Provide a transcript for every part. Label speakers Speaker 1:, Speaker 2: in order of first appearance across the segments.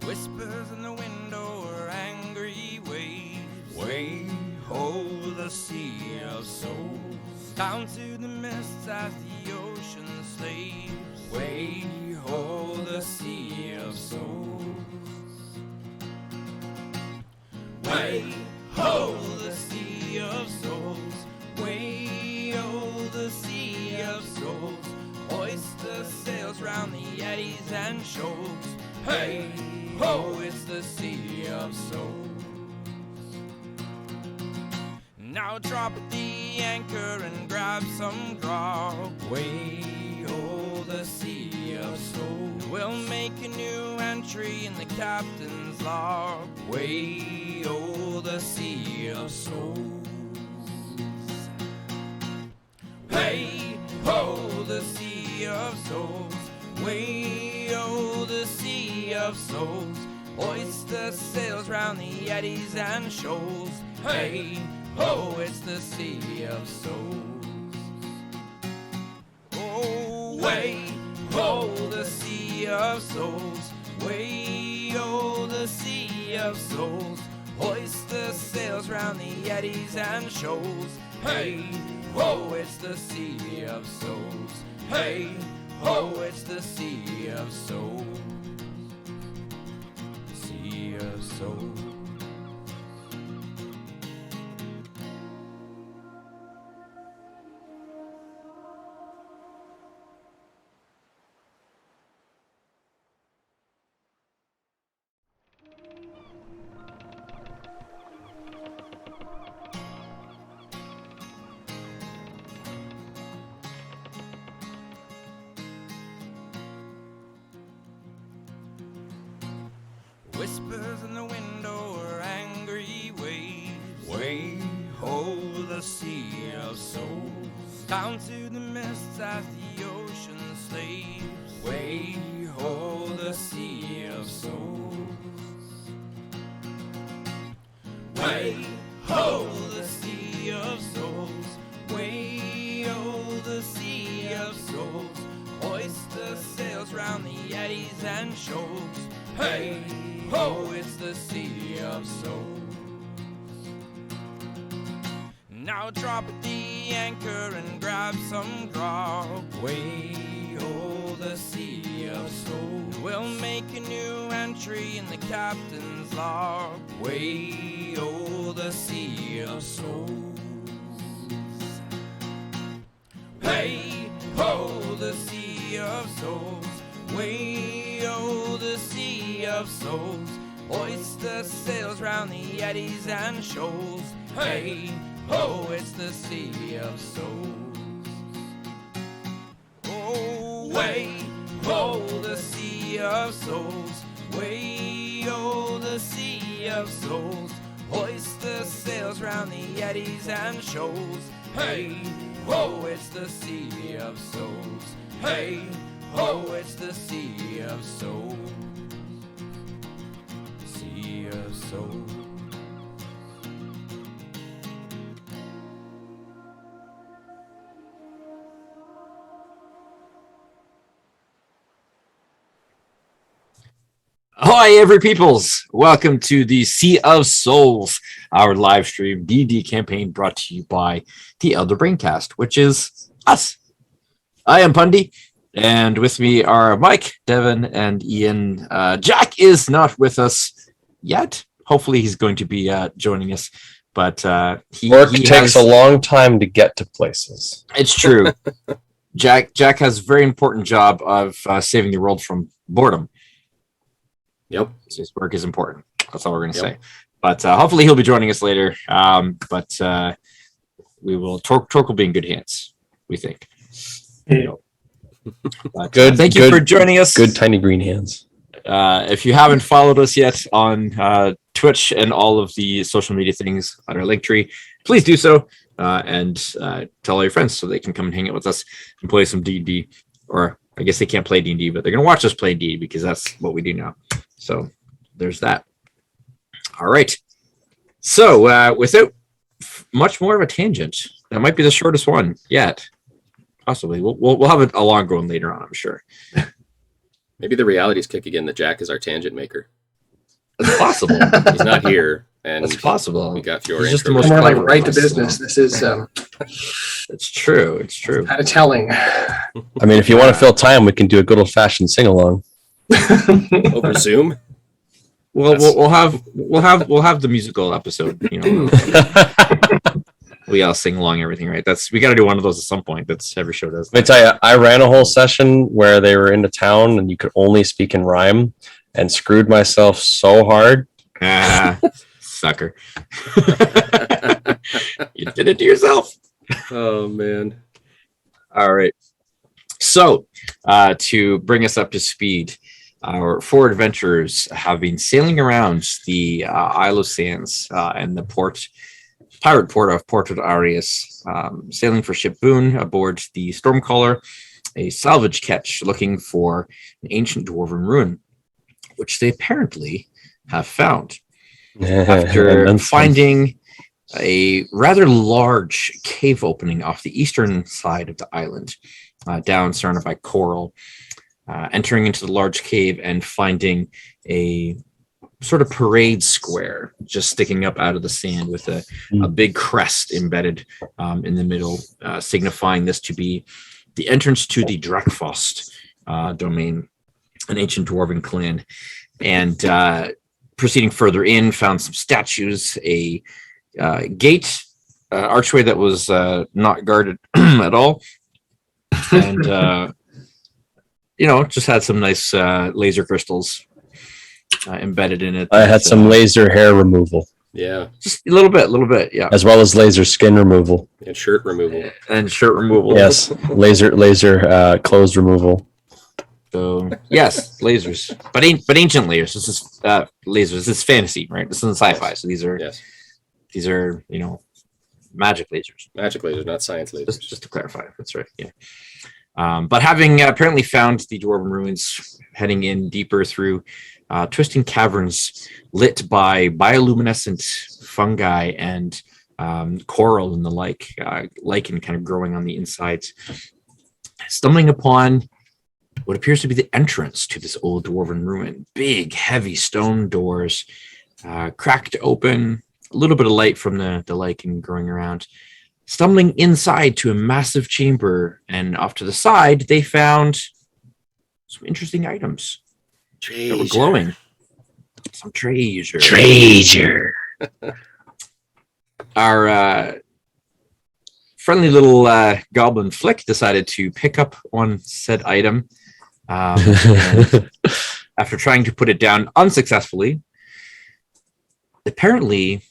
Speaker 1: Whispers in the window are angry waves. Way ho the sea of souls. Down to the mists as the ocean slaves. Way ho the sea of souls. Way ho the sea of souls. Way ho the sea of souls. Hoist the sails round the eddies and shoals. Hey ho, it's the sea of souls. Now drop the anchor and grab some grog. Way ho, the sea of souls. We'll make a new entry in the captain's log. Way ho, the sea of souls. Hey ho, the sea of souls. Way ho, the sea of souls. Hoist the sails round the eddies and shoals. Hey ho, it's the sea of souls. Oh, way ho, the sea of souls. Way ho, the sea of souls. Hoist the sails round the eddies and shoals. Hey ho, it's the sea of souls. Hey ho, it's the sea of souls. Sea of souls. Whispers in the window are angry waves. Way ho, the sea of souls. Down to the mists as the ocean slaves. Way ho, the sea of souls. Way ho, the sea of souls. Way ho, the sea of souls. Hoist the sails round the eddies and shoals. Hey ho, it's the sea of souls. Now drop the anchor and grab some grog. Way ho, the sea of souls. We'll make a new entry in the captain's log. Way ho, the sea of souls. Hey ho, the sea of souls. Way ho, the sea of souls. Hoist the sails round the eddies and shoals. Hey ho, it's the sea of souls. Oh, way ho, the sea of souls. Way ho, the sea of souls. Hoist the sails round the eddies and shoals. Hey ho, it's the sea of souls. Hey ho, it's the sea of souls. Sea of souls.
Speaker 2: Hi, every peoples! Welcome to the Sea of Souls, our live stream D&D campaign brought to you by the Elder Braincast, which is us. I am Pundy, and with me are Mike, Devin, and Ian. Jack is not with us yet. Hopefully, he's going to be joining us, but
Speaker 3: work takes a long time to get to places.
Speaker 2: It's true. Jack has a very important job of saving the world from boredom.
Speaker 4: Yep.
Speaker 2: His work is important. That's all we're going to say. But hopefully he'll be joining us later. But we will. Torque will be in good hands, we think. But,
Speaker 3: Good.
Speaker 2: Thank you for joining us.
Speaker 3: Good tiny green hands.
Speaker 2: If you haven't followed us yet on Twitch and all of the social media things on our link tree, please do so and tell all your friends so they can come and hang out with us and play some D&D. Or I guess they can't play D&D, but they're going to watch us play D&D because that's what we do now. So there's that. All right. So without much more of a tangent, that might be the shortest one yet. Possibly. We'll have a longer one later on, I'm sure.
Speaker 4: Maybe the reality's kicking in that Jack is our tangent maker.
Speaker 2: It's possible.
Speaker 4: He's not here, and
Speaker 2: It's possible.
Speaker 4: we got your
Speaker 2: He's just the
Speaker 4: intro.
Speaker 2: most
Speaker 5: More like
Speaker 2: clever
Speaker 5: right to
Speaker 2: of us,
Speaker 5: business.
Speaker 2: so.
Speaker 5: This is
Speaker 2: It's true. It's true.
Speaker 5: kind of telling.
Speaker 3: I mean, if you want to fill time, we can do a good old fashioned sing along.
Speaker 4: over Zoom.
Speaker 2: Well, we'll have the musical episode. You know, we all sing along everything, right? We got to do one of those at some point. That's every show does.
Speaker 3: Let me tell you, I ran a whole session where they were into town and you could only speak in rhyme, and screwed myself so hard.
Speaker 2: Sucker. You did it to yourself.
Speaker 4: Oh man.
Speaker 2: All right. So, to bring us up to speed, our four adventurers have been sailing around the Isle of Sands and the pirate port of Porto Arias, sailing for ship Boone aboard the Stormcaller, a salvage ketch looking for an ancient dwarven ruin, which they apparently have found. After finding a rather large cave opening off the eastern side of the island, down surrounded by coral, entering into the large cave and finding a sort of parade square just sticking up out of the sand with a big crest embedded in the middle, signifying this to be the entrance to the Drakfost domain, an ancient dwarven clan. And proceeding further in, found some statues, a gate, archway that was not guarded at all, and just had some nice laser crystals embedded in it.
Speaker 3: I had some laser hair removal.
Speaker 4: Yeah.
Speaker 2: Just a little bit, yeah.
Speaker 3: As well as laser skin removal.
Speaker 4: And shirt removal.
Speaker 3: Yes, laser clothes remoal.
Speaker 2: So yes, lasers, but ancient lasers. This is lasers. This is fantasy, right? This isn't sci-fi. So these are magic lasers.
Speaker 4: Magic lasers, not science lasers.
Speaker 2: Just to clarify, that's right. Yeah. But having apparently found the dwarven ruins, heading in deeper through twisting caverns lit by bioluminescent fungi and coral and the like, lichen kind of growing on the insides, stumbling upon what appears to be the entrance to this old dwarven ruin. Big, heavy stone doors, cracked open, a little bit of light from the lichen growing around. Stumbling inside to a massive chamber, and off to the side, they found some interesting items that were glowing. Some treasure. Our friendly little goblin Flick decided to pick up on said item. And after trying to put it down unsuccessfully, apparently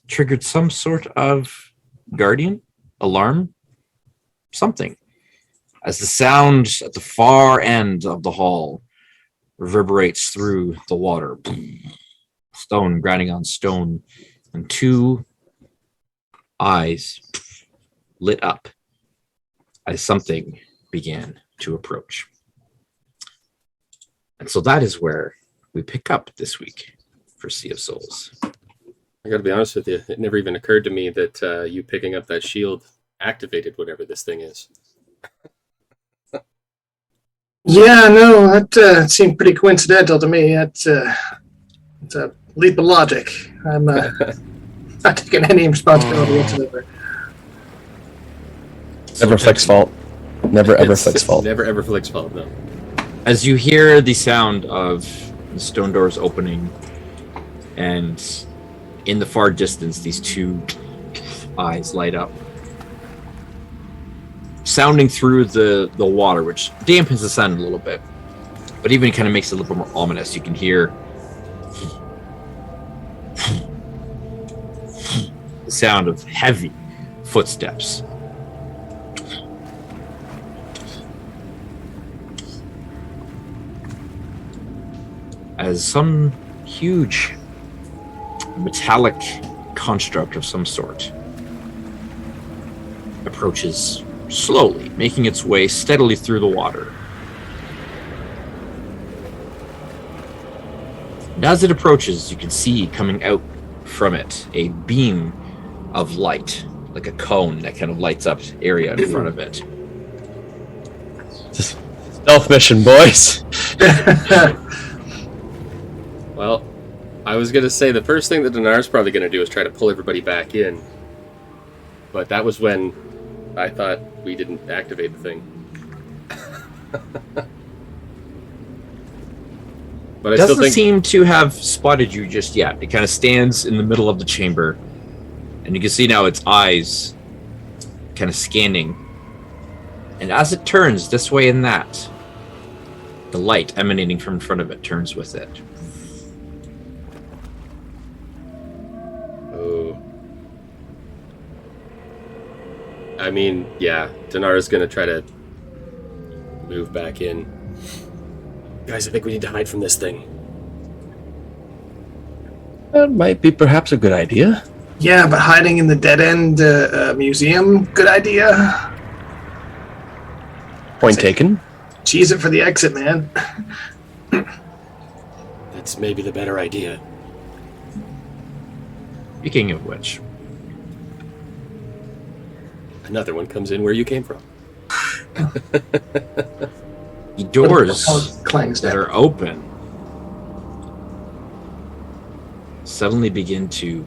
Speaker 2: triggered some sort of guardian alarm, something, as the sound at the far end of the hall reverberates through the water, stone grinding on stone, and two eyes lit up as something began to approach. And so that is where we pick up this week for Sea of Souls.
Speaker 4: I gotta be honest with you, it never even occurred to me that you picking up that shield activated whatever this thing is.
Speaker 5: Yeah, no, that seemed pretty coincidental to me. It's a leap of logic. I'm not taking any responsibility whatsoever.
Speaker 3: Never Flick's fault. Never ever Flick's fault.
Speaker 4: Never ever Flick's fault, no.
Speaker 2: As you hear the sound of the stone doors opening, and in the far distance, these two eyes light up, sounding through the water, which dampens the sound a little bit, but even kind of makes it a little bit more ominous. You can hear the sound of heavy footsteps. As some huge metallic construct of some sort approaches slowly, making its way steadily through the water. And as it approaches, you can see coming out from it a beam of light, like a cone that kind of lights up area in front of it.
Speaker 3: Stealth mission, boys.
Speaker 4: Well, I I was gonna say the first thing that Dinar's probably gonna do is try to pull everybody back in. But that was when I thought we didn't activate the thing. But I
Speaker 2: Doesn't
Speaker 4: still think
Speaker 2: seem to have spotted you just yet. It kind of stands in the middle of the chamber, and you can see now its eyes kind of scanning. And as it turns this way and that, the light emanating from in front of it turns with it.
Speaker 4: Oh. I mean, yeah, Dinar's gonna try to move back in. Guys, I think we need to hide from this thing.
Speaker 3: That might be perhaps a good idea.
Speaker 5: Yeah, but hiding in the dead end museum, good idea.
Speaker 3: Point taken.
Speaker 5: Cheese it for the exit, man.
Speaker 4: That's maybe the better idea.
Speaker 2: Speaking of which,
Speaker 4: Another one comes in where you came from.
Speaker 2: the doors
Speaker 5: Clangs
Speaker 2: that
Speaker 5: down.
Speaker 2: are open suddenly begin to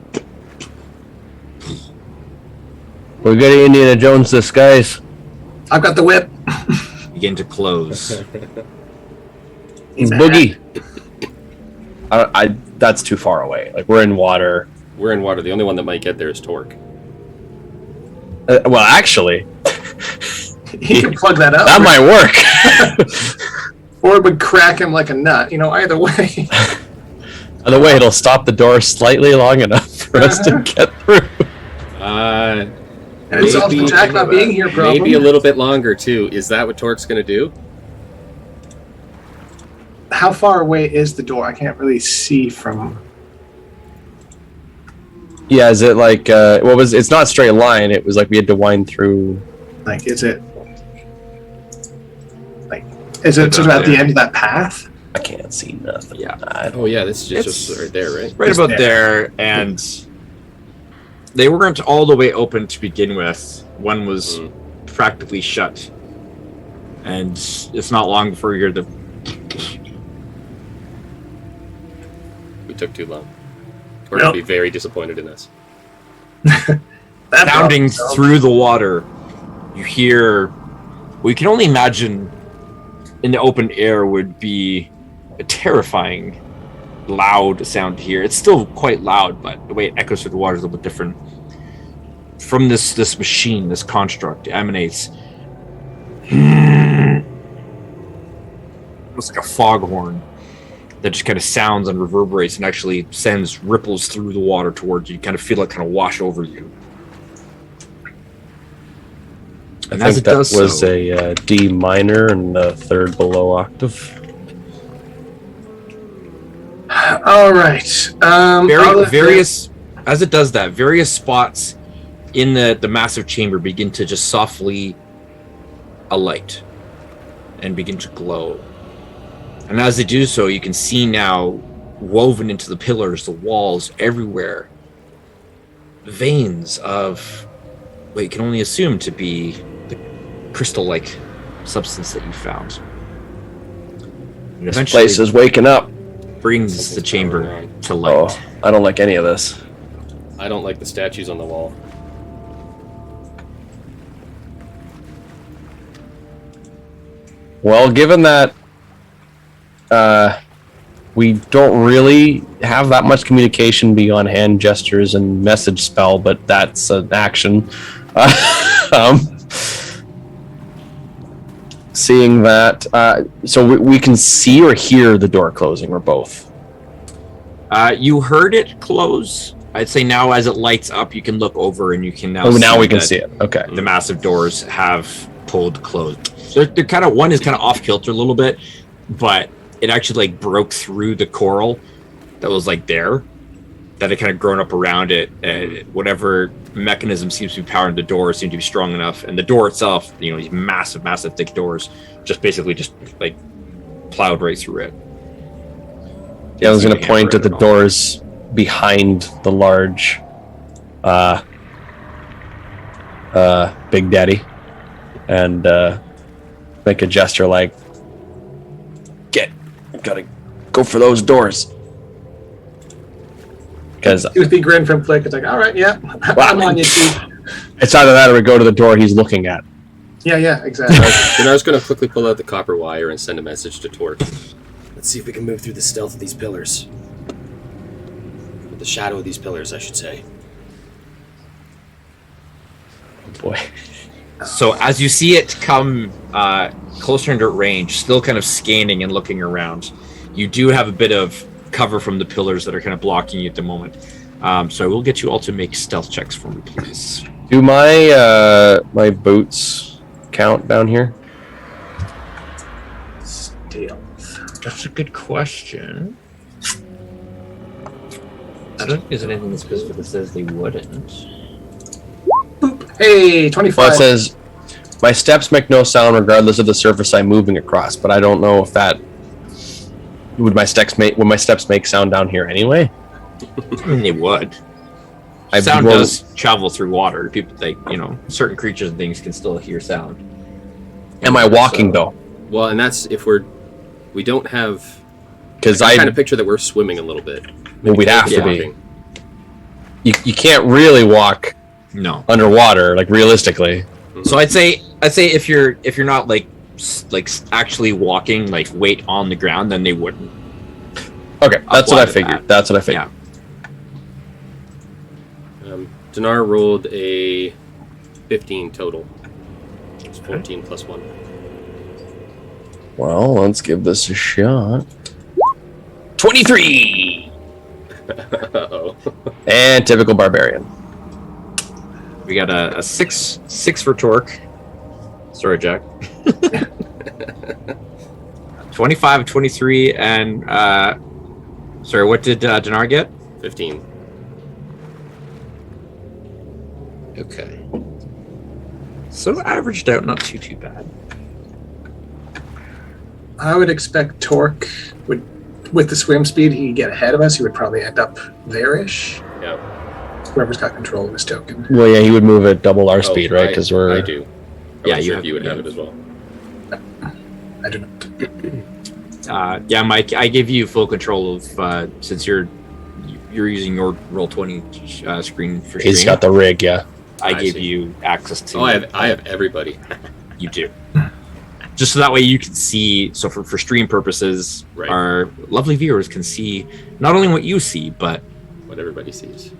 Speaker 3: We're getting Indiana Jones disguise.
Speaker 5: I've got the whip.
Speaker 2: close.
Speaker 5: He's a
Speaker 3: Boogie. I that's too far away. Like we're in water.
Speaker 4: We're in water. The only one that might get there is Torque.
Speaker 3: Well, actually,
Speaker 5: He can plug that up.
Speaker 3: that might work.
Speaker 5: Or it would crack him like a nut. You know, either way.
Speaker 3: Either way, it'll stop the door slightly long enough for us to get through.
Speaker 5: And it's also
Speaker 4: Maybe-
Speaker 5: Jack not being here problem.
Speaker 4: Maybe a little bit longer, too. Is that what Torque's going to do?
Speaker 5: How far away is the door? I can't really see from...
Speaker 3: Yeah, is it like what was? It's not a straight line. It was like we had to wind through.
Speaker 5: Like, is it... Like, is it sort of at the end of that path?
Speaker 3: I can't see nothing.
Speaker 2: Yeah.
Speaker 4: Oh, yeah, this is
Speaker 2: It's-
Speaker 4: just right there, right?
Speaker 2: Right
Speaker 5: Just
Speaker 2: about there, and they weren't all the way open to begin with. One was practically shut, and it's not long before you hear the
Speaker 4: We took too long. We're going to be very disappointed in us.
Speaker 5: That
Speaker 2: pounding
Speaker 5: problem.
Speaker 2: through the water. You hear, well, you can only imagine in the open air would be a terrifying, loud sound to hear. It's still quite loud, but the way it echoes through the water is a little bit different. From this machine, this construct, it emanates almost like a foghorn that just kind of sounds and reverberates and actually sends ripples through the water towards you. You kind of feel it kind of wash over you. And
Speaker 3: I
Speaker 2: as
Speaker 3: think
Speaker 2: it
Speaker 3: that
Speaker 2: does
Speaker 3: was
Speaker 2: so,
Speaker 3: a D minor and the third below octave.
Speaker 5: All right.
Speaker 2: various as it does that, various spots in the massive chamber begin to just softly alight and begin to glow. And as they do so, you can see now, woven into the pillars, the walls, everywhere, veins of what you can only assume to be the crystal-like substance that you found. And
Speaker 3: This
Speaker 2: eventually
Speaker 3: place is waking up.
Speaker 2: brings the
Speaker 4: Something's
Speaker 2: chamber
Speaker 4: going on.
Speaker 2: to light.
Speaker 3: Oh, I don't like any of this.
Speaker 4: I don't like the statues on the wall.
Speaker 3: Well, given that we don't really have that much communication beyond hand gestures and message spell, but that's an action. Seeing that, so we can see or hear the door closing, or both.
Speaker 2: You heard it close. I'd say now as it lights up, you can look over and you can now
Speaker 3: Oh, now we can
Speaker 2: that
Speaker 3: see it. Okay.
Speaker 2: the massive doors have pulled closed. So they're kind of, one is kind of off kilter a little bit, but it actually like broke through the coral that was like there, that had kind of grown up around it, and whatever mechanism seems to be powering the door seemed to be strong enough, and the door itself, you know, these massive thick doors just basically just like plowed right through it.
Speaker 3: Yeah, I was going to
Speaker 2: Didn't
Speaker 3: point
Speaker 2: hamper
Speaker 3: at
Speaker 2: it
Speaker 3: the
Speaker 2: all.
Speaker 3: doors behind the large Big Daddy and make a gesture like, gotta go for those doors. Because
Speaker 5: He would be grin from Flick. It's like, all right, yeah, I'm on you, Chief.
Speaker 3: it's either that or we go to the door he's looking at.
Speaker 5: Yeah, exactly.
Speaker 4: Dinar's going to quickly pull out the copper wire and send a message to Torque. Let's see if we can move through the stealth of these pillars. The shadow of these pillars, I should say.
Speaker 3: Boy.
Speaker 2: So as you see it come closer into range, still kind of scanning and looking around, you do have a bit of cover from the pillars that are kind of blocking you at the moment. So I will get you all to make stealth checks for me, please.
Speaker 3: Do my my boots count down here?
Speaker 5: Stealth.
Speaker 2: That's a good question. I don't think there's anything specific that says they wouldn't.
Speaker 5: Boop. Hey, 25.
Speaker 3: Well, it says my steps make no sound regardless of the surface I'm moving across, but I don't know if that would my steps make sound down here anyway.
Speaker 2: I mean, they would. Sound does travel through water. People, certain creatures and things can still hear sound.
Speaker 3: Am I walking though?
Speaker 4: Well, and that's if we don't have.
Speaker 3: Because
Speaker 4: I kind of picture that we're swimming a little bit.
Speaker 3: Well, we'd have to
Speaker 4: walking.
Speaker 3: be. You can't really walk
Speaker 2: No.
Speaker 3: underwater, like realistically.
Speaker 2: So I'd say if you're not like actually walking, like weight on the ground, then they wouldn't.
Speaker 3: Okay, that's what I
Speaker 2: Apply to
Speaker 3: figured.
Speaker 2: that.
Speaker 3: That's what I figured.
Speaker 4: Dinar rolled a 15 total. It's 14 plus 1.
Speaker 3: Well, let's give this a shot. 23!
Speaker 4: Uh-oh.
Speaker 3: And typical barbarian.
Speaker 2: We got a 6 for Torque. Sorry, Jack. 25, 23, and sorry, what did Dinar get?
Speaker 4: 15.
Speaker 2: Okay. So averaged out, not too bad.
Speaker 5: I would expect Torque would, with the swim speed, he could get ahead of us. He would probably end up there-ish.
Speaker 4: Yeah.
Speaker 5: Whoever's got control of this token.
Speaker 3: Well, yeah, he would move at double our speed, right? Because we're.
Speaker 4: I do.
Speaker 2: Yeah,
Speaker 4: you would have it as well.
Speaker 5: I do not.
Speaker 2: Yeah, Mike, I give you full control of since you're using your Roll20 screen for
Speaker 3: He's
Speaker 2: stream.
Speaker 3: got the rig, yeah.
Speaker 2: I
Speaker 4: I
Speaker 2: give
Speaker 4: see.
Speaker 2: you access to.
Speaker 4: Oh, I have everybody.
Speaker 2: You do. Just so that way you can see. So for stream purposes,
Speaker 4: Right.
Speaker 2: our lovely viewers can see not only what you see, but
Speaker 4: What everybody sees.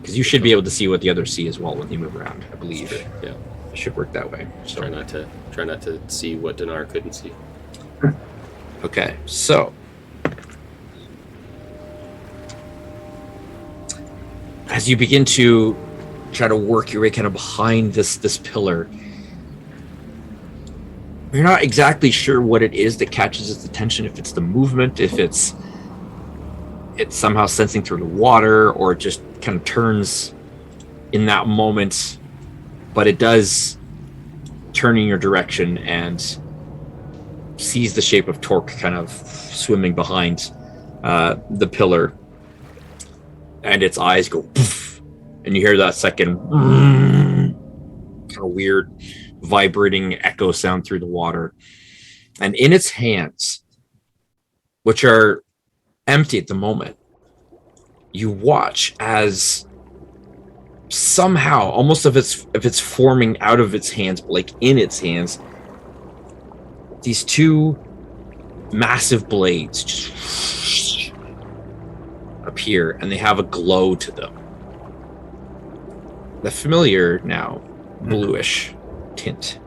Speaker 2: because you should be able to see what the others see as well when you move around. I believe
Speaker 4: Yeah.
Speaker 2: it should work that way. So
Speaker 4: Try not to see what Dinar couldn't see.
Speaker 2: okay, so as you begin to try to work your way kind of behind this pillar, you're not exactly sure what it is that catches its attention. If it's the movement, if it's somehow sensing through the water, or it just kind of turns in that moment, but it does turn in your direction and sees the shape of Torque kind of swimming behind the pillar, and its eyes go poof, and you hear that second kind of weird vibrating echo sound through the water, and in its hands, which are empty at the moment, you watch as somehow, almost if it's forming out of its hands, but like in its hands, these two massive blades just appear, and they have a glow to them. The familiar now bluish tint.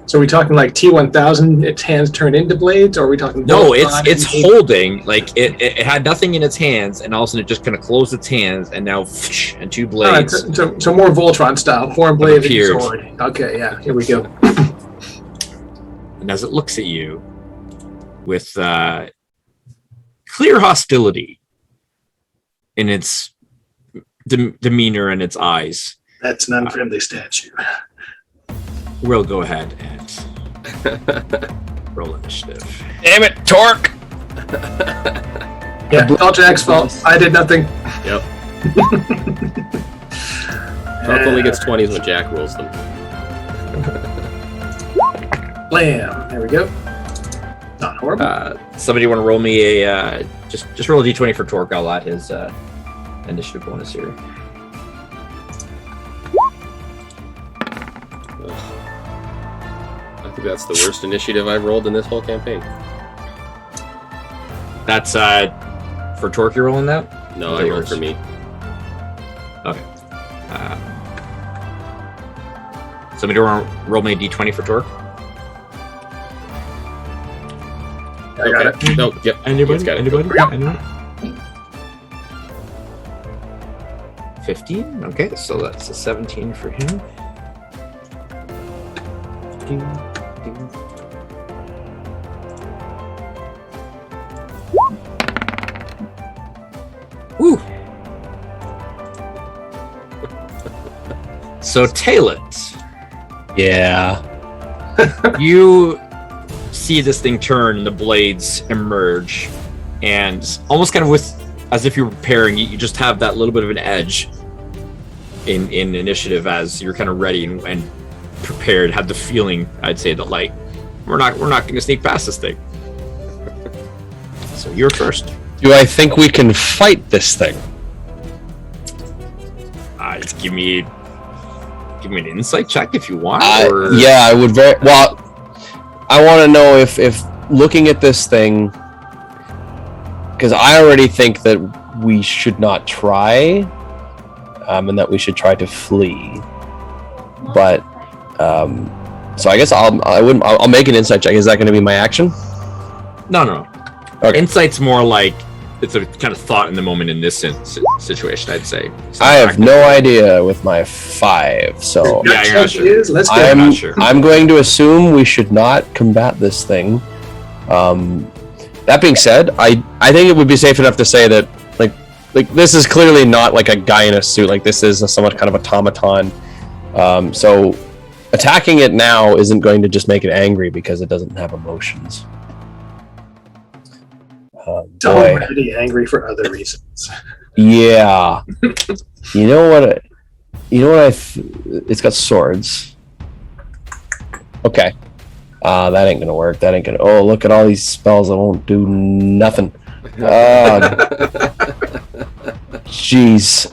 Speaker 5: So are we talking like T1000, its hands turn into blades, or are we talking...
Speaker 2: No, it's holding, like it had nothing in its hands, and all of a sudden it just kind of closed its hands, and now and two blades.
Speaker 5: So more Voltron style, horn blade
Speaker 2: appeared.
Speaker 5: and sword. Okay, yeah, here we go.
Speaker 2: And as it looks at you with clear hostility in its demeanor and its eyes,
Speaker 5: That's an unfriendly statue.
Speaker 2: we'll go ahead and roll initiative.
Speaker 3: Damn it, Torque!
Speaker 5: Yeah, all Jack's fault. I did nothing.
Speaker 4: Yep. Torque only gets 20s when Jack rolls them.
Speaker 5: Blam. There we go. Not horrible.
Speaker 2: Somebody want to roll me a just roll a d20 for Torque. I'll add his initiative bonus here.
Speaker 4: I think that's the worst initiative I've rolled in this whole campaign.
Speaker 2: That's for Torque you're rolling that?
Speaker 4: No,
Speaker 2: Or
Speaker 4: I
Speaker 2: is that
Speaker 4: rolled for
Speaker 2: yours?
Speaker 4: me.
Speaker 2: Okay. Somebody roll me a d20 for Torque.
Speaker 5: I got it.
Speaker 4: No, yep.
Speaker 2: Anybody?
Speaker 4: Got it.
Speaker 2: Anybody?
Speaker 5: Yep.
Speaker 2: Anyone? 15? Okay, so that's a 17 for him. Woo! So tail it.
Speaker 3: Yeah.
Speaker 2: You see this thing turn and the blades emerge, and almost kind of with as if you're preparing, you just have that little bit of an edge in initiative as you're kind of ready and prepared, have the feeling, I'd say, that like we're not going to sneak past this thing. So you're first.
Speaker 3: Do I think we can fight this thing?
Speaker 2: Just give me an insight check if you want. Or...
Speaker 3: Yeah, I would very well. I want to know if looking at this thing, because I already think that we should not try, and that we should try to flee. But so I guess I'll make an insight check. Is that going to be my action?
Speaker 2: No.
Speaker 3: Okay.
Speaker 2: Insight's more like it's a kind of thought in the moment in this situation, I'd say.
Speaker 3: I have no idea with my 5, so
Speaker 2: Yeah, you're not
Speaker 5: Check
Speaker 2: sure.
Speaker 5: is, let's go.
Speaker 2: I'm not sure.
Speaker 3: I'm going to assume we should not combat this thing. That being said, I think it would be safe enough to say that like this is clearly not like a guy in a suit. Like this is a somewhat kind of automaton. So attacking it now isn't going to just make it angry because it doesn't have emotions.
Speaker 5: It's already angry for other reasons.
Speaker 3: Yeah. You know what? It's got swords. Okay. That ain't gonna work. That ain't gonna. Oh, look at all these spells that won't do nothing. Jeez.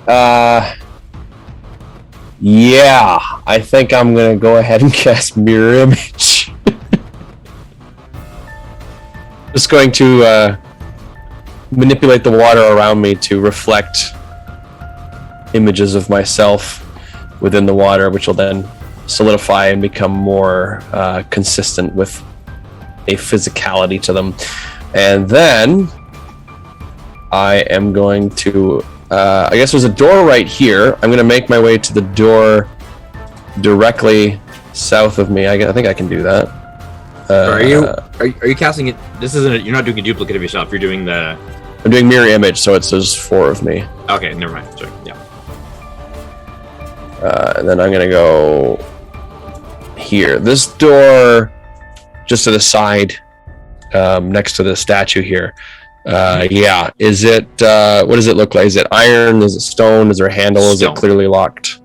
Speaker 3: Yeah. I think I'm gonna go ahead and cast Mirror Image. Just going to manipulate the water around me to reflect images of myself within the water, which will then solidify and become more consistent with a physicality to them. And then I am going to I guess there's a door right here. I'm going to make my way to the door directly south of me. I think I can do that.
Speaker 2: Are you casting it? This isn't. You're not doing a duplicate of yourself. You're doing the.
Speaker 3: I'm doing mirror image, so there's 4 of me.
Speaker 2: Okay, never mind. Sorry. Yeah.
Speaker 3: And then I'm gonna go here. This door, just to the side, next to the statue here. Yeah. Is it? What does it look like? Is it iron? Is it stone? Is there a handle? Is
Speaker 2: Stone.
Speaker 3: it clearly locked?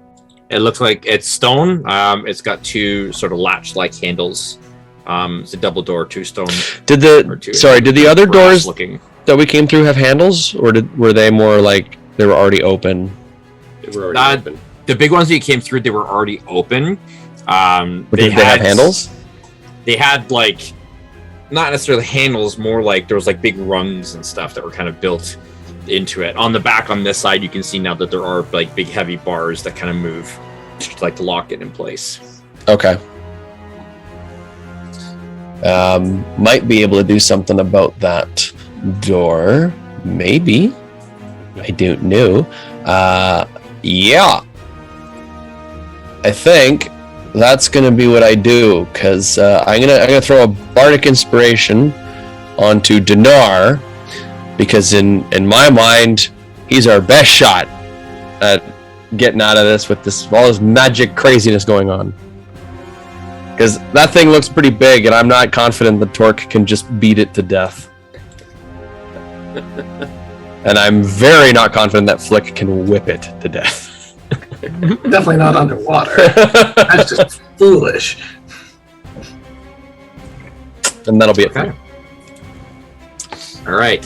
Speaker 2: It looks like it's stone. It's got 2 sort of latch-like handles. It's a double door, 2 stone.
Speaker 3: Did the other doors
Speaker 2: looking?
Speaker 3: that we came through have handles, or were they more like they were already open?
Speaker 4: They were already open.
Speaker 2: The big ones that you came through, they were already open.
Speaker 3: But did they have handles?
Speaker 2: They had like, not necessarily handles, more like there was like big rungs and stuff that were kind of built into it. On the back, on this side, you can see now that there are like big heavy bars that kind of move to like lock it in place.
Speaker 3: Okay. Might be able to do something about that door. Maybe. I don't know. Yeah. I think that's gonna be what I do, because I'm gonna throw a bardic inspiration onto Dinar, because in my mind he's our best shot at getting out of this with all this magic craziness going on. Because that thing looks pretty big, and I'm not confident the Torque can just beat it to death. And I'm very not confident that Flick can whip it to death.
Speaker 5: Definitely not underwater. That's just foolish.
Speaker 3: And that'll be it.
Speaker 2: Okay. All right.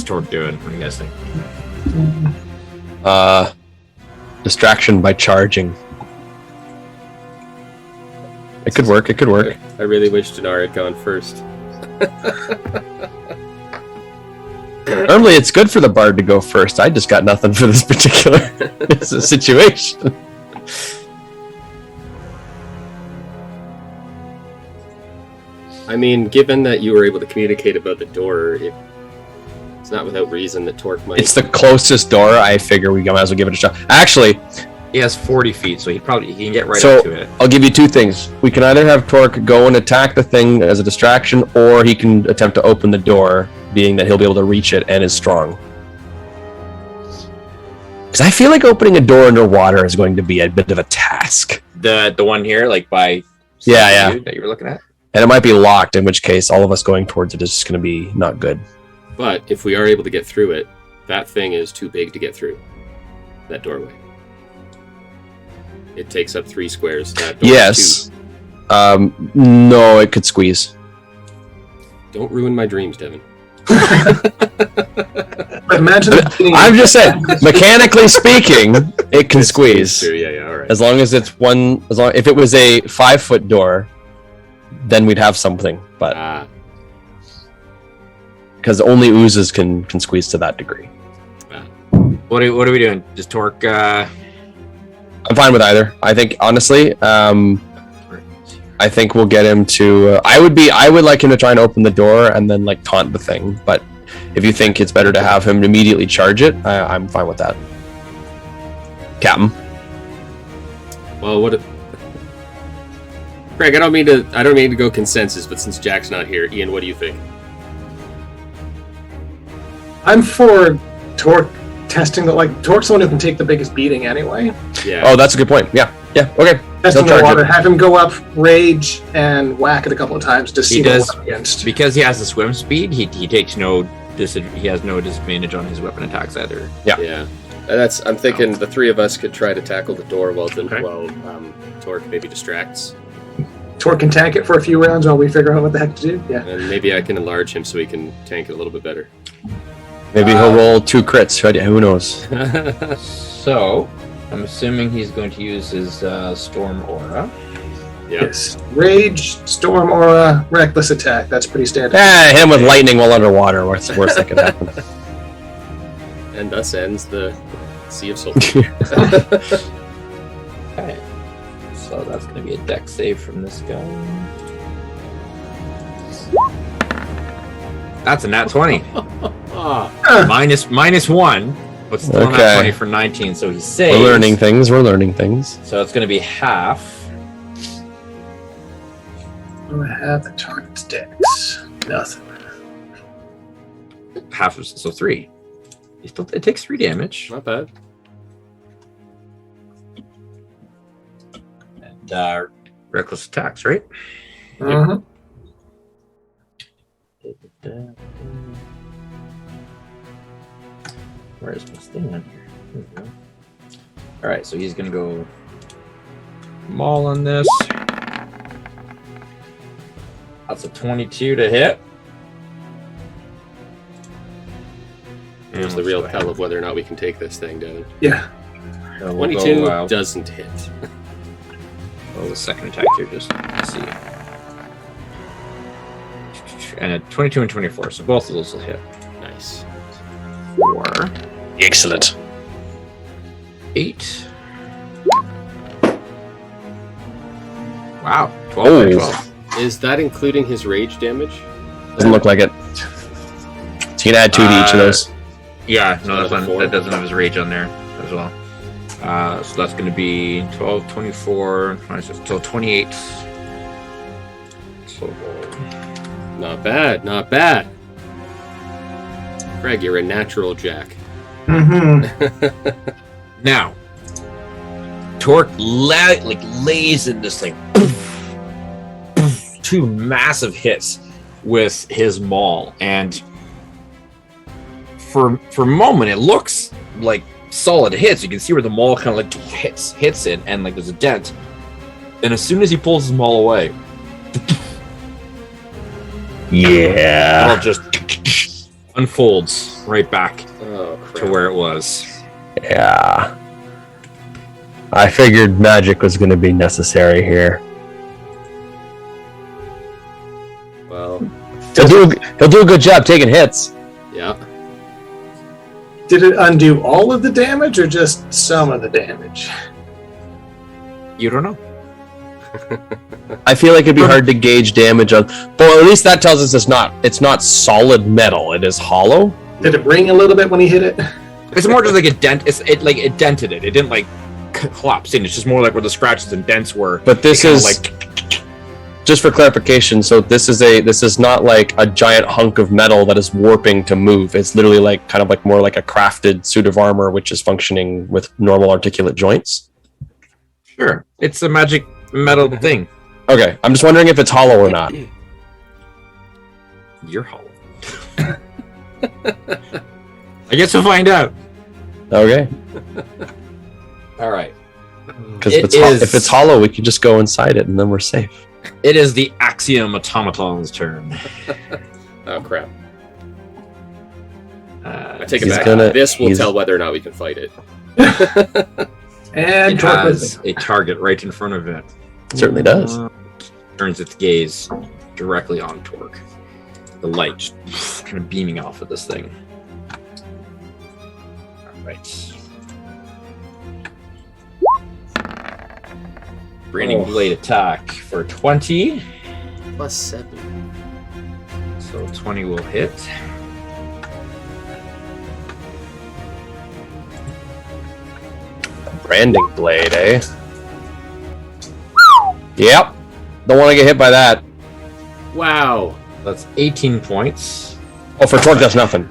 Speaker 2: What's Torque doing? What do you guys think?
Speaker 3: Distraction by charging. It could work. It could work.
Speaker 4: I really wish Dinar had gone first.
Speaker 3: Normally, it's good for the bard to go first. I just got nothing for this particular situation.
Speaker 4: I mean, given that you were able to communicate about the door, it's not without reason that Torque might...
Speaker 3: It's the closest door. I figure we might as well give it a shot. Actually,
Speaker 2: He has 40 feet, so he can get right
Speaker 3: So-
Speaker 2: up to it.
Speaker 3: I'll give you two things. We can either have Torque go and attack the thing as a distraction, or he can attempt to open the door, being that he'll be able to reach it and is strong. Because I feel like opening a door underwater is going to be a bit of a task.
Speaker 2: The one here, like by
Speaker 3: Yeah.
Speaker 2: that you were looking at.
Speaker 3: And it might be locked, in which case all of us going towards it is just going to be not good.
Speaker 4: But if we are able to get through it, that thing is too big to get through. That doorway. It takes up 3 squares. That door
Speaker 3: Yes. No, it could squeeze.
Speaker 4: Don't ruin my dreams, Devin.
Speaker 5: But imagine it being-
Speaker 3: I'm just saying, mechanically speaking, it can
Speaker 4: It's
Speaker 3: squeeze.
Speaker 4: true, yeah, all right.
Speaker 3: As long as it's one, if it was a 5-foot door, then we'd have something. But
Speaker 4: Ah,
Speaker 3: because only oozes can squeeze to that degree.
Speaker 2: What are we doing? Just Torque.
Speaker 3: I'm fine with either. I think honestly, I think we'll get him to. I would like him to try and open the door and then like taunt the thing. But if you think it's better to have him immediately charge it, I'm fine with that. Captain.
Speaker 4: well, what if... Craig, I don't mean to go consensus, but since Jack's not here, Ian, what do you think?
Speaker 5: I'm for Torque testing the Torque's the one who can take the biggest beating anyway.
Speaker 4: Yeah.
Speaker 3: Oh, that's a good point. Yeah. Okay.
Speaker 5: Testing
Speaker 3: He'll
Speaker 5: the
Speaker 3: charge
Speaker 5: water,
Speaker 3: it.
Speaker 5: have him go up, rage, and whack it a couple of times to see
Speaker 2: He
Speaker 5: what
Speaker 2: does-
Speaker 5: we're up against.
Speaker 2: Because he has the swim speed, he takes no he has no disadvantage on his weapon attacks either.
Speaker 4: Yeah. I'm thinking the 3 of us could try to tackle the door while
Speaker 2: Okay.
Speaker 4: Torque maybe distracts.
Speaker 5: Torque can tank it for a few rounds while we figure out what the heck to do. Yeah.
Speaker 4: And maybe I can enlarge him so he can tank it a little bit better.
Speaker 3: Maybe he'll roll 2 crits. Who knows?
Speaker 2: So, I'm assuming he's going to use his Storm Aura.
Speaker 4: Yeah.
Speaker 5: Yes. Rage, Storm Aura, Reckless Attack. That's pretty standard.
Speaker 3: Hit him with lightning while underwater. What's the worst that could happen?
Speaker 4: And thus ends the Sea of Souls.
Speaker 2: Okay. So that's going to be a dex save from this guy. That's a nat 20.
Speaker 4: Ah,
Speaker 2: minus 1. But still
Speaker 3: Okay.
Speaker 2: nat 20 for 19, so he saves.
Speaker 3: We're learning things.
Speaker 2: So it's going to be half.
Speaker 5: I have the target's dex. Nothing.
Speaker 2: Half of, so 3. It takes 3 damage.
Speaker 4: not bad.
Speaker 2: And reckless attacks, right?
Speaker 5: Uh-huh.
Speaker 2: Where's my thing on here? There we go. Alright, so he's gonna go maul on this. That's a 22 to hit.
Speaker 4: Here's the real tell of whether or not we can take this thing, Devin.
Speaker 5: Yeah.
Speaker 4: 22 doesn't hit.
Speaker 2: Well, the second attack here, just to see. And a 22 and 24, so both of those will hit.
Speaker 4: Nice.
Speaker 2: 4,
Speaker 3: Excellent.
Speaker 2: 8. Wow, 12 by 12.
Speaker 4: Is that including his rage damage?
Speaker 3: Doesn't look like it. So you can add 2 to each of those.
Speaker 2: Yeah, no,
Speaker 4: Another
Speaker 2: that's
Speaker 4: 4.
Speaker 2: that doesn't have his rage on there as well. So that's going to be 12, 24, so 28. So,
Speaker 4: Not bad, not bad. Craig, you're a natural Jack.
Speaker 5: Mm-hmm.
Speaker 2: now, Torque lays in this thing. 2 massive hits with his maul, and for a moment it looks like solid hits. You can see where the maul kind of like hits it, and like there's a dent. And as soon as he pulls his maul away,
Speaker 3: Yeah.
Speaker 2: it'll just unfolds right back
Speaker 4: Oh, crap.
Speaker 2: to where it was.
Speaker 3: Yeah. I figured magic was going to be necessary here.
Speaker 4: Well,
Speaker 3: He'll do a good job taking hits.
Speaker 4: yeah.
Speaker 5: Did it undo all of the damage or just some of the damage?
Speaker 2: You don't know.
Speaker 3: I feel like it'd be hard to gauge damage on. Well, at least that tells us it's not solid metal. It is hollow.
Speaker 5: Did it ring a little bit when he hit it?
Speaker 2: It's more just like a dent. It dented it. It didn't like collapse in. It's just more like where the scratches and dents were.
Speaker 3: But this
Speaker 2: It
Speaker 3: is
Speaker 2: kinda
Speaker 3: just for clarification. So this is not like a giant hunk of metal that is warping to move. It's literally like kind of like more like a crafted suit of armor, which is functioning with normal articulate joints.
Speaker 2: sure. It's a magic metal thing.
Speaker 3: Okay, I'm just wondering if it's hollow or not.
Speaker 2: You're hollow. I guess we'll find out.
Speaker 3: Okay,
Speaker 2: All right.
Speaker 3: because
Speaker 2: It
Speaker 3: if it's hollow, we can just go inside it and then we're safe.
Speaker 2: It is the Axiom Automaton's turn.
Speaker 4: Oh, crap. I
Speaker 2: Uh,
Speaker 4: take it
Speaker 3: He's
Speaker 4: back.
Speaker 3: gonna-
Speaker 4: This will
Speaker 3: he's-
Speaker 4: tell whether or not we can fight it.
Speaker 5: And
Speaker 2: it
Speaker 5: Torque with
Speaker 2: has a target right in front of it.
Speaker 3: It certainly does.
Speaker 2: Turns its gaze directly on Torque. The light just kind of beaming off of this thing. All right. Branding blade attack for 20.
Speaker 4: +7.
Speaker 2: So 20 will hit.
Speaker 3: Branding blade, eh? Yep. Don't want to get hit by that.
Speaker 4: Wow.
Speaker 2: That's 18 points.
Speaker 3: Oh, for Torque, that's nothing.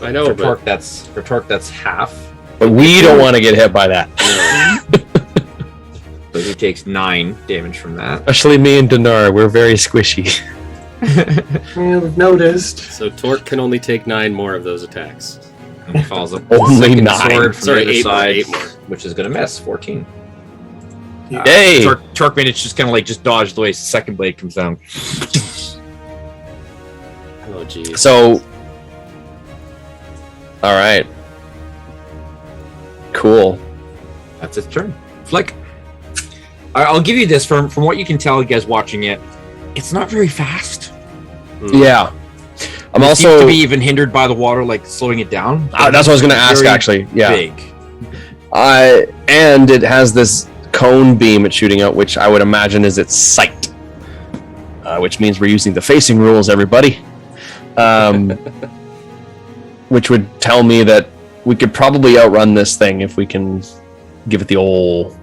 Speaker 4: I know,
Speaker 2: For
Speaker 4: but
Speaker 2: Torque, that's half.
Speaker 3: But we don't want to get hit by that.
Speaker 2: So he takes 9 damage from that.
Speaker 3: Especially me and Dinar, we're very squishy.
Speaker 5: Yeah, we've noticed.
Speaker 4: so Torque can only take 9 more of those attacks.
Speaker 2: And he follows up
Speaker 3: Only
Speaker 2: with the second
Speaker 3: 9.
Speaker 2: sword from
Speaker 4: Sorry,
Speaker 2: the other
Speaker 4: 8 more,
Speaker 2: side,
Speaker 4: 8 more.
Speaker 2: which is going to miss. 14.
Speaker 3: Hey!
Speaker 2: Torque managed just kind of like just dodge the way his second blade comes down.
Speaker 4: Oh, geez.
Speaker 3: So, all right, cool.
Speaker 2: That's its turn. Flick. I'll give you this from what you can tell, you guys watching it. It's not very fast.
Speaker 3: Yeah, I'm
Speaker 2: It
Speaker 3: also.
Speaker 2: seems to be even hindered by the water, like slowing it down.
Speaker 3: That's what I was going to ask.
Speaker 2: Very
Speaker 3: Actually, yeah.
Speaker 2: Big.
Speaker 3: And it has this cone beam it's shooting out, which I would imagine is its sight, which means we're using the facing rules, everybody. Which would tell me that we could probably outrun this thing if we can give it the old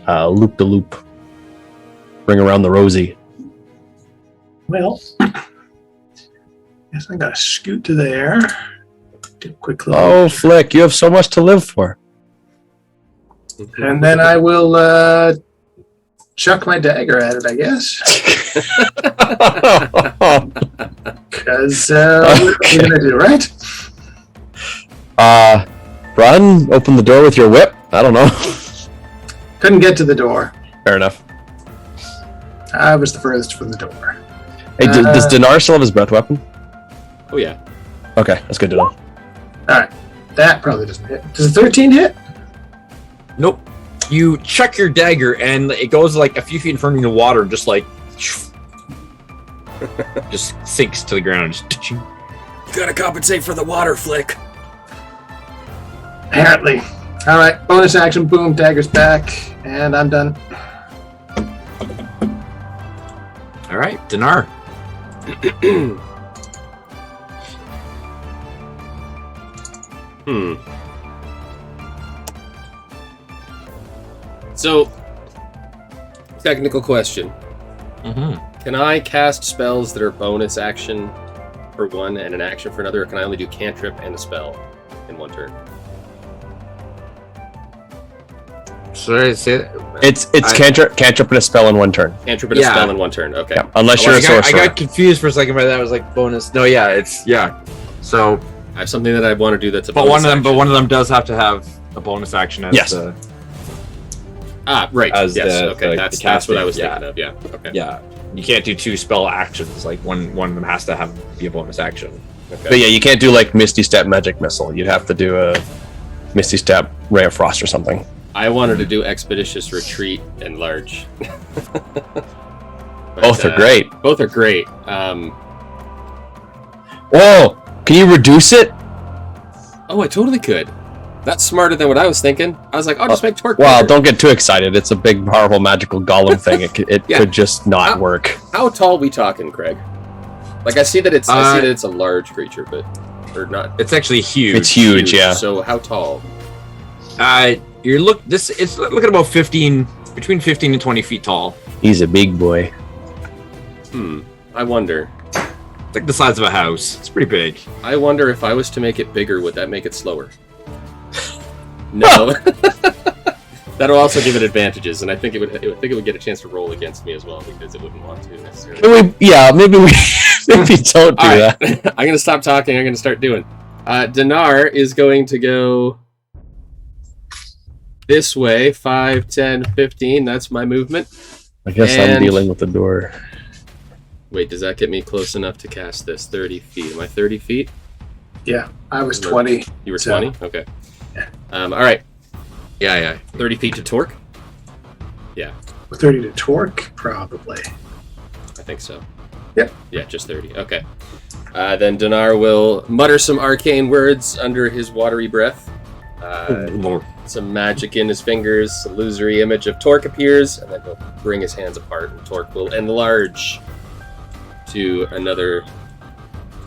Speaker 3: loop-de-loop, ring around the rosy.
Speaker 5: Well, guess I gotta scoot to there. Do a quick little.
Speaker 3: Oh, Flick, you have so much to live for.
Speaker 5: And then I will chuck my dagger at it, I guess. Because what are you gonna do, right?
Speaker 3: Run, open the door with your whip. I don't know.
Speaker 5: Couldn't get to the door.
Speaker 3: Fair enough.
Speaker 5: I was the furthest from the door.
Speaker 3: Hey, does Dinar still have his breath weapon?
Speaker 4: Oh, yeah.
Speaker 3: Okay, that's good to know.
Speaker 5: All right, that probably doesn't hit. Does a 13 hit?
Speaker 2: Nope. You chuck your dagger and it goes like a few feet in front of you in the water and just like just sinks to the ground. Just,
Speaker 4: You gotta compensate for the water, Flick.
Speaker 5: Apparently. All right, bonus action. Boom, dagger's back, and I'm done.
Speaker 2: all right, Dinar.
Speaker 4: So, technical question.
Speaker 2: Mm-hmm.
Speaker 4: Can I cast spells that are bonus action for one and an action for another, or can I only do cantrip and a spell in one turn?
Speaker 2: Should I say it?
Speaker 3: It's
Speaker 2: I-
Speaker 3: cantrip and a spell in one turn.
Speaker 4: Cantrip and a
Speaker 2: Yeah.
Speaker 4: spell in one turn, okay.
Speaker 3: Yeah, unless
Speaker 2: Well,
Speaker 3: you're a
Speaker 2: I
Speaker 3: sorcerer.
Speaker 2: got confused for a second by that. I was like bonus. No, yeah, it's yeah. So,
Speaker 4: I have something that I want to do that's a
Speaker 2: but
Speaker 4: bonus
Speaker 2: one
Speaker 4: action.
Speaker 2: of them does have to have a bonus action as
Speaker 3: Yes.
Speaker 2: the
Speaker 4: Ah, right.
Speaker 2: as
Speaker 4: Yes,
Speaker 2: the-
Speaker 4: okay.
Speaker 2: the
Speaker 4: That's
Speaker 2: casting,
Speaker 4: what I was
Speaker 2: yeah.
Speaker 4: thinking of, yeah. Okay.
Speaker 2: yeah. You can't do two spell actions. Like one of them has to be a bonus action.
Speaker 4: Okay.
Speaker 3: But yeah, you can't do like Misty Step Magic Missile. You'd have to do a Misty Step Ray of Frost or something.
Speaker 4: I wanted to do Expeditious Retreat and Large.
Speaker 3: Both are great.
Speaker 4: Both are great.
Speaker 3: Whoa! Can you reduce it?
Speaker 4: Oh, I totally could. That's smarter than what I was thinking. I was like, I'll just make Torque
Speaker 3: Well,
Speaker 4: bigger.
Speaker 3: don't get too excited. It's a big, powerful, magical golem thing. It
Speaker 4: Yeah.
Speaker 3: could just not work.
Speaker 4: How tall we talking, Craig? Like I see that it's a large creature, but or not.
Speaker 2: It's actually huge.
Speaker 3: It's huge, yeah.
Speaker 4: So how tall?
Speaker 2: It's looking about 15, between 15 and 20 feet tall.
Speaker 3: He's a big boy.
Speaker 4: I wonder.
Speaker 2: It's like the size of a house. It's pretty big.
Speaker 4: I wonder if I was to make it bigger, would that make it slower? No. That'll also give it advantages, and I think it would get a chance to roll against me as well because it wouldn't want to necessarily.
Speaker 3: Maybe we maybe don't do
Speaker 4: All right.
Speaker 3: that.
Speaker 4: I'm gonna stop talking. I'm gonna start doing. Dinar is going to go this way. 5, 10, 15. That's my movement.
Speaker 3: I guess I'm dealing with the door.
Speaker 4: Wait, does that get me close enough to cast this? 30 feet. Am I 30 feet?
Speaker 5: Yeah, I was 20.
Speaker 4: You were
Speaker 5: So-
Speaker 4: 20? Okay.
Speaker 5: Yeah.
Speaker 4: All right.
Speaker 2: Yeah.
Speaker 4: 30 feet to Torque? Yeah,
Speaker 5: 30 to Torque, probably.
Speaker 4: I think so.
Speaker 5: Yep.
Speaker 4: Yeah, just 30. Okay. Then Dinar will mutter some arcane words under his watery breath. Some magic in his fingers, a illusory image of Torque appears, and then he'll bring his hands apart, and Torque will enlarge to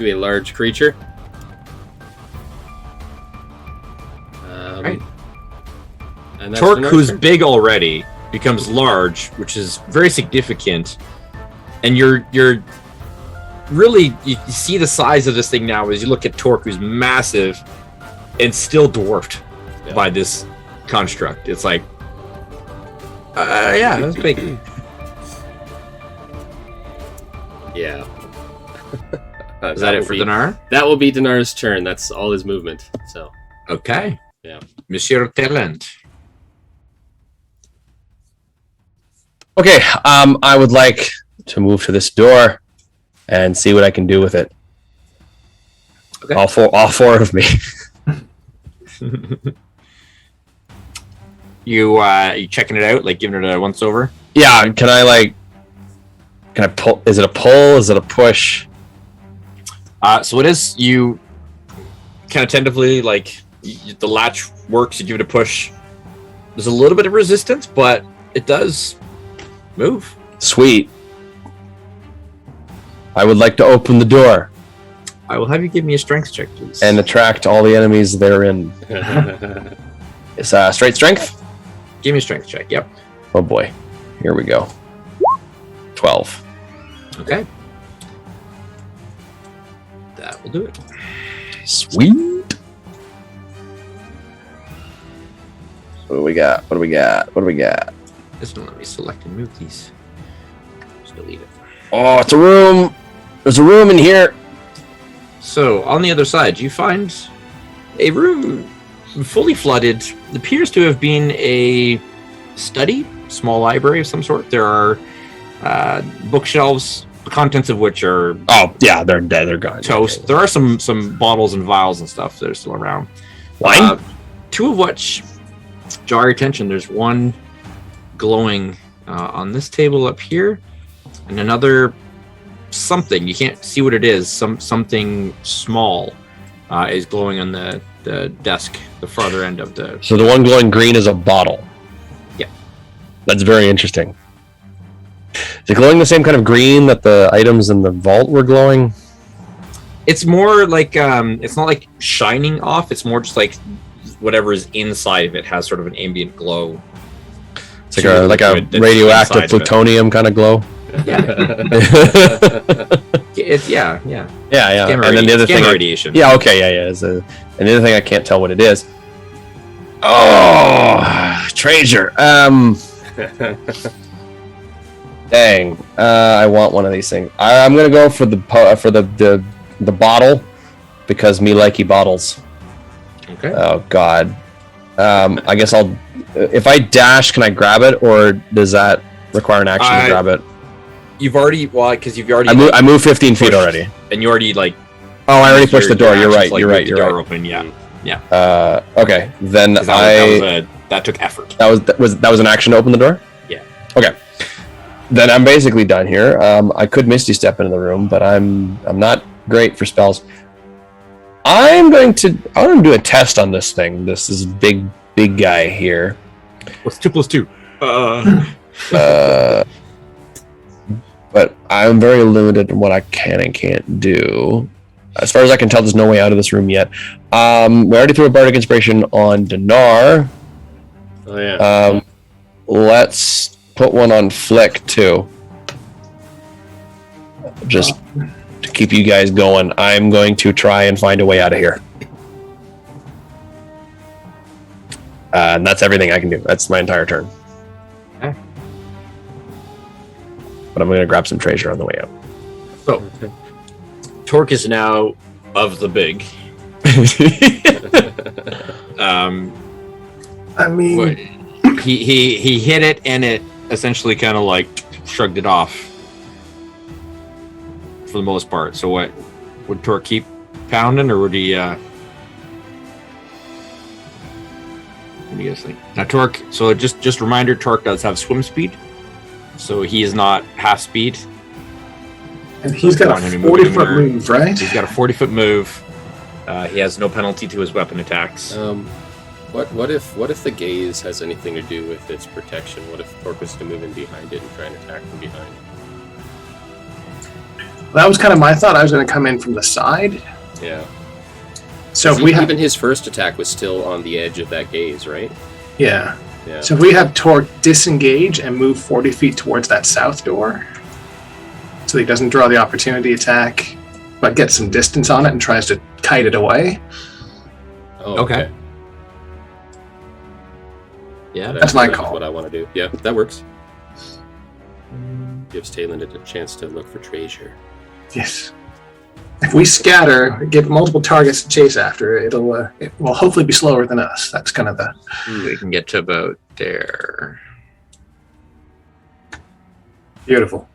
Speaker 4: a large creature.
Speaker 2: Right.
Speaker 4: And that's
Speaker 2: Torque,
Speaker 4: Dinar's
Speaker 2: who's
Speaker 4: turn.
Speaker 2: big already, becomes large, which is very significant. And you're really, you see the size of this thing now as you look at Torque, who's massive and still dwarfed by this construct. It's like, yeah, that's big.
Speaker 4: Yeah.
Speaker 2: Is that it for Dinar?
Speaker 4: That will be Dinar's turn. That's all his movement. So
Speaker 2: Okay.
Speaker 4: Yeah.
Speaker 2: Monsieur Talent.
Speaker 3: Okay, I would like to move to this door and see what I can do with it.
Speaker 2: Okay.
Speaker 3: All four of me.
Speaker 2: You checking it out, like giving it a once over?
Speaker 3: Yeah, can I pull? Is it a pull? Is it a push?
Speaker 2: So it is, you kind of tentatively, like, the latch works, you give it a push. There's a little bit of resistance, but it does move.
Speaker 3: Sweet. I would like to open the door
Speaker 2: I will have you give me a strength check, please.
Speaker 3: and attract all the enemies therein. It's straight strength?
Speaker 2: Give me a strength check, yep.
Speaker 3: Oh boy. Here we go. 12.
Speaker 2: Okay. That will do it.
Speaker 3: Sweet. What do we got?
Speaker 2: This one, let me select and move these. Just delete it.
Speaker 3: Oh, it's a room. There's a room in here.
Speaker 2: So, on the other side, you find a room fully flooded. It appears to have been a study, small library of some sort. There are bookshelves, the contents of which are
Speaker 3: Oh, yeah, they're dead. They're gone.
Speaker 2: toast. There are some bottles and vials and stuff that are still around.
Speaker 3: Wine?
Speaker 2: Two of which draw your attention. There's one glowing on this table up here, and another something. You can't see what it is. Something small is glowing on the desk, the farther end of the.
Speaker 3: So the one glowing green is a bottle.
Speaker 2: Yeah.
Speaker 3: That's very interesting. Is it glowing the same kind of green that the items in the vault were glowing?
Speaker 2: It's more like it's not like shining off. It's more just like whatever is inside of it has sort of an ambient glow.
Speaker 3: It's like a
Speaker 2: Liquid that's
Speaker 3: radioactive
Speaker 2: inside of it.
Speaker 3: plutonium kind of glow.
Speaker 2: Yeah. Yeah.
Speaker 3: Yeah.
Speaker 2: Gamma
Speaker 3: And then the other thing,
Speaker 2: radiation.
Speaker 3: yeah, okay, yeah. And the other thing, I can't tell what it is. Oh, treasure. Dang. I want one of these things. I'm gonna go for the bottle because me likey bottles.
Speaker 2: Okay.
Speaker 3: Oh God. I guess I'll. If I dash, can I grab it, or does that require an action to grab it?
Speaker 2: You've already because you've already
Speaker 3: I move 15 feet
Speaker 2: pushed.
Speaker 3: already.
Speaker 2: and you already like
Speaker 3: Oh, I already pushed the door.
Speaker 2: your
Speaker 3: You're right.
Speaker 2: actions, like,
Speaker 3: You're
Speaker 2: move
Speaker 3: right.
Speaker 2: the
Speaker 3: You're
Speaker 2: door
Speaker 3: right.
Speaker 2: open. Yeah.
Speaker 3: Okay. Then
Speaker 2: 'Cause that took effort.
Speaker 3: that was an action to open the door.
Speaker 2: Yeah.
Speaker 3: Okay. Then I'm basically done here. I could Misty Step into the room, but I'm not great for spells. I'm going to do a test on this thing. This is big guy here.
Speaker 2: What's 2 + 2?
Speaker 3: But I'm very limited in what I can and can't do. As far as I can tell, there's no way out of this room yet. We already threw a Bardic Inspiration on Dinar.
Speaker 4: Oh yeah.
Speaker 3: Let's put one on Flick too. Just to keep you guys going. I'm going to try and find a way out of here. And that's everything I can do. That's my entire turn.
Speaker 2: Okay.
Speaker 3: But I'm going to grab some treasure on the way out.
Speaker 2: So, Torque is now of the big.
Speaker 5: I mean,
Speaker 2: He hit it and it essentially kind of like shrugged it off for the most part. So what would Torque keep pounding, or would he? What do you guys think? Now Torque. So just reminder, Torque does have swim speed, so he is not half speed.
Speaker 5: and he's got a 40-foot move, right?
Speaker 2: He's got a 40-foot move. He has no penalty to his weapon attacks.
Speaker 4: What if the gaze has anything to do with its protection? What if Torque was to move in behind it and try and attack from behind?
Speaker 5: That was kind of my thought. I was going to come in from the side.
Speaker 4: Yeah.
Speaker 5: So if we have,
Speaker 4: even his first attack was still on the edge of that gaze, right?
Speaker 5: yeah.
Speaker 4: Yeah.
Speaker 5: So if we have Torque disengage and move 40 feet towards that south door, so he doesn't draw the opportunity attack, but gets some distance on it and tries to kite it away.
Speaker 4: Oh,
Speaker 2: Okay. Yeah,
Speaker 5: That's my call.
Speaker 4: What I want to do. Yeah, that works. Gives Talon a chance to look for treasure.
Speaker 5: Yes. If we scatter, get multiple targets to chase after, it will hopefully be slower than us. That's kind of the...
Speaker 2: we can get to about there.
Speaker 5: Beautiful.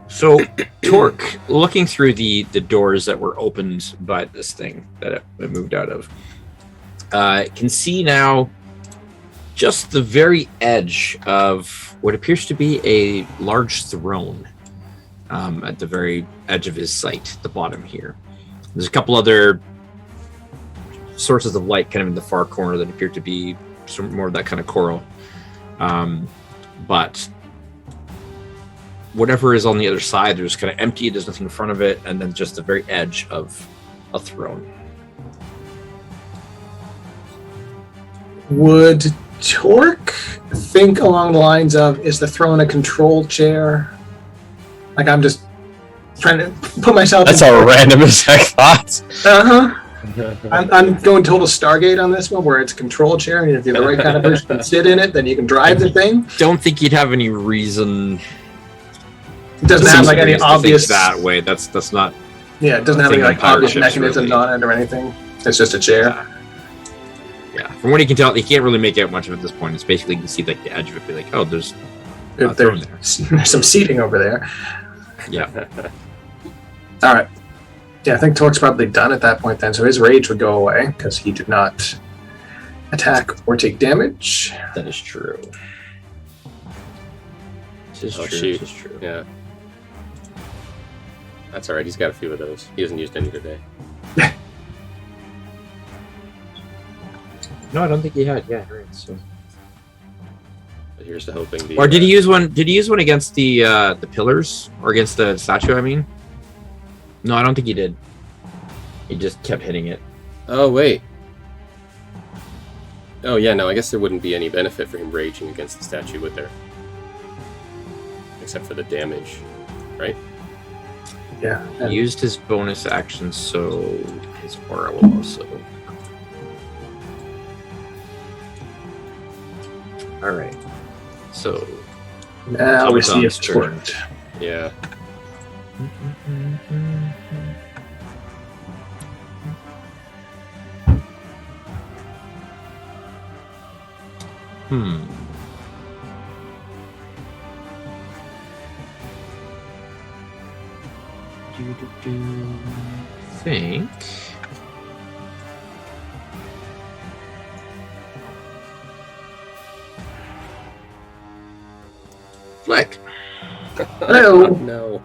Speaker 2: So, Torque, looking through the doors that were opened by this thing that it moved out of, can see now just the very edge of what appears to be a large throne at the very edge of his sight, the bottom here. There's a couple other sources of light kind of in the far corner that appear to be some more of that kind of coral. But whatever is on the other side, there's kind of empty, there's nothing in front of it, and then just the very edge of a throne.
Speaker 5: Would Torque think along the lines of, is the throne a control chair? Like, I'm just trying to put myself...
Speaker 3: That's a random as heck thought.
Speaker 5: Uh-huh. I'm going total Stargate on this one, where it's a control chair, and if you're the right kind of person to sit in it, then you can drive the thing.
Speaker 2: Don't think you'd have any reason...
Speaker 5: It doesn't have like any
Speaker 2: to
Speaker 5: obvious...
Speaker 2: think that way. That's not...
Speaker 5: Yeah, it doesn't have any
Speaker 2: thing on
Speaker 5: like
Speaker 2: pirate
Speaker 5: obvious
Speaker 2: ships,
Speaker 5: mechanisms
Speaker 2: really.
Speaker 5: on it or anything. It's just a chair.
Speaker 2: Yeah, from what you can tell, you can't really make out much of it at this point. It's basically, you can see like the edge of it, be like, oh, there's a throne there.
Speaker 5: There's some seating over there.
Speaker 2: Yeah.
Speaker 5: All right. Yeah, I think Torque's probably done at that point then, so his rage would go away because he did not attack or take damage.
Speaker 2: That is true. This is
Speaker 4: Oh,
Speaker 2: true.
Speaker 4: shoot.
Speaker 2: This is true.
Speaker 4: Yeah. That's alright, he's got a few of those. He hasn't used any today.
Speaker 2: No, I don't think he had. Yeah, right. So.
Speaker 4: But here's to hoping the...
Speaker 2: Or did he use one? Did he use one against the pillars or against the statue? I mean, no, I don't think he did. He just kept hitting it.
Speaker 4: Oh, wait. Oh, yeah, no, I guess there wouldn't be any benefit for him raging against the statue, would there? Except for the damage, right?
Speaker 5: Yeah.
Speaker 2: He used his bonus action, so his aura will also. All right. So
Speaker 5: Now we see
Speaker 2: Automaton's
Speaker 5: if
Speaker 2: turn.
Speaker 5: Torque.
Speaker 4: Yeah.
Speaker 2: think. Flick.
Speaker 5: Hello.
Speaker 4: No.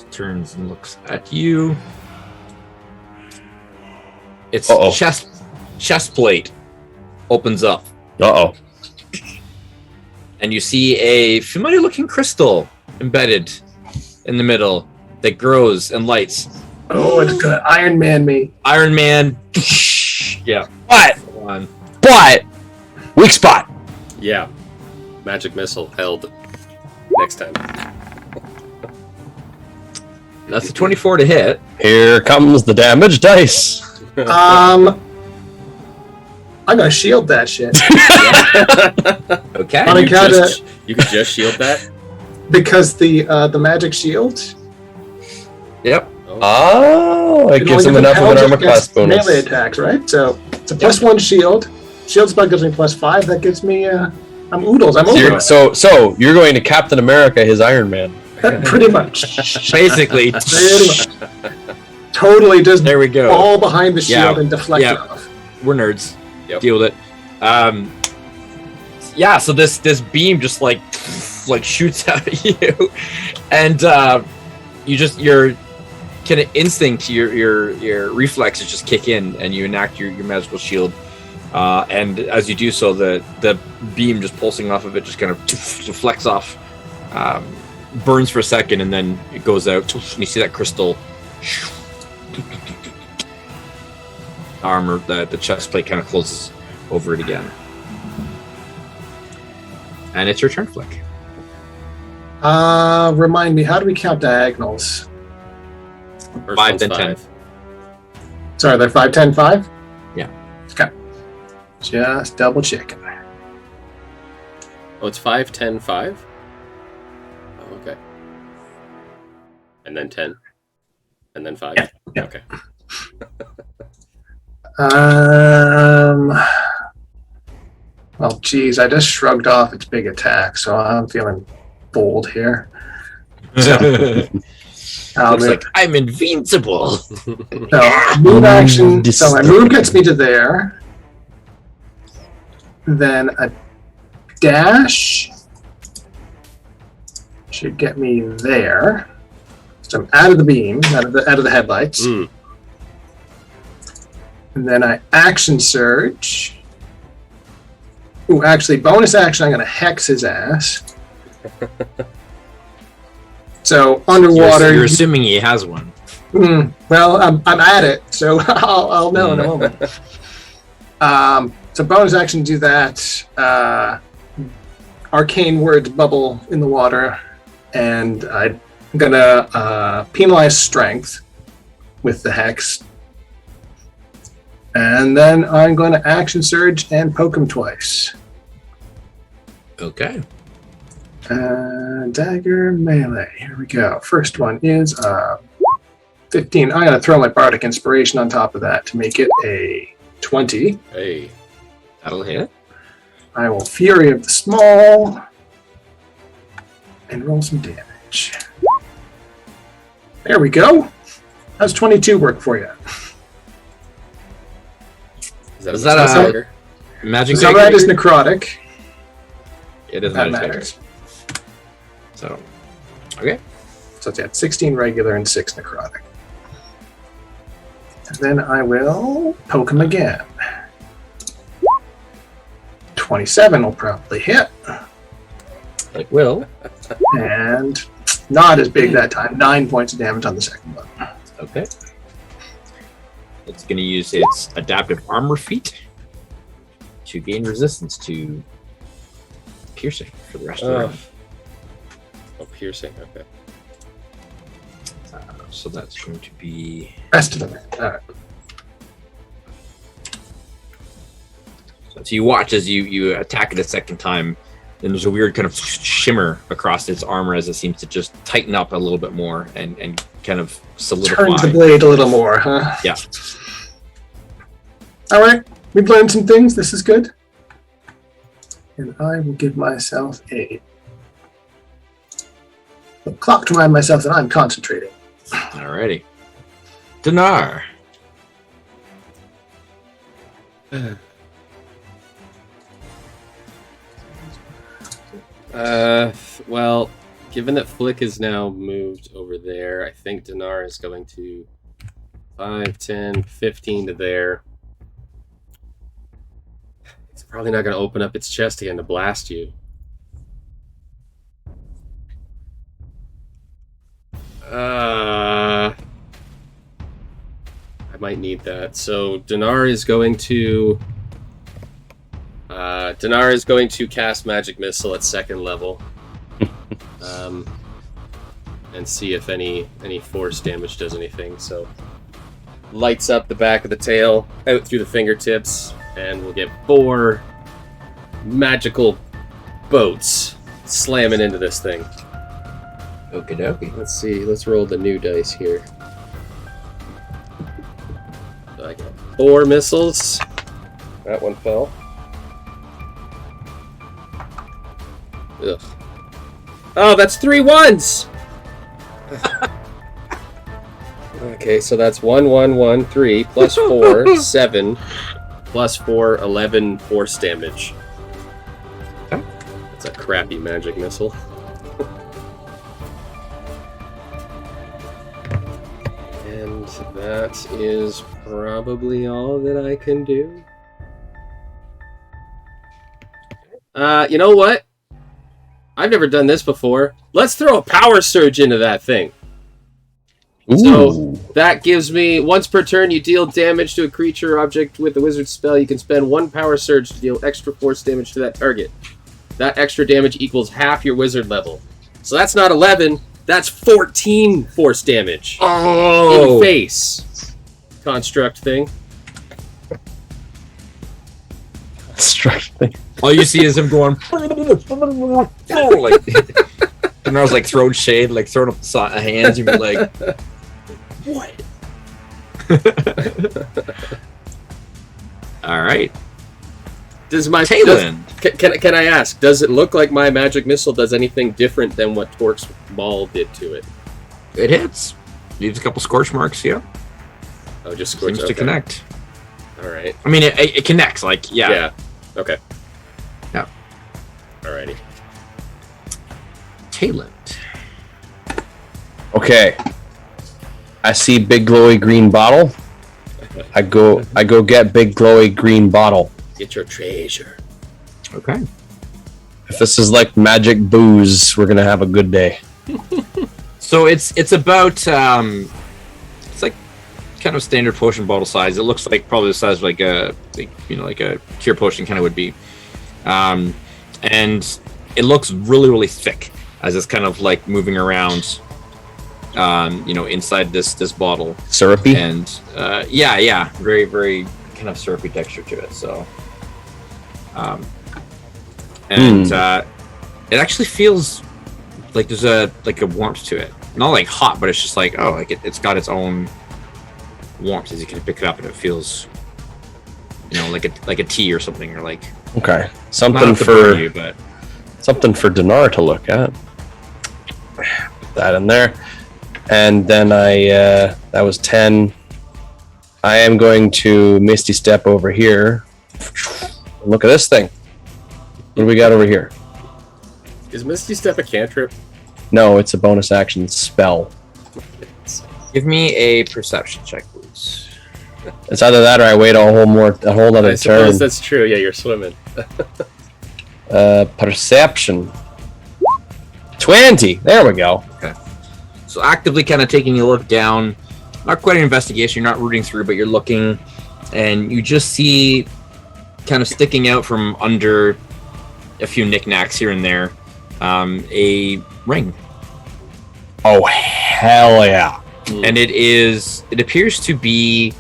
Speaker 2: Turns and looks at you. Its
Speaker 3: Uh-oh.
Speaker 2: chest plate opens up,
Speaker 3: Uh-oh.
Speaker 2: and you see a familiar-looking crystal embedded in the middle that grows and lights.
Speaker 5: Oh, it's gonna Iron Man me.
Speaker 2: Iron Man. Yeah.
Speaker 3: But,
Speaker 2: On.
Speaker 3: weak spot.
Speaker 4: Yeah. Magic missile held. Next time.
Speaker 2: That's a 24 to hit.
Speaker 3: Here comes the damage dice.
Speaker 5: I'm gonna shield that shit
Speaker 2: Okay.
Speaker 5: On account of-
Speaker 4: You could just shield that?
Speaker 5: because the magic shield.
Speaker 2: Yep.
Speaker 3: Oh, it
Speaker 5: can
Speaker 3: gives him
Speaker 5: only
Speaker 3: enough of an
Speaker 5: repel
Speaker 3: armor class
Speaker 5: against
Speaker 3: bonus.
Speaker 5: melee attacks, right? So it's a +1 shield. Shield spell gives me +5. That gives me I'm oodles. I'm over.
Speaker 3: So you're going to Captain America, his Iron Man.
Speaker 5: Pretty much.
Speaker 2: Basically.
Speaker 5: Pretty much. Totally just
Speaker 2: There we go.
Speaker 5: fall behind the shield
Speaker 2: Yeah.
Speaker 5: and deflect
Speaker 2: Yeah.
Speaker 5: it off.
Speaker 2: We're nerds.
Speaker 4: Yep.
Speaker 2: Deal with it. Yeah. So this beam just like shoots out at you, and your kind of instinct, your reflexes just kick in, and you enact your magical shield. And as you do so, the beam just pulsing off of it just kind of deflects off, burns for a second, and then it goes out. And you see that crystal armor, the chest plate kind of closes over it again. And it's your turn, Flick.
Speaker 5: Remind me, how do we count diagonals?
Speaker 4: First
Speaker 2: 5,
Speaker 4: one's
Speaker 2: then 10.
Speaker 5: Sorry, they're 5, 10, 5?
Speaker 2: Yeah.
Speaker 5: Okay. Just double checking.
Speaker 4: Oh, it's 5, 10, 5? Oh, okay. And then 10. And then 5?
Speaker 5: Yeah.
Speaker 4: Okay.
Speaker 5: Well, geez, I just shrugged off its big attack, so I'm feeling bold here.
Speaker 2: Looks like I'm invincible.
Speaker 5: So, move action. So my move gets me to there. Then a dash should get me there. So I'm out of the beam, out of the headlights.
Speaker 4: Mm.
Speaker 5: And then I action surge. Ooh, actually, bonus action, I'm going to hex his ass. So underwater.
Speaker 2: You're assuming he has one.
Speaker 5: Well, I'm at it, so I'll know in a moment. So bonus action, do that. Arcane words bubble in the water, and I'm gonna penalize strength with the hex, and then I'm going to action surge and poke him twice.
Speaker 2: Okay.
Speaker 5: Dagger melee. Here we go. First one is 15. I'm gonna throw my bardic inspiration on top of that to make it a 20.
Speaker 4: Hey.
Speaker 2: That'll hit.
Speaker 5: I will Fury of the Small and roll some damage. There we go. How's 22 work for you?
Speaker 4: Is that a dagger?
Speaker 2: Magic
Speaker 5: So that is necrotic.
Speaker 2: It doesn't
Speaker 5: That
Speaker 2: matter.
Speaker 5: matters.
Speaker 2: So, okay.
Speaker 5: So it's at 16 regular and 6 necrotic. And then I will poke him again. 27 will probably hit.
Speaker 2: Like will.
Speaker 5: And not as big that time. 9 points of damage on the second one.
Speaker 2: Okay. It's going to use its adaptive armor feat to gain resistance to piercing for the rest of the round.
Speaker 4: Oh, piercing. Okay.
Speaker 2: So that's going to be.
Speaker 5: Rest of them. All right.
Speaker 2: So you watch as you attack it a second time, and there's a weird kind of shimmer across its armor as it seems to just tighten up a little bit more and kind of solidify.
Speaker 5: Turns the blade a little more, huh?
Speaker 2: Yeah.
Speaker 5: All right. We've learned some things. This is good. And I will give myself a clock to remind myself that I'm concentrating.
Speaker 2: Alrighty. Dinar.
Speaker 4: Well, given that Flick is now moved over there, I think Dinar is going to 5, 10, 15 to there. It's probably not going to open up its chest again to blast you. I might need that. So Dinar is going to cast Magic Missile at 2nd level, and see if any force damage does anything. So lights up the back of the tail, out through the fingertips, and we'll get 4 magical boats slamming into this thing.
Speaker 2: Okie dokie.
Speaker 4: Let's see. Let's roll the new dice here. So I got 4 missiles. That one fell. Ugh. Oh, that's 3 1s! Okay, so that's 1, 1, 1, 3, plus 4, 7, plus 4, 11 force damage.
Speaker 2: Okay.
Speaker 4: That's a crappy magic missile. And that is probably all that I can do. You know what? I've never done this before. Let's throw a power surge into that thing.
Speaker 3: Ooh.
Speaker 4: So that gives me, once per turn, you deal damage to a creature or object with the wizard spell. You can spend 1 power surge to deal extra force damage to that target. That extra damage equals half your wizard level. So that's not 11, that's 14 force damage.
Speaker 2: Oh!
Speaker 4: In face. Construct thing.
Speaker 3: Struggling.
Speaker 2: All you see is him going like Dinar's like throwing shade, like throwing up the hands. You'd be like, what? All right.
Speaker 4: Does my
Speaker 2: Talon.
Speaker 4: Can I ask? Does it look like my magic missile does anything different than what Torque's maul did to it?
Speaker 2: It hits. Leaves a couple scorch marks. Yeah.
Speaker 4: Oh, just scorch.
Speaker 2: Seems to connect.
Speaker 4: All right.
Speaker 2: I mean, it connects. Like, yeah.
Speaker 4: Yeah. Okay.
Speaker 2: Yeah.
Speaker 4: Alrighty.
Speaker 2: Talon.
Speaker 3: Okay. I see big glowy green bottle. I go get big glowy green bottle.
Speaker 4: Get your treasure.
Speaker 2: Okay.
Speaker 3: If this is like magic booze, we're gonna have a good day.
Speaker 2: So it's about it's like kind of standard potion bottle size. It looks like probably the size of like a cure potion kind of would be, and it looks really thick as it's kind of like moving around, inside this bottle.
Speaker 3: Syrupy.
Speaker 2: And yeah, very kind of syrupy texture to it. So, it actually feels like there's a warmth to it. Not like hot, but it's just like it's got its own warmth as you can pick it up, and it feels like a tea or something, or like
Speaker 3: Okay,
Speaker 2: not
Speaker 3: something
Speaker 2: enough to
Speaker 3: for
Speaker 2: burn you, but
Speaker 3: something for Dinar to look at. Put that in there, and then that was 10. I am going to Misty Step over here. Look at this thing. What do we got over here?
Speaker 4: Is Misty Step a cantrip?
Speaker 3: No, it's a bonus action spell.
Speaker 2: give me a perception check, please.
Speaker 3: It's either that or I wait a whole other
Speaker 4: I suppose
Speaker 3: turn.
Speaker 4: that's true. Yeah, you're swimming.
Speaker 3: Perception. 20. There we go.
Speaker 2: Okay. So actively kind of taking a look down, not quite an investigation, you're not rooting through, but you're looking, and you just see kind of sticking out from under a few knickknacks here and there, a ring.
Speaker 3: Oh, hell yeah.
Speaker 2: And it appears to be,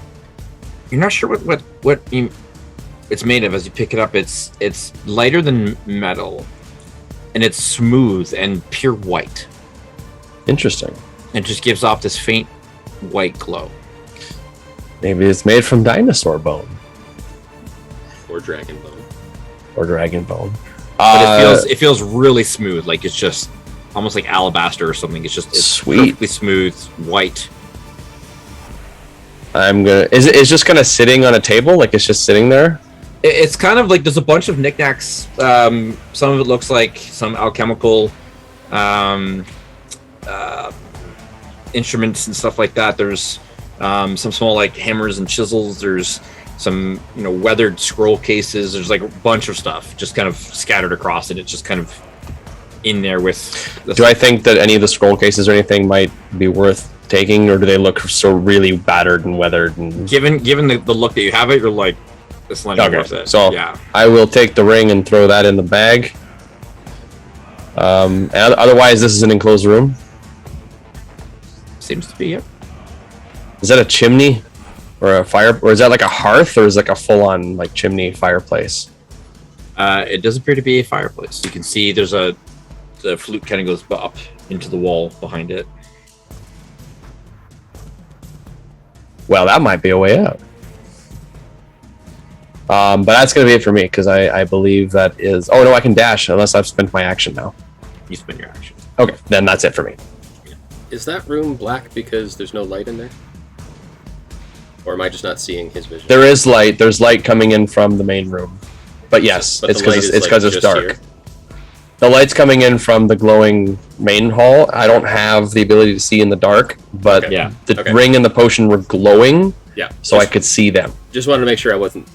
Speaker 2: you're not sure what it's made of as you pick it up. It's lighter than metal, and it's smooth and pure white.
Speaker 3: Interesting.
Speaker 2: It just gives off this faint white glow.
Speaker 3: Maybe it's made from dinosaur bone
Speaker 4: Or dragon bone.
Speaker 3: or dragon bone.
Speaker 2: But it feels really smooth, like it's just almost like alabaster or something. It's
Speaker 3: Sweet.
Speaker 2: perfectly smooth, white.
Speaker 3: It's just kind of sitting on a table, like it's just sitting there.
Speaker 2: It's kind of like there's a bunch of knickknacks. Some of it looks like some alchemical instruments and stuff like that. There's some small like hammers and chisels. There's some weathered scroll cases. There's like a bunch of stuff just kind of scattered across it. It's just kind of in there with.
Speaker 3: Do I think that any of the scroll cases or anything might be worth taking, or do they look so really battered and weathered? And
Speaker 2: given the look that you have it, you're like, this line worth it.
Speaker 3: So
Speaker 2: yeah,
Speaker 3: I will take the ring and throw that in the bag. And otherwise, this is an enclosed room.
Speaker 2: Seems to be it.
Speaker 3: Is that a chimney or a fire, or is that like a hearth, or is it like a full-on like chimney fireplace?
Speaker 2: It does appear to be a fireplace. You can see there's the flute kind of goes up into the wall behind it.
Speaker 3: Well, that might be a way out. But that's going to be it for me, because I believe that is... Oh, no, I can dash unless I've spent my action now.
Speaker 2: You spend your action.
Speaker 3: Okay, then that's it for me.
Speaker 4: Is that room black because there's no light in there? Or am I just not seeing his vision?
Speaker 3: There is light. There's light coming in from the main room. But yes,
Speaker 4: But
Speaker 3: it's
Speaker 4: the light
Speaker 3: because
Speaker 4: is, like,
Speaker 3: it's
Speaker 4: just
Speaker 3: dark.
Speaker 4: here?
Speaker 3: The light's coming in from the glowing main hall. I don't have the ability to see in the dark, but
Speaker 4: Okay.
Speaker 2: Yeah.
Speaker 3: the
Speaker 4: Okay.
Speaker 3: ring and the potion were glowing,
Speaker 4: Yeah.
Speaker 3: so I could see them.
Speaker 4: Just wanted to make sure I wasn't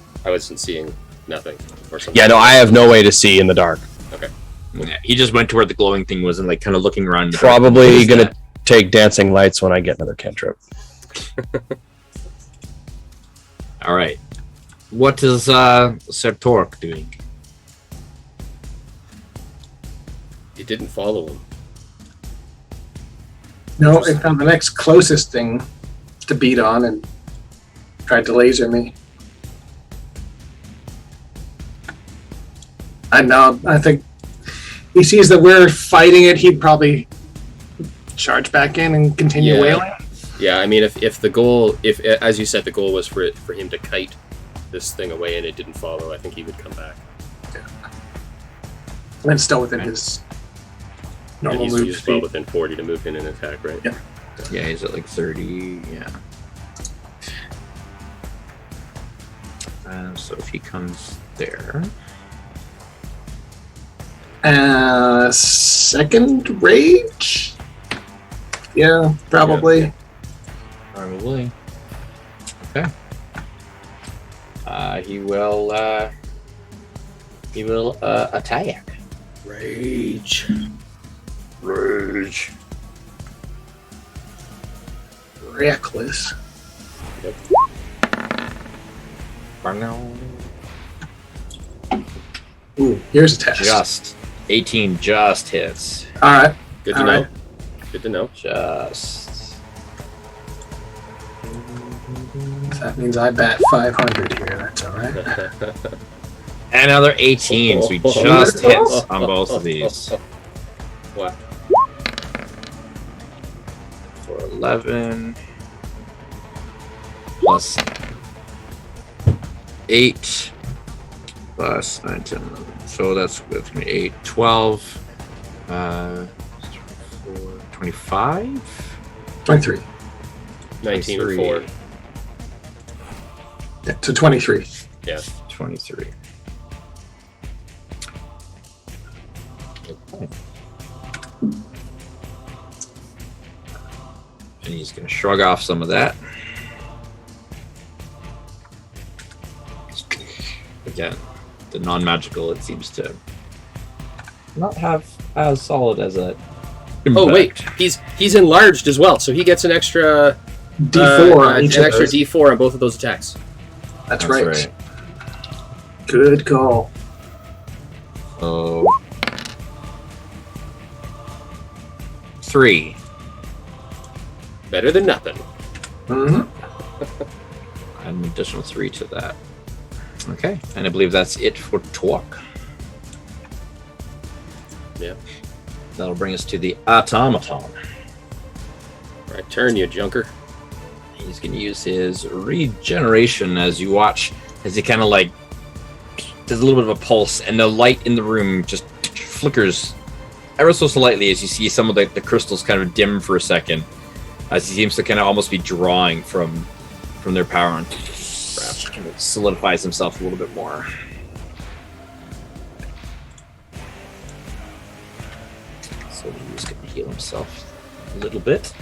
Speaker 4: seeing nothing or something.
Speaker 3: Yeah, no, I have no way to see in the dark.
Speaker 4: Okay.
Speaker 2: Yeah, he just went to where the glowing thing was and like kind of looking around.
Speaker 3: Probably
Speaker 2: What is
Speaker 3: gonna
Speaker 2: that?
Speaker 3: take dancing lights when I get another cantrip.
Speaker 2: All right. What is Sir Torque doing?
Speaker 4: It didn't follow him.
Speaker 5: No, I found the next closest thing to beat on and tried to laser me. I think he sees that we're fighting it, he'd probably charge back in and continue
Speaker 4: Yeah.
Speaker 5: wailing.
Speaker 4: Yeah, I mean, if the goal, if as you said, the goal was for him to kite this thing away and it didn't follow, I think he would come back.
Speaker 5: And it's still within his
Speaker 4: And
Speaker 5: normal move
Speaker 4: he's well
Speaker 5: speed.
Speaker 4: within 40 to move in and attack, right?
Speaker 5: Yeah.
Speaker 2: Yeah, he's at like 30. Yeah. So if he comes there,
Speaker 5: Second rage? Yeah, probably.
Speaker 2: probably. Okay. He will attack.
Speaker 4: Rage.
Speaker 2: Rage.
Speaker 5: Reckless. Ooh, here's a test.
Speaker 2: Just 18 just hits.
Speaker 5: Alright.
Speaker 4: Good to
Speaker 5: All
Speaker 4: know.
Speaker 5: right.
Speaker 4: Good to know.
Speaker 2: Just.
Speaker 5: That means I bat 500 here. That's alright.
Speaker 2: Another 18, so he just hits on both of these.
Speaker 4: What?
Speaker 2: For 11. Plus 8. Plus 9, 10, 11. So that's going to be 8, 12. 24, 25?
Speaker 5: 23.
Speaker 4: 19 or
Speaker 2: 23.
Speaker 4: 4.
Speaker 5: Yeah, so 23.
Speaker 4: Yeah.
Speaker 2: 23. Okay. And he's going to shrug off some of that. Again, the non-magical, it seems to not have as solid as a.
Speaker 4: Oh wait, he's enlarged as well, so he gets an extra
Speaker 5: D4 on each
Speaker 4: an
Speaker 5: of
Speaker 4: extra
Speaker 5: those.
Speaker 4: D4 on both of those attacks.
Speaker 5: That's right. Good call.
Speaker 2: So 3.
Speaker 4: Better than nothing.
Speaker 5: Mm-hmm.
Speaker 2: Add an additional 3 to that. Okay, and I believe that's it for Torque.
Speaker 4: Yeah.
Speaker 2: That'll bring us to the Automaton.
Speaker 4: Right, turn, you junker.
Speaker 2: He's going to use his regeneration as you watch, as he kind of like, there's a little bit of a pulse, and the light in the room just flickers ever so slightly as you see some of the crystals kind of dim for a second, as he seems to kind of almost be drawing from their power, and perhaps kind of solidifies himself a little bit more. So he's going to heal himself a little bit.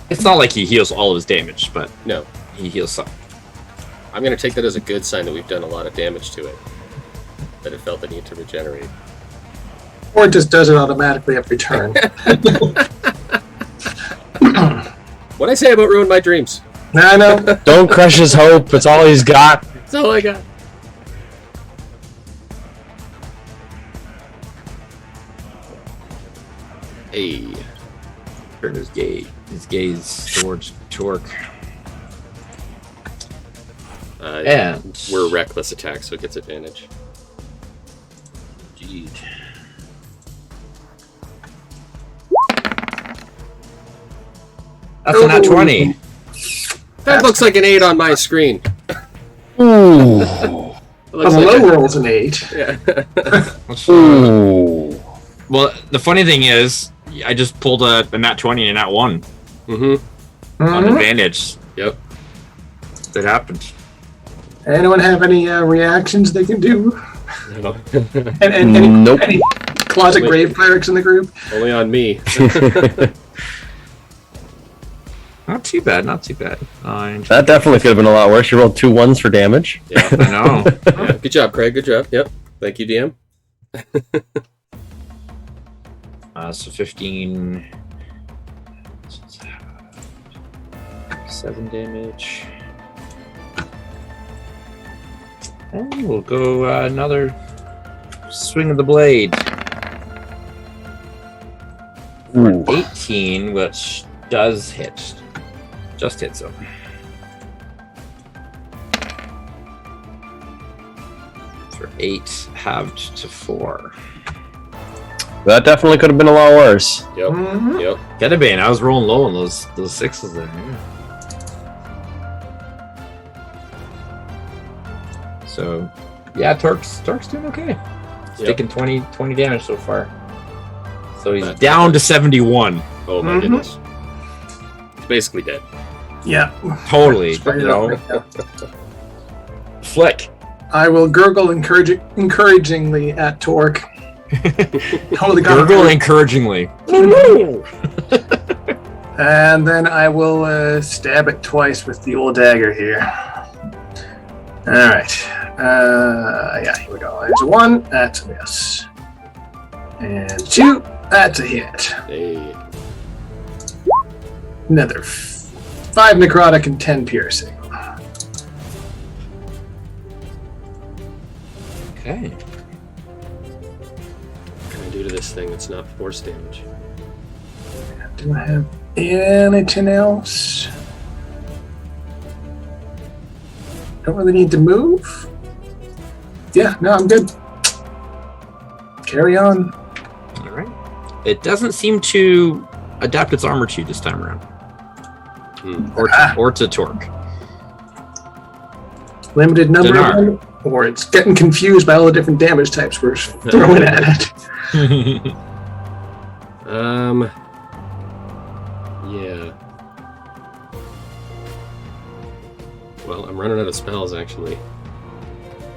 Speaker 2: It's not like he heals all of his damage, but
Speaker 4: No.
Speaker 2: he heals some.
Speaker 4: I'm going to take that as a good sign that we've done a lot of damage to it. That it felt the need to regenerate.
Speaker 5: Or it just does it automatically every turn.
Speaker 4: What'd I say about ruin my dreams?
Speaker 5: I know.
Speaker 3: Don't crush his hope. It's all he's got.
Speaker 4: That's all I got. Hey.
Speaker 2: Turn his gaze towards Torque. And
Speaker 4: we're reckless attack, so it gets advantage.
Speaker 2: Indeed. That's a nat 20.
Speaker 4: That looks like an 8 on my screen.
Speaker 3: Ooh.
Speaker 4: It
Speaker 5: On
Speaker 4: looks
Speaker 5: the
Speaker 4: like
Speaker 5: low roll's an 8.
Speaker 4: Yeah.
Speaker 3: Ooh.
Speaker 2: Well, the funny thing is, I just pulled a nat 20 and a nat 1
Speaker 4: Mm-hmm.
Speaker 2: on advantage.
Speaker 4: Yep.
Speaker 2: That happened.
Speaker 5: Anyone have any reactions they can do?
Speaker 4: No.
Speaker 5: And
Speaker 3: Nope.
Speaker 5: any closet grave clerics in the group?
Speaker 4: Only on me.
Speaker 2: Not too bad, not too bad.
Speaker 3: That definitely could have been a lot worse. You rolled 2 1s for damage.
Speaker 4: Yeah.
Speaker 2: I know.
Speaker 4: Yeah. Good job, Craig. Good job. Yep. Thank you, DM.
Speaker 2: So 15... 7 damage. And we'll go another swing of the blade.
Speaker 3: Ooh.
Speaker 2: 18, which does hit. Just hits him. For 8, halved to 4.
Speaker 3: That definitely could have been a lot worse.
Speaker 4: Yep.
Speaker 5: Mhm.
Speaker 4: Yep.
Speaker 2: Could have been. I was rolling low on those 6s there. Yeah. So, yeah, Torque's doing okay. He's taking 20 damage so far. So he's down to 71.
Speaker 4: Oh my goodness. He's basically dead.
Speaker 5: Yeah.
Speaker 2: Totally.
Speaker 5: Spread
Speaker 2: You
Speaker 5: it out
Speaker 2: know,
Speaker 5: right now.
Speaker 2: Flick.
Speaker 5: I will gurgle encouragingly at Torque. Totally got
Speaker 2: Gurgle
Speaker 5: it.
Speaker 2: encouragingly.
Speaker 5: And then I will stab it twice with the old dagger here. Alright. Yeah, here we go. There's a 1. That's a miss. And 2. That's a hit.
Speaker 4: Hey.
Speaker 5: Another 5 necrotic and 10 piercing.
Speaker 2: Okay.
Speaker 4: What can I do to this thing that's not force damage?
Speaker 5: Do I have anything else? Don't really need to move. Yeah, no, I'm good. Carry on.
Speaker 2: All right. It doesn't seem to adapt its armor to you this time around. Or to Torque.
Speaker 5: Limited number
Speaker 2: Dinar.
Speaker 5: of them, or it's getting confused by all the different damage types we're throwing at it.
Speaker 4: Yeah. Well, I'm running out of spells, actually.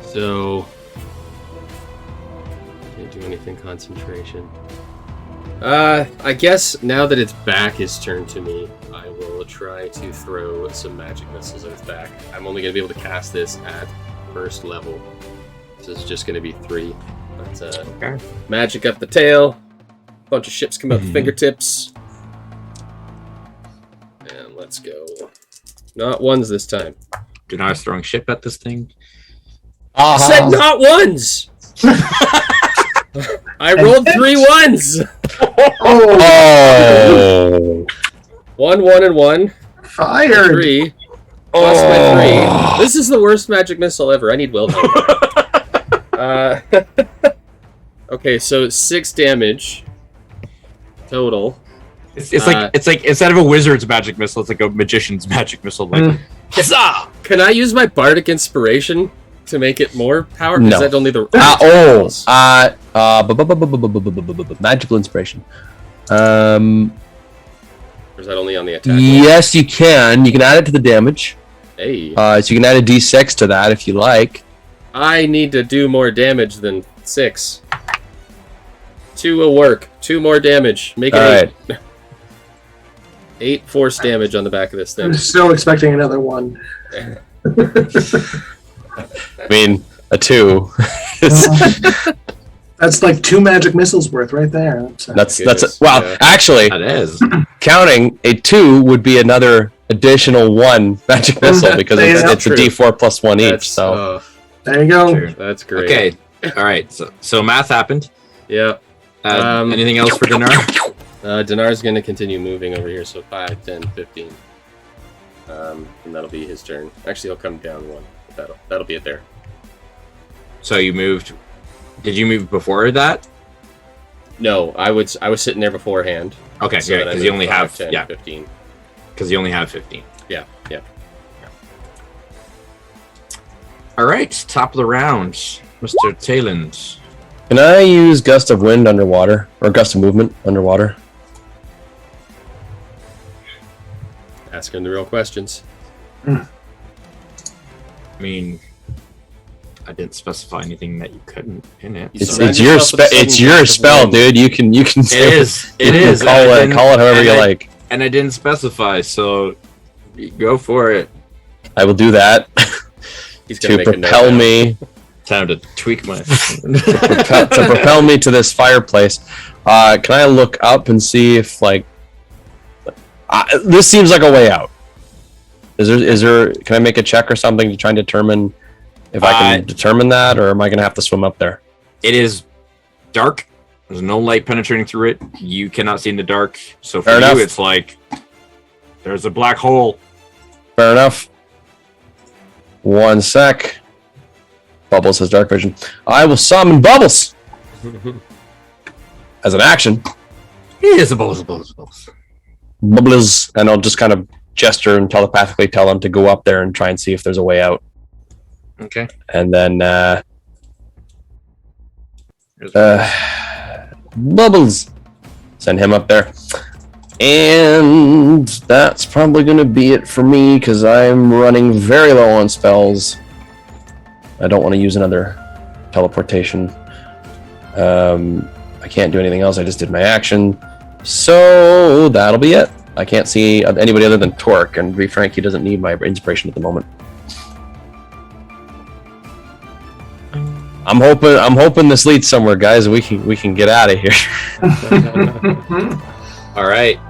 Speaker 4: So... Can't do anything concentration. I guess now that its back is turned to me, I will try to throw some magic missiles at its back. I'm only going to be able to cast this at first level. This is just going to be 3. But,
Speaker 2: Okay.
Speaker 4: magic up the tail. A bunch of ships come out the fingertips. And let's go. Not 1s this time.
Speaker 2: Dinar's throwing shit at this thing.
Speaker 4: I said not 1s! I rolled 3 1s!
Speaker 3: Oh.
Speaker 4: 1, 1, and 1.
Speaker 5: Fired.
Speaker 4: 3. Plus my 3. This is the worst magic missile ever. I need willpower. Okay, so 6 damage total.
Speaker 2: It's like instead of a wizard's magic missile, it's like a magician's magic missile. Like,
Speaker 4: Can I use my bardic inspiration to make it more powerful?
Speaker 3: No.
Speaker 4: Is that only the
Speaker 3: magical inspiration.
Speaker 4: Or is that only on the attack?
Speaker 3: Yes, you can. You can add it to the damage.
Speaker 4: Hey.
Speaker 3: So you can add a d6 to that if you like.
Speaker 4: I need to do more damage than 6. 2 will work. 2 more damage. Make it
Speaker 3: All
Speaker 4: 8.
Speaker 3: right.
Speaker 4: 8 force damage on the back of this thing.
Speaker 5: I'm still expecting another one.
Speaker 3: I mean, a 2.
Speaker 5: That's like 2 magic missiles worth right there.
Speaker 3: That's
Speaker 4: Goodness,
Speaker 3: wow.
Speaker 4: yeah.
Speaker 3: Actually,
Speaker 2: That is.
Speaker 3: counting a 2 would be another additional 1 magic missile because
Speaker 5: Yeah,
Speaker 3: it's a
Speaker 4: true.
Speaker 3: d4 plus 1 each.
Speaker 4: That's,
Speaker 3: So
Speaker 5: there you go.
Speaker 2: True.
Speaker 4: that's great.
Speaker 2: Okay. All right. So math happened.
Speaker 4: Yeah.
Speaker 2: Anything else for Dinar?
Speaker 4: Dinar's going to continue moving over here, so 5, 10, 15. And that'll be his turn. Actually, he'll come down 1. That'll be it there.
Speaker 2: So you moved. Did you move before that?
Speaker 4: No, I was sitting there beforehand.
Speaker 2: Okay,
Speaker 4: So
Speaker 2: yeah,
Speaker 4: then I
Speaker 2: because you
Speaker 4: moved
Speaker 2: only
Speaker 4: 5,
Speaker 2: have
Speaker 4: 10, 15.
Speaker 2: because you only have 15.
Speaker 4: Yeah.
Speaker 2: All right, top of the round, Mr. Tayland.
Speaker 3: can I use gust of wind underwater or gust of movement underwater?
Speaker 4: Asking the real questions.
Speaker 2: I mean, I didn't specify anything that you couldn't in it.
Speaker 4: You
Speaker 3: It's
Speaker 4: surround
Speaker 3: your
Speaker 4: yourself with a
Speaker 3: it's
Speaker 4: sudden
Speaker 3: your
Speaker 4: gust of
Speaker 3: spell,
Speaker 4: wind.
Speaker 3: dude. You can
Speaker 2: It is. It is.
Speaker 3: call it however you like.
Speaker 2: And I didn't specify, so go for it.
Speaker 3: I will do that
Speaker 4: He's gonna
Speaker 3: to
Speaker 4: make a note
Speaker 3: propel
Speaker 4: now.
Speaker 3: me
Speaker 2: Time to tweak my.
Speaker 3: to propel me to this fireplace. Can I look up and see if this seems like a way out? Is there? Can I make a check or something to try and determine if I can determine that, or am I going to have to swim up there?
Speaker 2: It is dark. There's no light penetrating through it. You cannot see in the dark. So for
Speaker 3: Fair enough.
Speaker 2: you, it's like there's a black hole.
Speaker 3: Fair enough. 1 sec. Bubbles has dark vision. I will summon Bubbles as an action.
Speaker 2: It is a bubbles.
Speaker 3: Bubbles, and I'll just kind of gesture and telepathically tell him to go up there and try and see if there's a way out.
Speaker 2: Okay.
Speaker 3: And then Bubbles, send him up there. And that's probably going to be it for me because I'm running very low on spells. I don't want to use another teleportation. I can't do anything else. I just did my action. So that'll be it. I can't see anybody other than Torque, and to be frank, he doesn't need my inspiration at the moment. I'm hoping this leads somewhere, guys. We can get out of here.
Speaker 2: All right.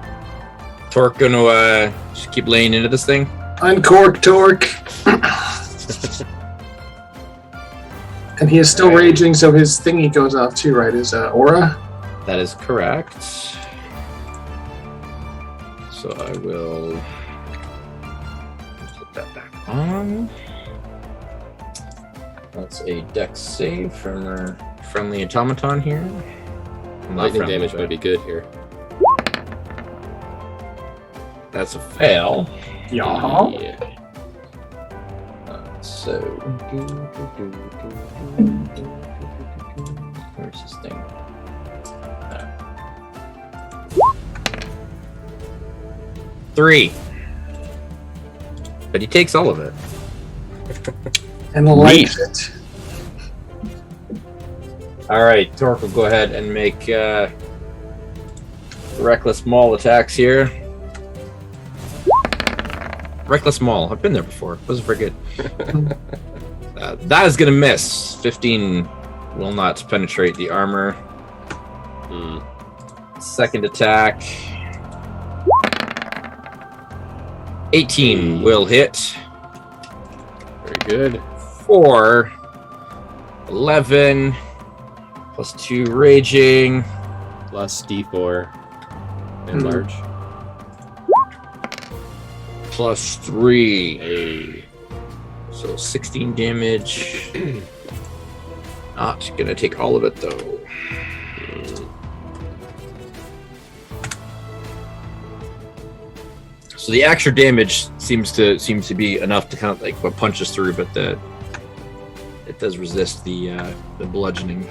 Speaker 2: Torque gonna just keep laying into this thing.
Speaker 5: Uncork Torque. And he is still
Speaker 2: Alright.
Speaker 5: raging, so his thingy goes off too, right? His aura.
Speaker 2: That is correct. So I will put that back on. That's a dex save from our friendly automaton here. Not
Speaker 4: Lightning
Speaker 2: friendly,
Speaker 4: damage
Speaker 2: but
Speaker 4: might be good here.
Speaker 2: That's a fail.
Speaker 5: Yeah.
Speaker 2: So, where's this thing? 3. But he takes all of it.
Speaker 5: And likes it.
Speaker 2: All right, Torque will go ahead and make reckless maul attacks here. Reckless maul. I've been there before. Wasn't very good. That is gonna miss. 15 will not penetrate the armor. Second attack. 18 will hit.
Speaker 4: Very good.
Speaker 2: 4. 11. Plus 2 raging.
Speaker 4: Plus D4. And large.
Speaker 2: Plus 3.
Speaker 4: Hey.
Speaker 2: So 16 damage. Not gonna take all of it though. So the extra damage seems to be enough to kind of like what punches through, but the it does resist the bludgeoning.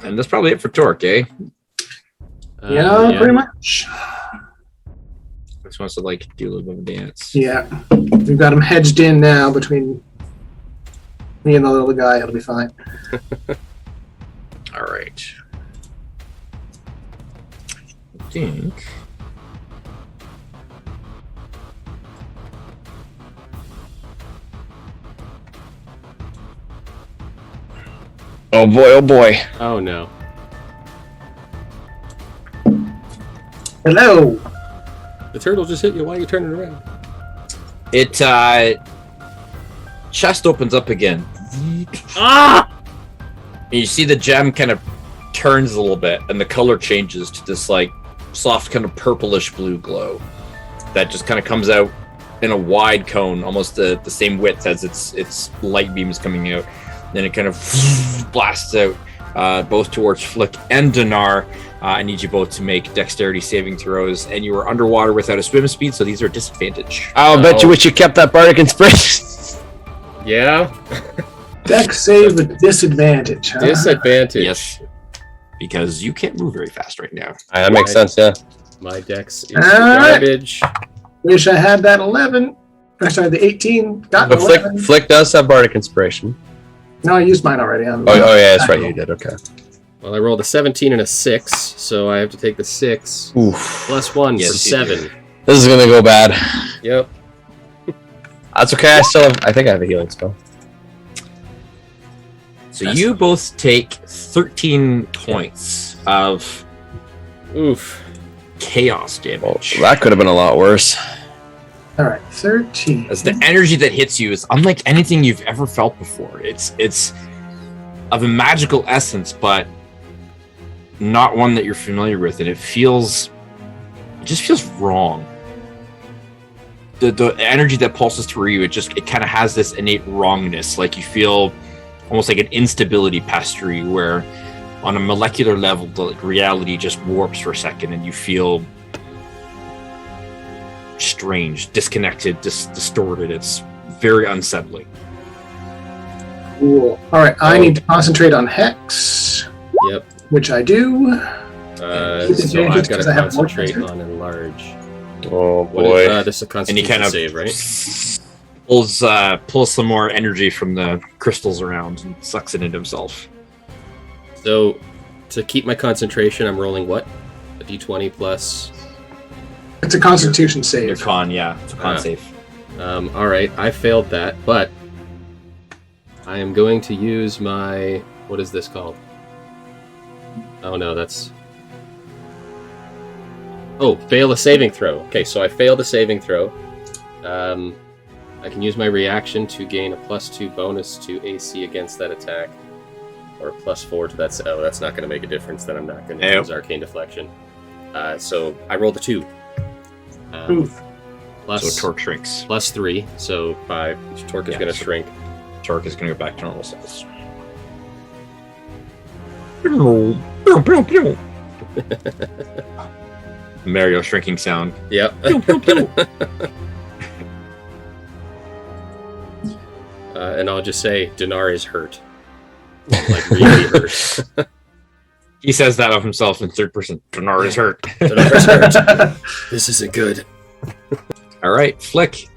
Speaker 2: And that's probably it for Torque, eh?
Speaker 5: Yeah, pretty much.
Speaker 2: Just wants to like do a little bit of a dance.
Speaker 5: Yeah, we've got him hedged in now between me and the little guy. It'll be fine.
Speaker 2: All right. I think.
Speaker 3: Oh boy, oh boy.
Speaker 4: Oh no.
Speaker 5: Hello.
Speaker 4: The turtle just hit you. Why are you turning around?
Speaker 2: It chest opens up again.
Speaker 4: Ah!
Speaker 2: And you see the gem kind of turns a little bit, and the color changes to this like soft kind of purplish blue glow that just kind of comes out in a wide cone, almost the same width as its light beams coming out. Then it kind of blasts out both towards Flick and Dinar. I need you both to make dexterity saving throws, and you are underwater without a swim speed, so these are disadvantage.
Speaker 3: I'll bet you wish you kept that bardic inspiration.
Speaker 4: Yeah.
Speaker 5: Dex save with disadvantage. Huh?
Speaker 4: Disadvantage.
Speaker 2: Yes, because you can't move very fast right now.
Speaker 3: That makes sense, yeah.
Speaker 4: My dex is
Speaker 5: Alright.
Speaker 4: garbage.
Speaker 5: Wish I had that 11. Or sorry, the 18. Got
Speaker 3: But
Speaker 5: 11.
Speaker 3: Flick does have bardic inspiration.
Speaker 5: No, I used mine already.
Speaker 3: Oh yeah, that's right, you did, okay.
Speaker 4: Well, I rolled a 17 and a 6, so I have to take the 6
Speaker 3: Oof.
Speaker 4: plus 1
Speaker 2: Yes,
Speaker 4: for
Speaker 2: you
Speaker 4: 7.
Speaker 2: do.
Speaker 3: This is gonna go bad.
Speaker 4: Yep.
Speaker 3: That's okay, I think I have a healing spell.
Speaker 2: So you both take 13 points of
Speaker 4: Oof.
Speaker 2: chaos
Speaker 3: Well,
Speaker 2: damage.
Speaker 3: that could have been a lot worse.
Speaker 5: All right, 13.
Speaker 2: As the energy that hits you is unlike anything you've ever felt before. It's of a magical essence, but not one that you're familiar with, and it just feels wrong. The energy that pulses through you, it kind of has this innate wrongness, like you feel almost like an instability past through you, where on a molecular level, the reality just warps for a second, and you feel strange, disconnected, distorted. It's very unsettling.
Speaker 5: Cool. All right, I need to concentrate on Hex,
Speaker 4: Yep.
Speaker 5: which I do.
Speaker 4: So
Speaker 5: Advantage
Speaker 4: I've got to
Speaker 5: because I have more
Speaker 4: concentrate
Speaker 5: concentrate.
Speaker 4: on enlarge.
Speaker 3: Oh
Speaker 4: What
Speaker 3: boy.
Speaker 4: is, this is a
Speaker 2: And he
Speaker 4: constitution
Speaker 2: kind of
Speaker 4: save, right?
Speaker 2: pulls some more energy from the crystals around and sucks it into himself.
Speaker 4: So, to keep my concentration, I'm rolling what? A d20 plus...
Speaker 5: It's a Constitution
Speaker 2: Your
Speaker 5: save.
Speaker 2: con, yeah, it's a con
Speaker 4: Ah.
Speaker 2: save.
Speaker 4: Alright, I failed that, but... I am going to use my... What is this called? Oh no, that's... Oh, fail a saving throw. Okay, so I failed a saving throw. I can use my reaction to gain a +2 bonus to AC against that attack. Or +4 to that... Oh, that's not going to make a difference, then I'm not going to
Speaker 2: Nope.
Speaker 4: use Arcane Deflection. So I rolled a 2.
Speaker 5: Oof.
Speaker 4: Plus,
Speaker 2: So Torque shrinks.
Speaker 4: +3, so 5. Torque is
Speaker 2: Yeah,
Speaker 4: going to
Speaker 2: so-
Speaker 4: shrink.
Speaker 2: Torque is going to go back to normal size. Mario shrinking sound.
Speaker 4: Yep. And I'll just say, Dinar is hurt. Like, really hurt.
Speaker 2: He says that of himself in third person. Dinar is hurt.
Speaker 4: Dinar is hurt. This isn't good.
Speaker 2: All right, Flick.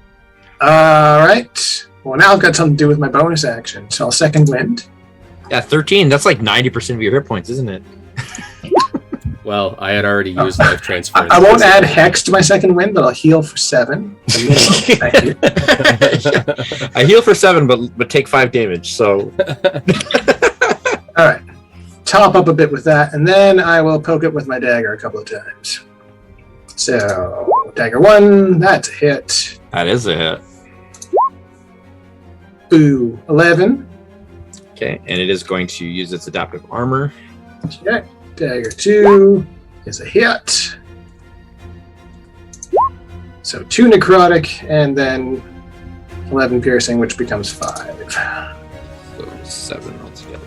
Speaker 5: All right. Well, now I've got something to do with my bonus action, so I'll second wind.
Speaker 2: Yeah, 13. That's like 90% of your hit points, isn't it?
Speaker 4: Well, I had already used life transference.
Speaker 5: I won't add Hex to my second wind, but I'll heal for 7. Thank you.
Speaker 2: I heal for 7, but take 5 damage. So
Speaker 5: All right. Top up a bit with that, and then I will poke it with my dagger a couple of times. So, dagger 1, that's a hit.
Speaker 2: that is a hit.
Speaker 5: Boo, 11.
Speaker 2: Okay, and it is going to use its adaptive armor.
Speaker 5: Check. Dagger 2 is a hit. So 2 necrotic, and then 11 piercing, which becomes 5.
Speaker 2: So 7 altogether.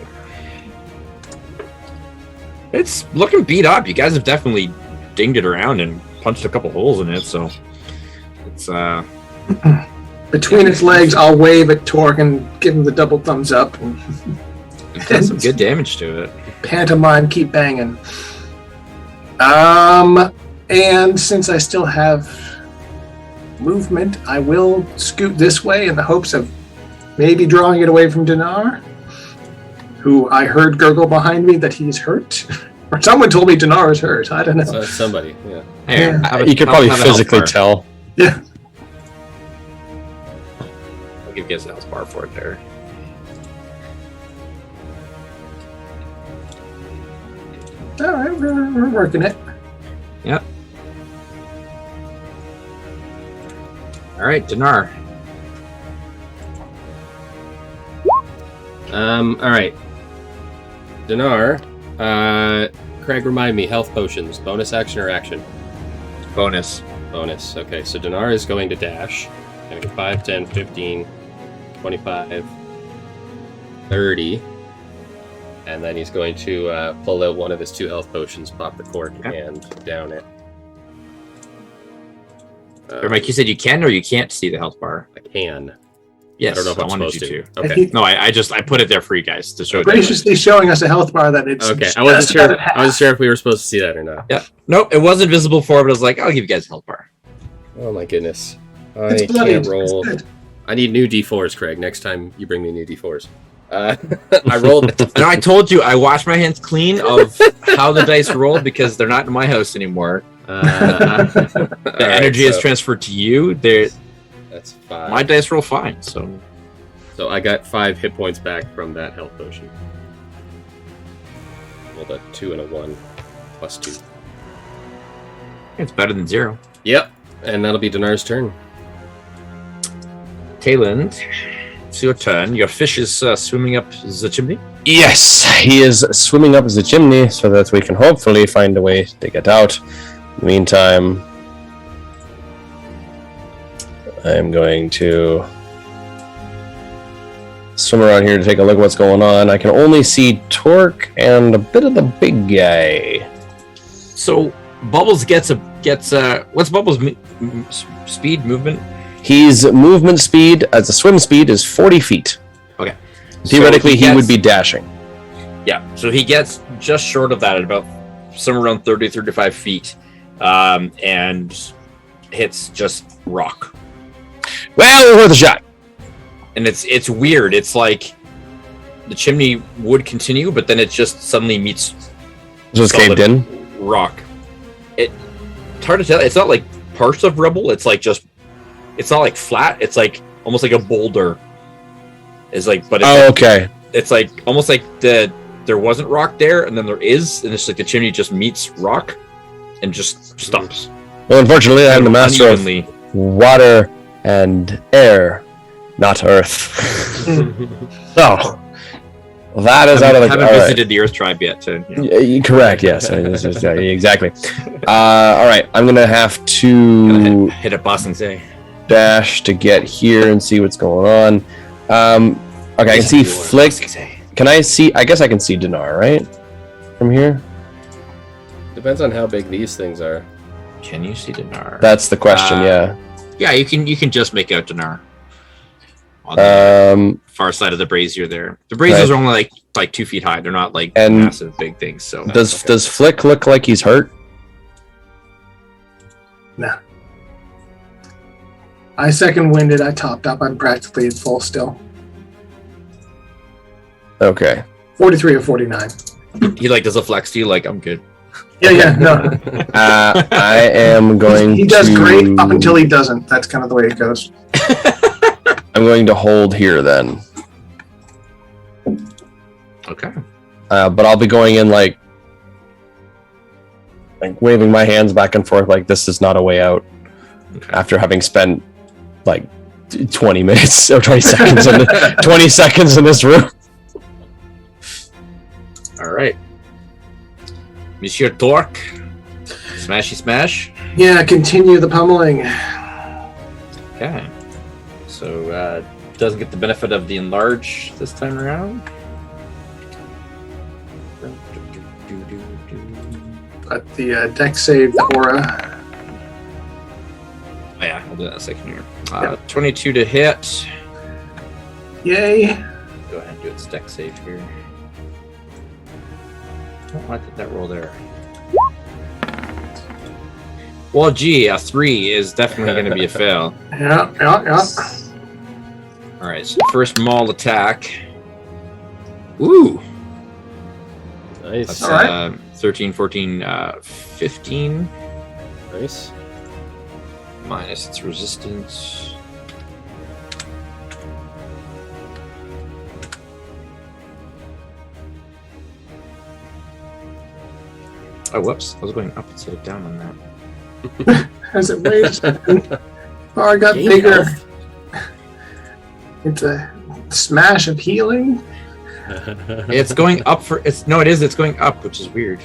Speaker 2: It's looking beat up. You guys have definitely dinged it around and punched a couple holes in it, so It's
Speaker 5: Between its legs, I'll wave at Torque and give him the double thumbs up. And
Speaker 2: it does some good damage to it.
Speaker 5: pantomime, keep banging. And since I still have movement, I will scoot this way in the hopes of maybe drawing it away from Dinar, who I heard gurgle behind me that he's hurt. Or someone told me Dinar is hurt. I don't know.
Speaker 4: Somebody, yeah.
Speaker 2: Here,
Speaker 3: You could probably physically tell.
Speaker 5: Yeah.
Speaker 2: I'll give you guys a health bar for it there.
Speaker 5: All right, we're working it.
Speaker 2: Yep. All right, Dinar.
Speaker 4: All right. Dinar, Craig, remind me, health potions, bonus action or action?
Speaker 2: Bonus.
Speaker 4: Bonus. Okay, so Dinar is going to dash. Going to get 5, 10, 15, 25, 30. And then he's going to pull out one of his 2 health potions, pop the cork, and down it.
Speaker 2: Mike, you said you can or you can't see the health bar?
Speaker 4: I can.
Speaker 2: Yes,
Speaker 4: I don't know if I'm
Speaker 2: wanted
Speaker 4: supposed
Speaker 2: you
Speaker 4: to.
Speaker 2: Okay. No, I put it there for you guys to show you.
Speaker 5: Graciously showing us a health bar that it's
Speaker 4: Okay, I wasn't sure if we were supposed to see that or not.
Speaker 2: Yeah. Nope, it wasn't visible before, but I was like, I'll give you guys a health bar.
Speaker 4: Oh my goodness. I
Speaker 5: It's bloody.
Speaker 4: can't roll. I need new D4s, Craig. Next time you bring me new D4s. I rolled.
Speaker 2: And I told you I washed my hands clean of how the dice roll because they're not in my house anymore. The energy is transferred to you.
Speaker 4: That's 5.
Speaker 2: My dice roll fine, so
Speaker 4: I got 5 hit points back from that health potion. Rolled a 2 and a 1 plus 2.
Speaker 2: it's better than 0.
Speaker 4: Yep, and that'll be Dinar's turn.
Speaker 2: Tayland, it's your turn. Your fish is swimming up the chimney.
Speaker 3: Yes, he is swimming up the chimney so that we can hopefully find a way to get out. In the meantime, I'm going to swim around here to take a look at what's going on. I can only see Torque and a bit of the big guy.
Speaker 2: So Bubbles gets what's Bubbles' speed movement?
Speaker 3: His movement speed, as a swim speed, is 40 feet.
Speaker 2: Okay.
Speaker 3: Theoretically, he would be dashing.
Speaker 2: Yeah, so he gets just short of that at about somewhere around 30, 35 feet, and hits just rock.
Speaker 3: Well, worth a shot.
Speaker 2: And it's weird. It's like the chimney would continue, but then it just suddenly meets
Speaker 3: So it's caved in?
Speaker 2: rock. It's hard to tell. It's not like parts of rubble. It's like just. It's not like flat. It's like almost like a boulder. It's like, but it's
Speaker 3: okay.
Speaker 2: It's like almost like there wasn't rock there, and then there is, and it's like the chimney just meets rock, and just stops.
Speaker 3: Well, unfortunately, I'm the master
Speaker 2: Unevenly.
Speaker 3: of water and air, not earth. So that is out of the.
Speaker 2: Haven't visited the Earth Tribe yet.
Speaker 3: Correct. Yes. Exactly. All right. I'm gonna have to
Speaker 2: hit a bus and say
Speaker 3: dash to get here and see what's going on. Okay, I can see Flick. Can I see? I guess I can see Dinar, right? From here?
Speaker 4: Depends on how big these things are.
Speaker 2: Can you see Dinar?
Speaker 3: That's the question, yeah.
Speaker 2: Yeah, you can just make out Dinar. On the far side of the brazier there. The braziers are only like 2 feet high. They're not like massive big things. So
Speaker 3: does Flick look like he's hurt?
Speaker 5: No. I second winded. I topped up. I'm practically at full still.
Speaker 3: Okay.
Speaker 5: 43 or 49.
Speaker 2: He does a flex to you like I'm good.
Speaker 5: Yeah, no.
Speaker 3: I am going
Speaker 5: He does great up until he doesn't. That's kind of the way it goes.
Speaker 3: I'm going to hold here then.
Speaker 2: Okay.
Speaker 3: But I'll be going in like waving my hands back and forth like this is not a way out. Okay. After having spent like 20 minutes or 20 seconds 20 seconds in this room.
Speaker 2: All right. Monsieur Torque. Smashy smash.
Speaker 5: Yeah, continue the pummeling.
Speaker 2: Okay. So doesn't get the benefit of the enlarge this time around.
Speaker 5: But the deck save, the aura.
Speaker 2: Oh, yeah. I'll do that in a second here. 22 to hit.
Speaker 5: Yay.
Speaker 2: Go ahead and do its deck save here. Why did that roll there? Well, gee, a 3 is definitely going to be a fail.
Speaker 5: Yeah.
Speaker 2: All right, so first maul attack. Ooh.
Speaker 4: Nice.
Speaker 2: That's
Speaker 5: All right.
Speaker 2: 13, 14, 15.
Speaker 4: Nice.
Speaker 2: Minus its resistance. Oh, whoops. I was going up instead of down on that.
Speaker 5: As it weighs. I got
Speaker 4: Gain
Speaker 5: bigger.
Speaker 4: health.
Speaker 5: It's a smash of healing.
Speaker 2: It's going up for... It's going up, which is weird.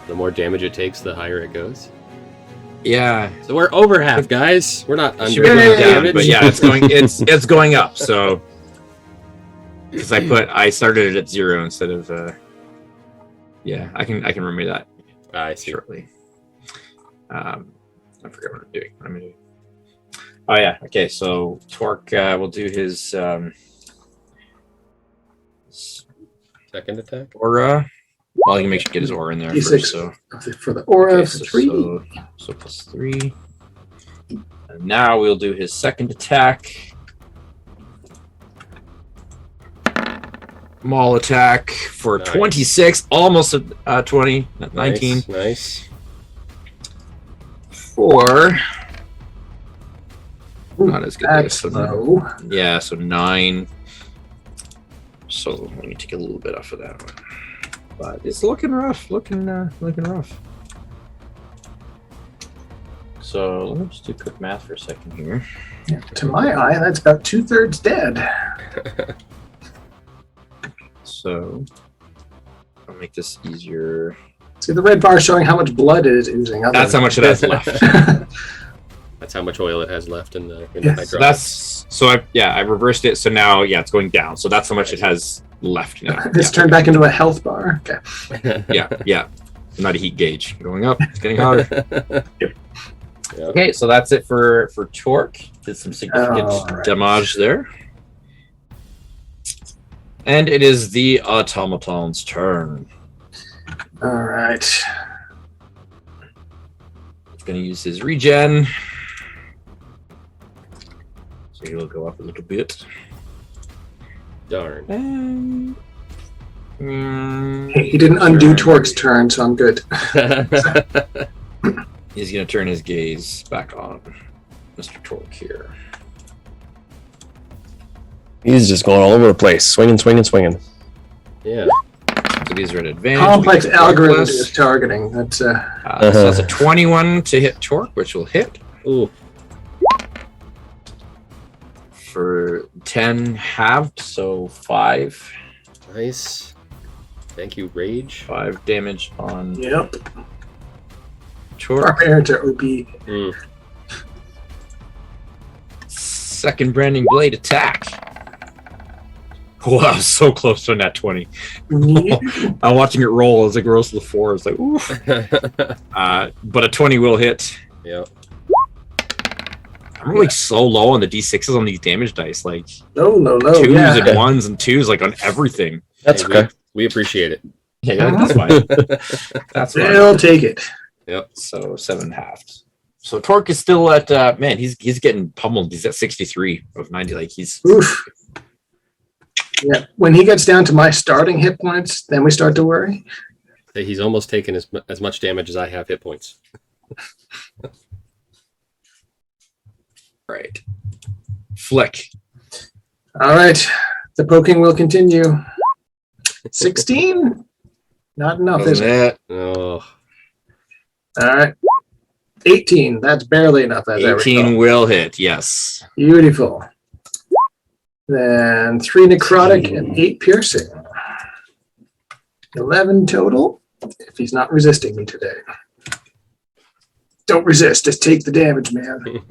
Speaker 4: The more damage it takes, the higher it goes.
Speaker 2: Yeah.
Speaker 4: So we're over half, guys. We're not
Speaker 2: It should
Speaker 4: under
Speaker 2: be going down,
Speaker 4: damage.
Speaker 2: but yeah, it's going up, so... Because I started it at 0 instead of... Yeah, I can remember that
Speaker 4: I see.
Speaker 2: shortly. I forget what I'm doing. Oh yeah, okay. So Torque will do his
Speaker 4: Second attack.
Speaker 2: aura. Well, you can make sure you get his aura in there
Speaker 5: D6
Speaker 2: first. So
Speaker 5: for the aura
Speaker 2: okay,
Speaker 5: for 3.
Speaker 2: So plus 3. And now we'll do his second attack. Maul attack for
Speaker 4: Nice.
Speaker 2: 26, almost a 20, 19.
Speaker 4: Nice.
Speaker 2: For not as good.
Speaker 5: That's
Speaker 2: So
Speaker 5: low.
Speaker 2: yeah, so 9. So let me take a little bit off of that one. But it's looking rough. Looking rough. So let me just do quick math for a second here.
Speaker 5: Yeah, to my eye, that's about 2/3 dead.
Speaker 2: So I'll make this easier.
Speaker 5: See, the red bar showing how much blood it is oozing.
Speaker 2: That's how much it has left.
Speaker 4: That's how much oil it has left in the
Speaker 5: Yes.
Speaker 2: So that's I reversed it. So now it's going down. So that's how much it has left now.
Speaker 5: It's turned back into a health bar. Okay.
Speaker 2: Yeah. Not a heat gauge. Going up. It's getting hotter.
Speaker 4: Yeah.
Speaker 2: Okay, so that's it for Torque. Did some significant
Speaker 5: Alright.
Speaker 2: damage there. And it is the automaton's turn.
Speaker 5: All right.
Speaker 2: He's going to use his regen. So he'll go up a little bit.
Speaker 4: Darn.
Speaker 2: And
Speaker 5: He didn't undo Torque's turn, so I'm good.
Speaker 2: he's going to turn his gaze back on Mr. Torque here.
Speaker 3: He's just going all over the place, swinging.
Speaker 4: Yeah.
Speaker 2: So these are at advantage.
Speaker 5: Complex
Speaker 2: We get the
Speaker 5: algorithm
Speaker 2: plus.
Speaker 5: is targeting. That's
Speaker 2: So that's a 21 to hit Torque, which will hit
Speaker 4: Ooh.
Speaker 2: for 10 halved, so 5.
Speaker 4: Nice. Thank you, Rage.
Speaker 2: 5 damage on
Speaker 5: yep.
Speaker 2: Torque.
Speaker 5: Barbarians are OP.
Speaker 4: Mm.
Speaker 2: Second branding blade attack. Wow, so close to a nat 20. I'm watching it roll as it grows to the 4. It's like, oof. But a 20 will hit.
Speaker 4: Yep.
Speaker 2: I'm really so low on the d6s on these damage dice. Like
Speaker 5: No.
Speaker 2: 2s
Speaker 5: Yeah.
Speaker 2: and 1s and 2s, like on everything.
Speaker 3: That's
Speaker 4: Hey,
Speaker 3: okay.
Speaker 4: We appreciate it.
Speaker 2: Yeah, that's fine. That's fine.
Speaker 5: They'll take it.
Speaker 4: Yep.
Speaker 2: So 7 halved. So Torque is still at man. He's getting pummeled. He's at 63 of 90. Like he's
Speaker 5: Oof. Yeah. When he gets down to my starting hit points, then we start to worry.
Speaker 4: He's almost taken as much damage as I have hit points.
Speaker 2: right. Flick.
Speaker 5: All right. The poking will continue. 16? Not enough, is
Speaker 2: Wasn't
Speaker 5: it?
Speaker 2: it?
Speaker 4: Oh.
Speaker 5: All right. 18. That's barely enough. As I
Speaker 2: 18
Speaker 5: recall.
Speaker 2: will hit. Yes.
Speaker 5: Beautiful. Then 3 necrotic and 8 piercing. 11 total. If he's not resisting me today. Don't resist. Just take the damage, man.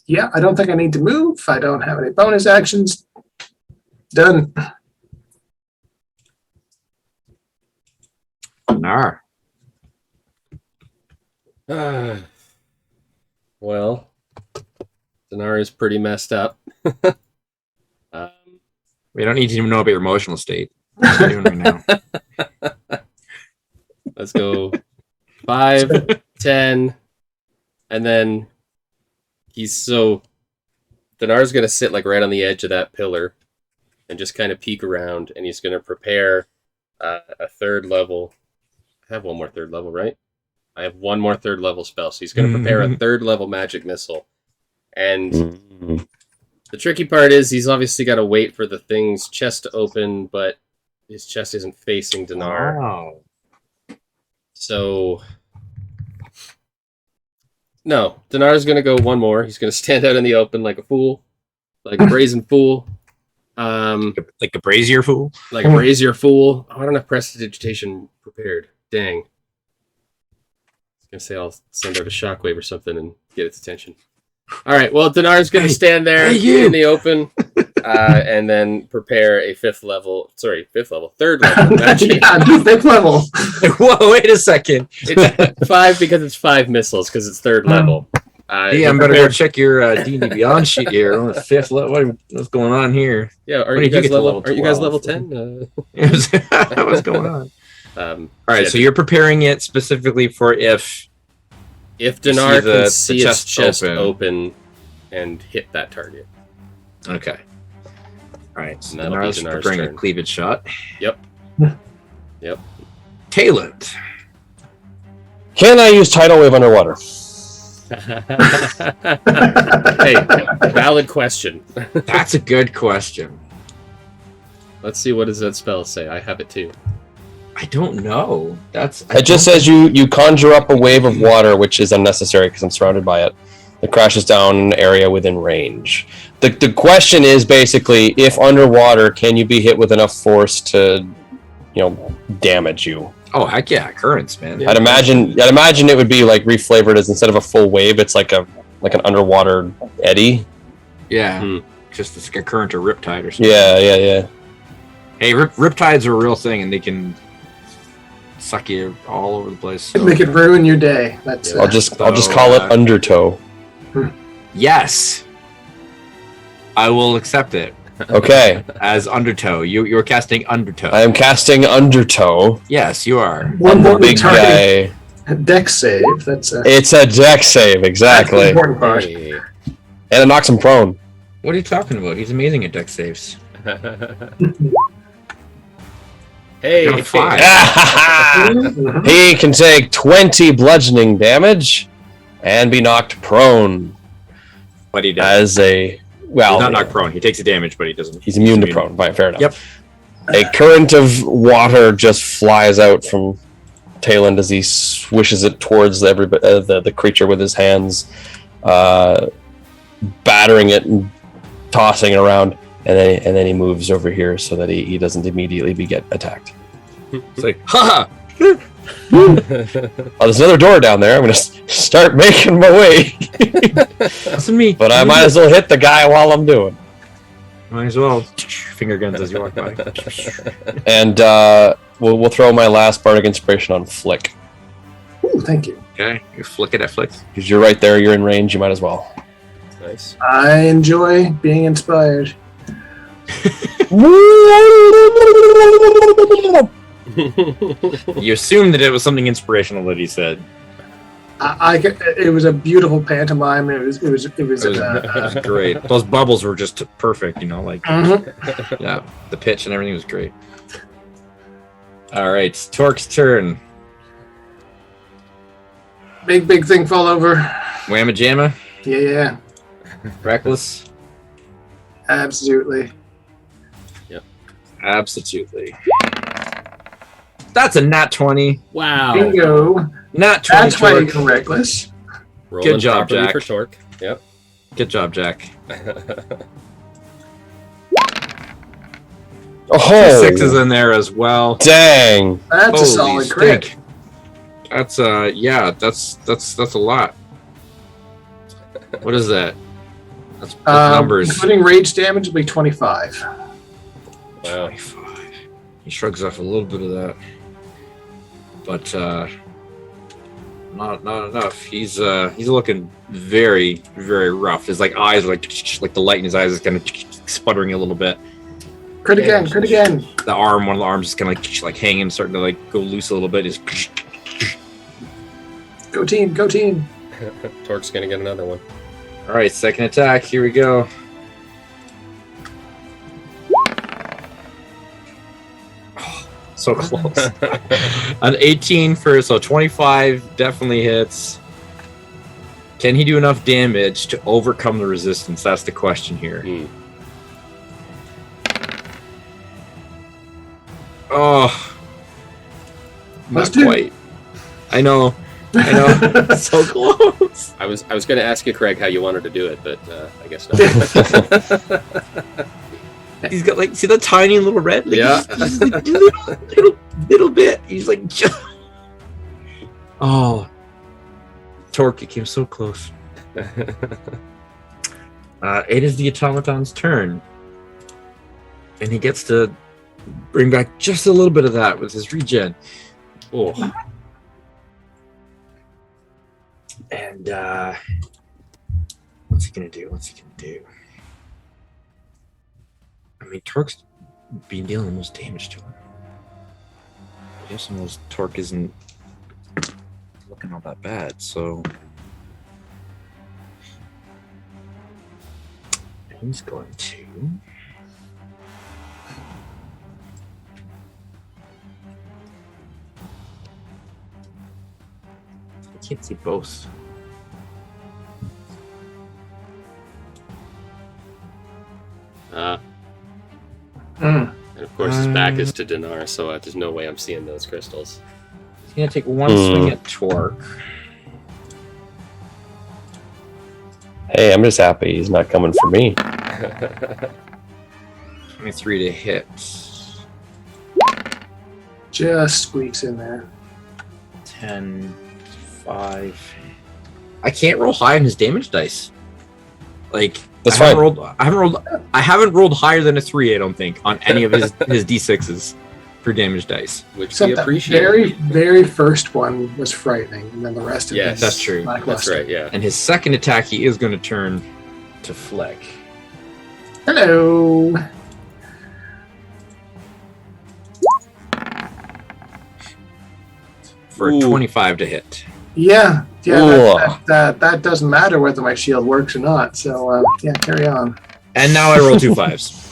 Speaker 5: Yeah, I don't think I need to move. I don't have any bonus actions. Done.
Speaker 2: Nar.
Speaker 4: Well, Dinar is pretty messed up.
Speaker 2: We don't need to know about your emotional state. What are you doing right now?
Speaker 4: Let's go 5, 10, and then Dinar's going to sit like right on the edge of that pillar and just kind of peek around, and he's going to prepare a third level. I have one more third level, right? I have one more third level spell, so he's going to prepare a third level magic missile. And the tricky part is he's obviously got to wait for the thing's chest to open, but his chest isn't facing Dinar.
Speaker 2: Wow.
Speaker 4: So, no, Dinar's going to go one more. He's going to stand out in the open like a fool, like a brazen fool.
Speaker 2: Like a brazier fool?
Speaker 4: Like a brazier fool. Oh, I don't have prestidigitation prepared. Dang. I was going to say I'll send out a shockwave or something and get its attention. All right, well, Dinar's going to stand there in the open and then prepare a third level magic.
Speaker 5: Yeah, fifth level.
Speaker 2: Whoa, wait a second.
Speaker 4: It's 5 because it's 5 missiles because it's third level.
Speaker 2: Yeah, I'm better go check your D&D Beyond sheet here. On the 5th level. What's going on here?
Speaker 4: Yeah, are you guys level 10?
Speaker 2: What's going on? All right, so you're preparing it specifically for if
Speaker 4: Dinar can see its chest open and hit that target.
Speaker 2: Okay. All right, so
Speaker 4: Dinar's
Speaker 2: preparing
Speaker 4: turn.
Speaker 2: a cleavage shot.
Speaker 4: Yep.
Speaker 2: Talent.
Speaker 3: Can I use tidal wave underwater?
Speaker 4: Hey, valid question.
Speaker 2: That's a good question.
Speaker 4: Let's see, what does that spell say? I have it too.
Speaker 2: I don't know.
Speaker 3: It just says you conjure up a wave of water, which is unnecessary because I'm surrounded by it. It crashes down an area within range. The question is basically, if underwater, can you be hit with enough force to, damage you?
Speaker 2: Oh heck yeah, currents, man.
Speaker 3: Yeah. I'd imagine it would be like reflavored as instead of a full wave, it's like an underwater eddy.
Speaker 2: Yeah, just it's like a current or riptide or something.
Speaker 3: Yeah.
Speaker 2: Hey, riptides are a real thing, and they can suck you all over the place. So.
Speaker 5: They could ruin your day. That's
Speaker 3: I'll just call it undertow.
Speaker 2: Yes, I will accept it.
Speaker 3: Okay.
Speaker 2: As undertow, you're casting undertow.
Speaker 3: I am casting undertow.
Speaker 2: Yes, you are.
Speaker 5: one more
Speaker 3: Big guy.
Speaker 5: Dex save.
Speaker 3: It's a dex save, exactly.
Speaker 5: That's the important part.
Speaker 4: Hey.
Speaker 3: And it knocks him prone.
Speaker 2: What are you talking about? He's amazing at dex saves.
Speaker 4: Hey,
Speaker 2: Got a 5.
Speaker 3: He can take 20 bludgeoning damage and be knocked prone.
Speaker 2: But he does.
Speaker 3: He's
Speaker 2: not knocked prone. He takes the damage, but he doesn't.
Speaker 3: He's immune to prone. Right, fair enough.
Speaker 2: Yep.
Speaker 3: A current of water just flies out from Talon as he swishes it towards the creature with his hands, battering it and tossing it around, and then he moves over here so that he doesn't immediately get attacked.
Speaker 2: It's like, ha!
Speaker 3: Oh, there's another door down there. I'm gonna start making my way.
Speaker 2: That's me.
Speaker 3: But I might as well hit the guy while I'm doing.
Speaker 2: Might as well. Finger guns as you walk by.
Speaker 3: And we'll throw my last bardic inspiration on Flick.
Speaker 5: Ooh, thank you.
Speaker 2: Okay, you flick it at flicks.
Speaker 3: Because you're right there, you're in range, you might as well.
Speaker 4: Nice.
Speaker 5: I enjoy being inspired.
Speaker 2: You assumed that it was something inspirational that he said.
Speaker 5: It was a beautiful pantomime. It was
Speaker 2: Great. Those bubbles were just perfect,
Speaker 5: Mhm.
Speaker 2: Yeah, the pitch and everything was great. All right, Torque's turn.
Speaker 5: Big thing fall over.
Speaker 2: Whamma jamma,
Speaker 5: Yeah,
Speaker 2: reckless,
Speaker 5: absolutely.
Speaker 2: absolutely. That's a nat 20.
Speaker 4: Wow.
Speaker 5: Bingo.
Speaker 2: Nat 20.
Speaker 5: That's why
Speaker 2: Torque.
Speaker 5: you're reckless.
Speaker 4: Rolling
Speaker 2: Good job,
Speaker 4: properly
Speaker 2: Jack.
Speaker 4: for Torque. Yep.
Speaker 2: Good job, Jack.
Speaker 3: Oh,
Speaker 2: 6 is in there as well.
Speaker 3: dang.
Speaker 5: That's a
Speaker 2: Holy
Speaker 5: solid crit.
Speaker 2: stink. That's that's a lot. What is that? That's numbers.
Speaker 5: Including rage damage will be 25.
Speaker 4: Wow.
Speaker 2: 25. He shrugs off a little bit of that. But not enough. He's looking very, very rough. His like eyes are like the light in his eyes is kind of sputtering a little bit.
Speaker 5: Crit again, crit again.
Speaker 2: The arm, one of the arms is kind of like hanging, starting to like go loose a little bit. Is
Speaker 5: Go team, go team.
Speaker 4: Torque's gonna get another one.
Speaker 2: all right. Second attack. Here we go. Oh, so close. An 18 so 25 definitely hits. Can he do enough damage to overcome the resistance? That's the question here. Oh,
Speaker 5: Let's
Speaker 2: not
Speaker 5: do it.
Speaker 2: quite. I know. So close.
Speaker 4: I was going to ask you, Craig, how you wanted to do it, but I guess not.
Speaker 2: He's got like, see the tiny little red? Like,
Speaker 4: Yeah.
Speaker 2: he's like, little bit. He's like, oh, Torque, it came so close. It is the automaton's turn, and he gets to bring back just a little bit of that with his regen.
Speaker 4: Oh.
Speaker 2: And what's he gonna do? I mean, Torque's been dealing the most damage to him. I guess the most Torque isn't looking all that bad, so he's going to I can't see both.
Speaker 4: And of course, his back is to Dinar, so there's no way I'm seeing those crystals.
Speaker 2: He's gonna take one swing at Torque.
Speaker 3: Hey, I'm just happy he's not coming for me.
Speaker 2: 23 to hit.
Speaker 5: Just squeaks in there.
Speaker 2: 10, 5. I can't roll high on his damage dice. Like,
Speaker 3: That's
Speaker 2: I
Speaker 3: fine.
Speaker 2: I haven't rolled higher than a 3, I don't think, on any of his D6s for damage dice.
Speaker 4: Which
Speaker 5: Except
Speaker 4: we
Speaker 5: that
Speaker 4: appreciate.
Speaker 5: very, very first one was frightening, and then the rest of
Speaker 4: Yes.
Speaker 5: it.
Speaker 2: That's true.
Speaker 4: That's
Speaker 5: lackluster.
Speaker 4: right, yeah.
Speaker 2: And his second attack, he is going to turn to Fleck.
Speaker 5: Hello.
Speaker 2: For a
Speaker 4: Ooh.
Speaker 2: 25 to hit.
Speaker 5: Yeah,
Speaker 3: Ooh.
Speaker 5: that doesn't matter whether my shield works or not. So yeah, carry on.
Speaker 2: And now I roll 2 5s.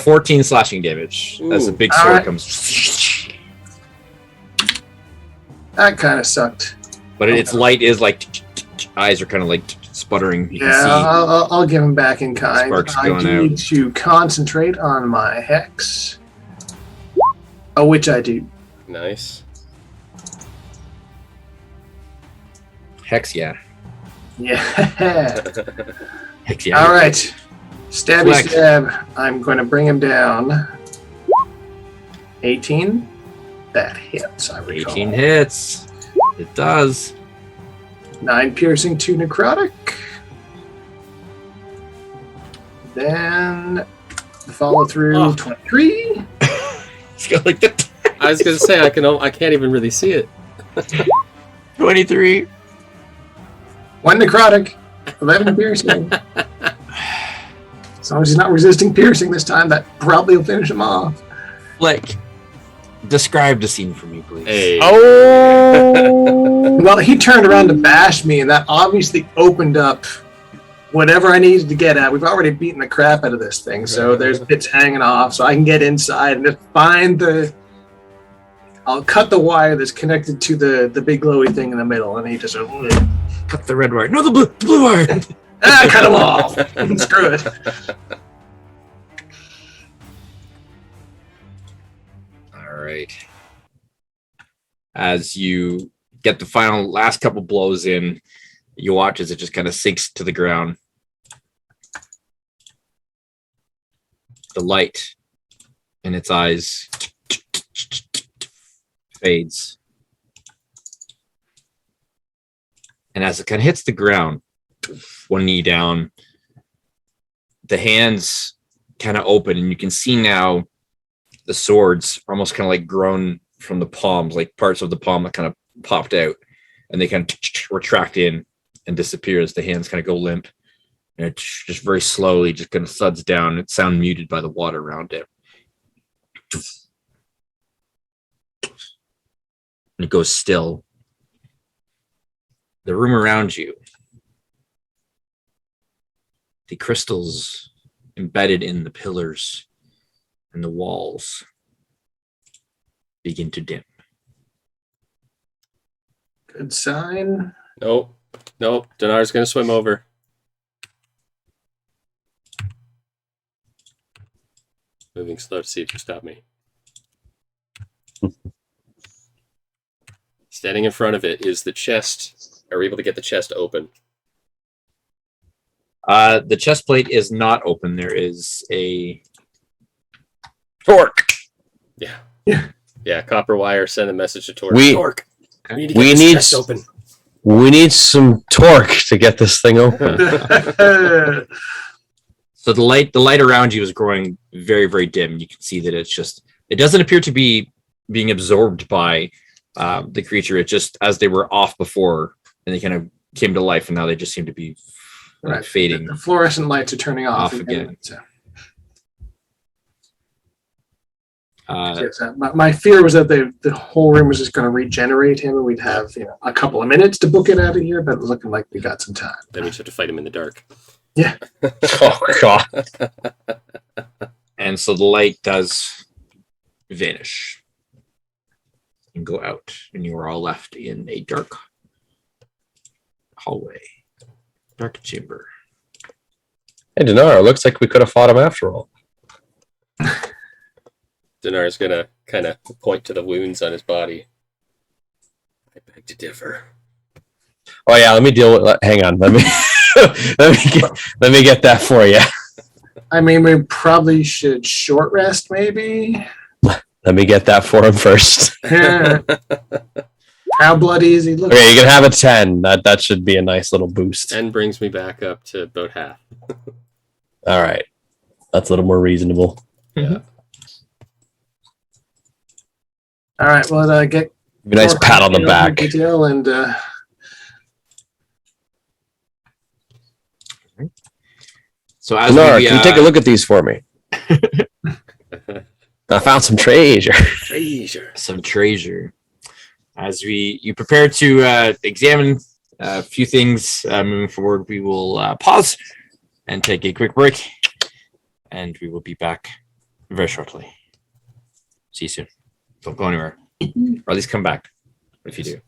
Speaker 2: 14 slashing damage as the
Speaker 4: Ooh.
Speaker 2: big sword
Speaker 5: Alright.
Speaker 2: comes.
Speaker 5: That kind of sucked.
Speaker 2: But its light is like, eyes are kind of like sputtering. You
Speaker 5: Yeah,
Speaker 2: can see.
Speaker 5: I'll give him back in kind.
Speaker 2: Sparks
Speaker 5: I
Speaker 2: going
Speaker 5: need to concentrate on my hex. Oh, which I do.
Speaker 4: Nice.
Speaker 2: Hex, yeah.
Speaker 5: Yeah.
Speaker 2: Hex, yeah.
Speaker 5: All right. Stabby
Speaker 2: Fleck.
Speaker 5: stab. I'm going to bring him down. 18. That hits, I recall.
Speaker 2: 18 hits. It does.
Speaker 5: 9 piercing, 2 necrotic. Then the follow through,
Speaker 4: Oh.
Speaker 5: 23.
Speaker 2: It's got like the
Speaker 4: I was going to say, I can't even really see it.
Speaker 2: 23.
Speaker 5: 1 necrotic. 11 piercing. As long as he's not resisting piercing this time, that probably will finish him off.
Speaker 2: Like, describe the scene for me, please.
Speaker 4: Hey.
Speaker 3: Oh!
Speaker 5: Well, he turned around to bash me, and that obviously opened up whatever I needed to get at. We've already beaten the crap out of this thing, so there's bits hanging off, so I can get inside and just find the... I'll cut the wire that's connected to the big glowy thing in the middle, and he just...
Speaker 2: Cut the red wire. No, the blue wire.
Speaker 5: cut him off! Screw it.
Speaker 2: All right. As you get the final last couple blows in, you watch as it just kind of sinks to the ground. The light in its eyes fades. And as it kind of hits the ground, one knee down, the hands kind of open, and you can see now the swords are almost kind of like grown from the palms, like parts of the palm that kind of popped out, and they kind of retract in and disappear as the hands kind of go limp. And it just very slowly just kind of thuds down. It sound muted by the water around it. And it goes still. The room around you, the crystals embedded in the pillars and the walls begin to dim.
Speaker 5: Good sign.
Speaker 4: Nope. Dinar's going to swim over. Moving slow to see if you stop me. Standing in front of it is the chest. Are we able to get the chest open?
Speaker 2: The chest plate is not open. There is a torque.
Speaker 4: Yeah. Copper wire. Send a message to Torque.
Speaker 3: Torque.
Speaker 4: We need to get this chest open.
Speaker 3: We need some torque to get this thing open.
Speaker 2: So the light around you is growing very, very dim. You can see that it doesn't appear to be being absorbed by the creature. It just, as they were off before, and they kind of came to life, and now they just seem to be fading.
Speaker 5: The fluorescent lights are turning off
Speaker 2: again.
Speaker 5: My fear was that the whole room was just going to regenerate him, and we'd have a couple of minutes to book it out of here. But it's looking like we got some time.
Speaker 4: Then we just have to fight him in the dark.
Speaker 5: Yeah.
Speaker 3: Oh god.
Speaker 2: And so the light does vanish and go out, and you are all left in a dark hallway, dark chamber.
Speaker 3: Hey, Dinar, looks like we could have fought him after all.
Speaker 4: Dinar's going to kind of point to the wounds on his body. I beg to differ.
Speaker 3: Oh yeah, let me deal with. Hang on, let me let me get that for you.
Speaker 5: I mean, we probably should short rest, maybe.
Speaker 3: Let me get that for him first.
Speaker 5: How bloody is he looking?
Speaker 3: Okay, you can have a 10. That should be a nice little boost.
Speaker 4: 10 brings me back up to about half.
Speaker 3: All right, that's a little more reasonable.
Speaker 4: Yeah.
Speaker 5: All right, well, get
Speaker 3: Give me a nice pat on the back.
Speaker 5: Detail and
Speaker 2: So as
Speaker 3: Dinar,
Speaker 2: we,
Speaker 3: can you take a look at these for me? I found some treasure.
Speaker 2: Some treasure. As you prepare to examine a few things moving forward, we will pause and take a quick break, and we will be back very shortly. See you soon. Don't go anywhere, or at least come back if you do.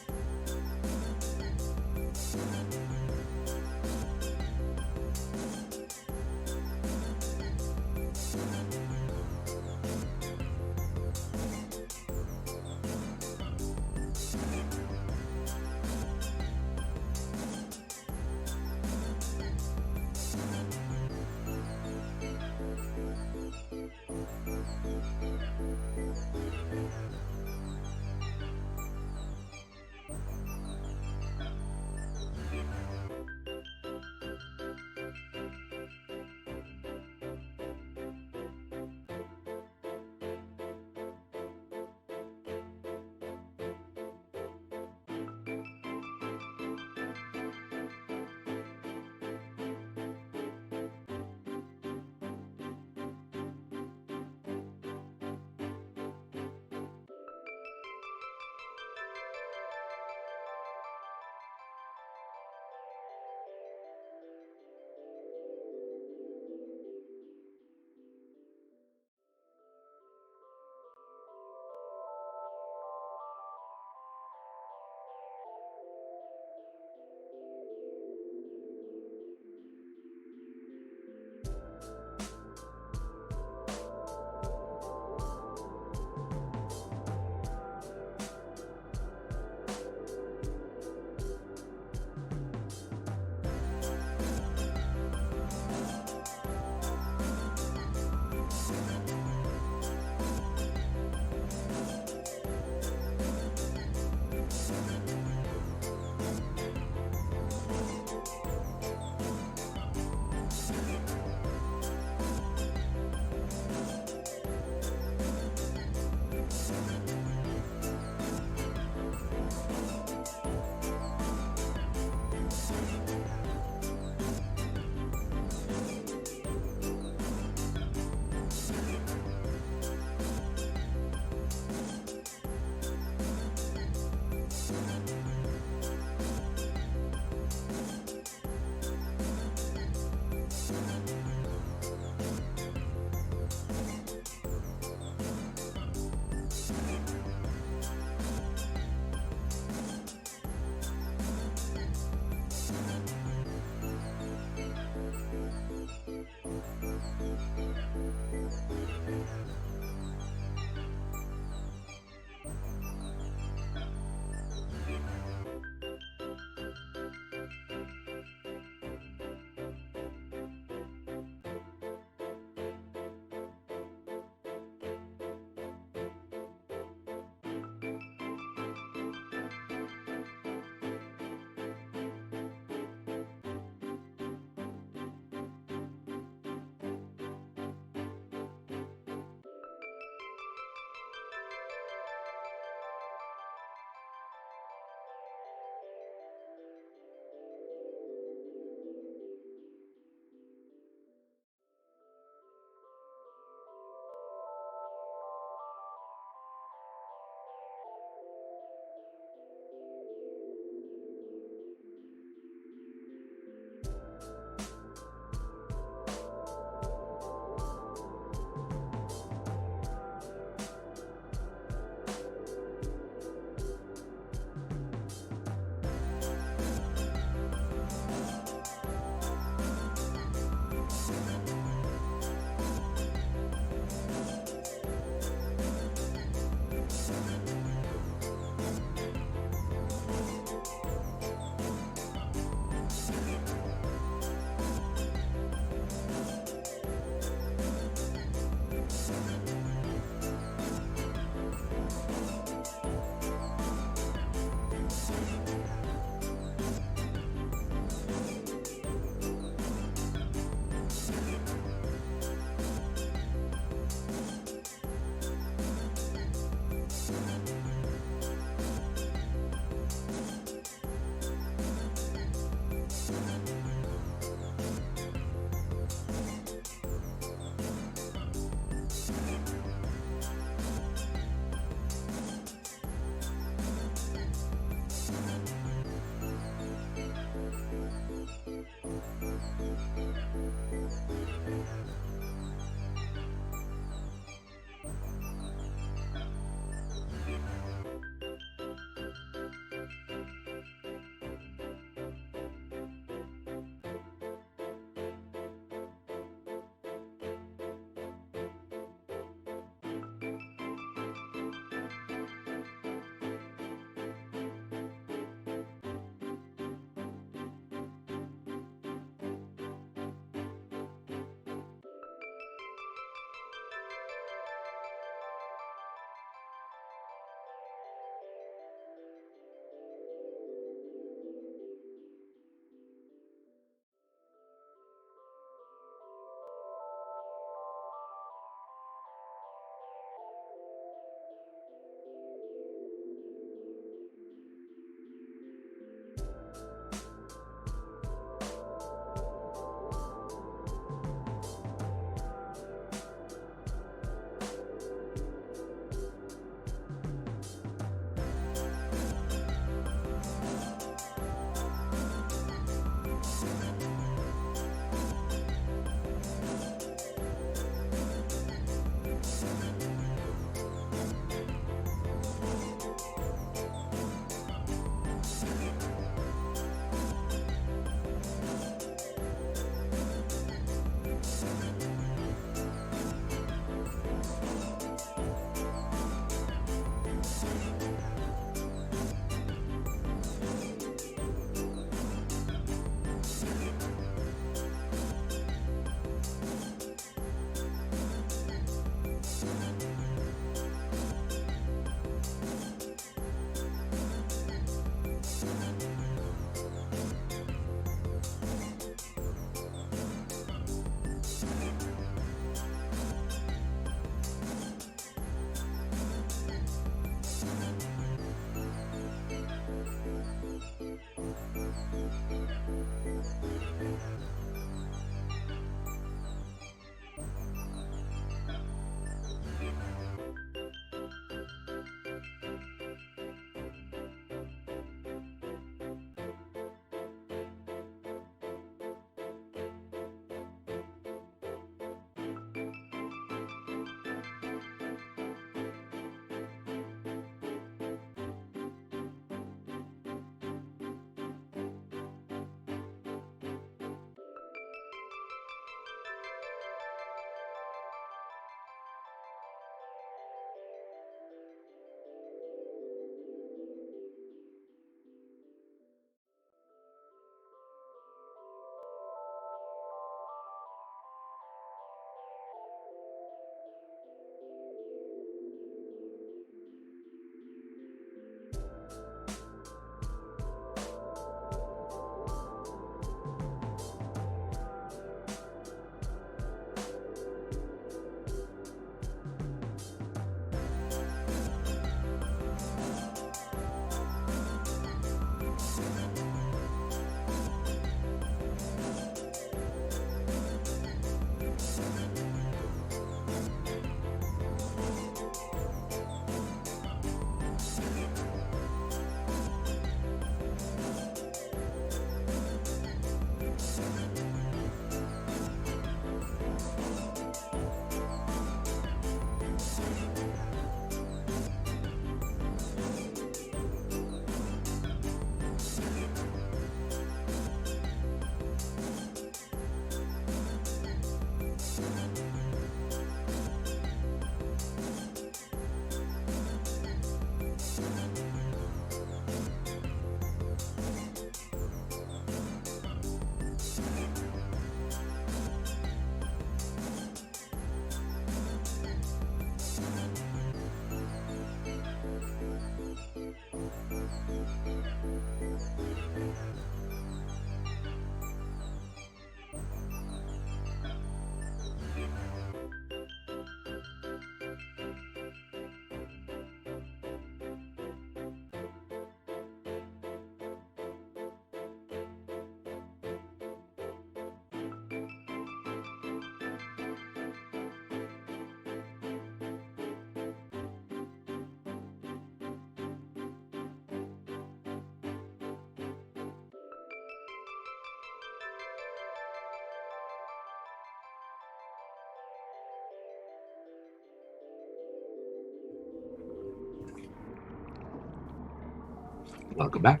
Speaker 2: Welcome back.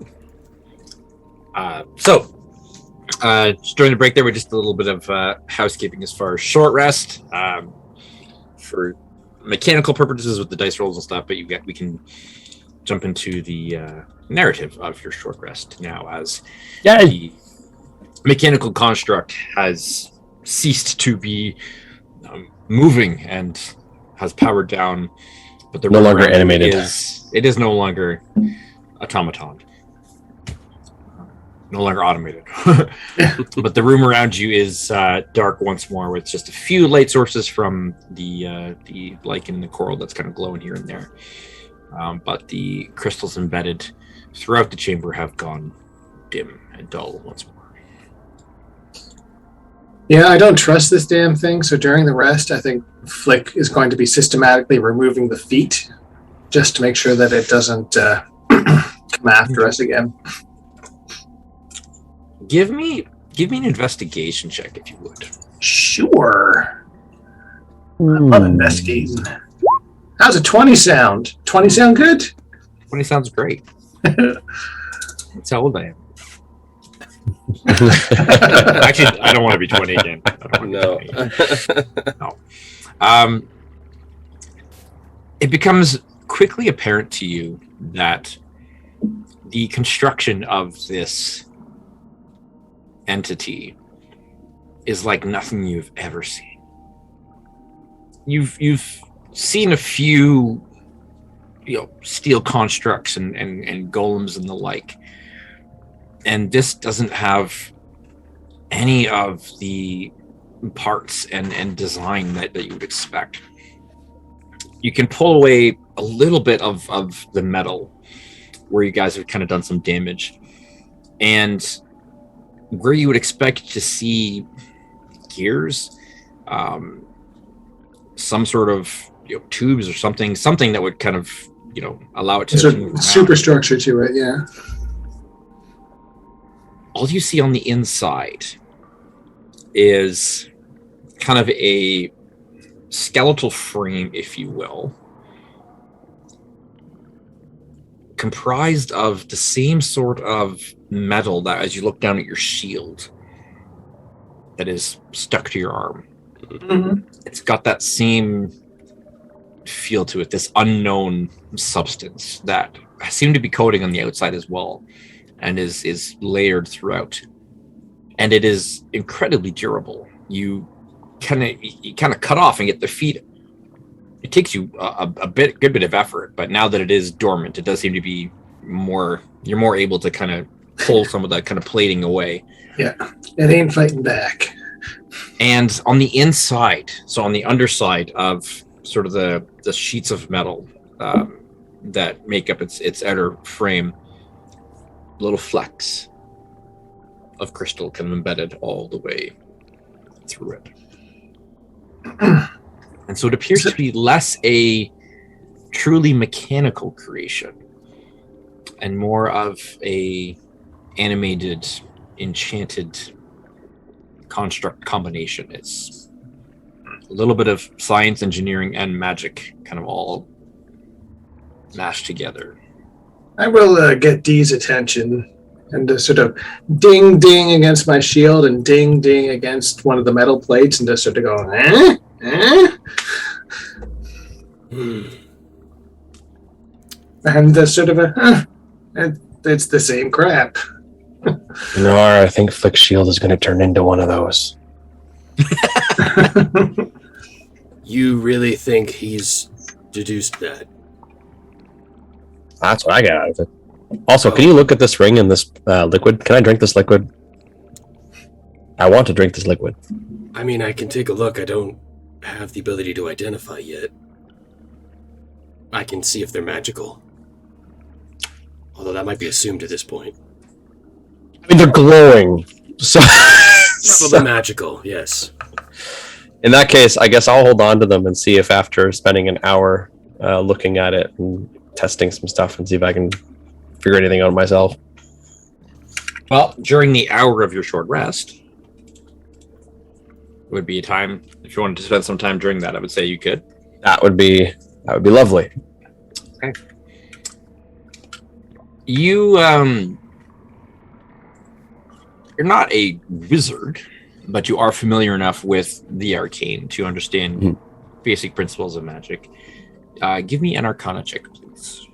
Speaker 2: So during the break there, we just a little bit of housekeeping as far as short rest for mechanical purposes with the dice rolls and stuff. But we can jump into the narrative of your short rest now, as the mechanical construct has ceased to be moving and has powered down. But the
Speaker 3: no longer animated.
Speaker 2: It is no longer automaton. No longer automated. But the room around you is dark once more, with just a few light sources from the lichen and the coral that's kind of glowing here and there. But the crystals embedded throughout the chamber have gone dim and dull once more.
Speaker 5: Yeah, I don't trust this damn thing, so during the rest, I think Flick is going to be systematically removing the feet just to make sure that it doesn't come after us again.
Speaker 2: Give me an investigation check, if you would.
Speaker 5: Sure. I'm investigating. How's a 20 sound? 20 sound good?
Speaker 2: 20 sounds great. That's how old I am. Actually, I don't want to be 20 again.
Speaker 4: No.
Speaker 2: No. It becomes quickly apparent to you that the construction of this entity is like nothing you've ever seen. You've seen a few, steel constructs and golems and the like, and this doesn't have any of the parts and design that you would expect. You can pull away a little bit of the metal where you guys have kind of done some damage, and where you would expect to see gears, some sort of tubes or something that would kind of allow it to move around.
Speaker 5: Superstructure to it, yeah.
Speaker 2: All you see on the inside is kind of a skeletal frame, if you will, comprised of the same sort of metal that, as you look down at your shield, that is stuck to your arm. Mm-hmm. It's got that same feel to it, this unknown substance that seemed to be coating on the outside as well, and is layered throughout. And it is incredibly durable. You kind of cut off and get the feet. It takes you a good bit of effort, but now that it is dormant, it does seem to be more. You're more able to kind of pull some of that kind of plating away.
Speaker 5: Yeah, it ain't fighting back.
Speaker 2: And on the inside, so on the underside of sort of the sheets of metal that make up its outer frame, little flecks of crystal kind of embedded all the way through it. And so it appears to be less a truly mechanical creation and more of a animated, enchanted construct combination. It's a little bit of science, engineering, and magic kind of all mashed together.
Speaker 5: I will get Dee's attention and just sort of ding ding against my shield and ding ding against one of the metal plates and just sort of go, eh? And the sort of it's the same crap.
Speaker 3: I think Flick's shield is going to turn into one of those.
Speaker 4: You really think he's deduced that?
Speaker 3: That's what I got out of it. Also, can you look at this ring and this liquid? Can I drink this liquid? I want to drink this liquid.
Speaker 4: I mean, I can take a look. I don't have the ability to identify yet. I can see if they're magical. Although that might be assumed at this point.
Speaker 3: I mean, they're glowing. So
Speaker 4: probably magical, yes.
Speaker 3: In that case, I guess I'll hold on to them and see if after spending an hour looking at it and testing some stuff and see if I can figure anything out myself.
Speaker 2: Well, during the hour of your short rest would be a time, if you wanted to spend some time during that, I would say you could.
Speaker 3: That would be lovely.
Speaker 2: Okay. you're not a wizard, but you are familiar enough with the arcane to understand basic principles of magic. Give me an Arcana check, please.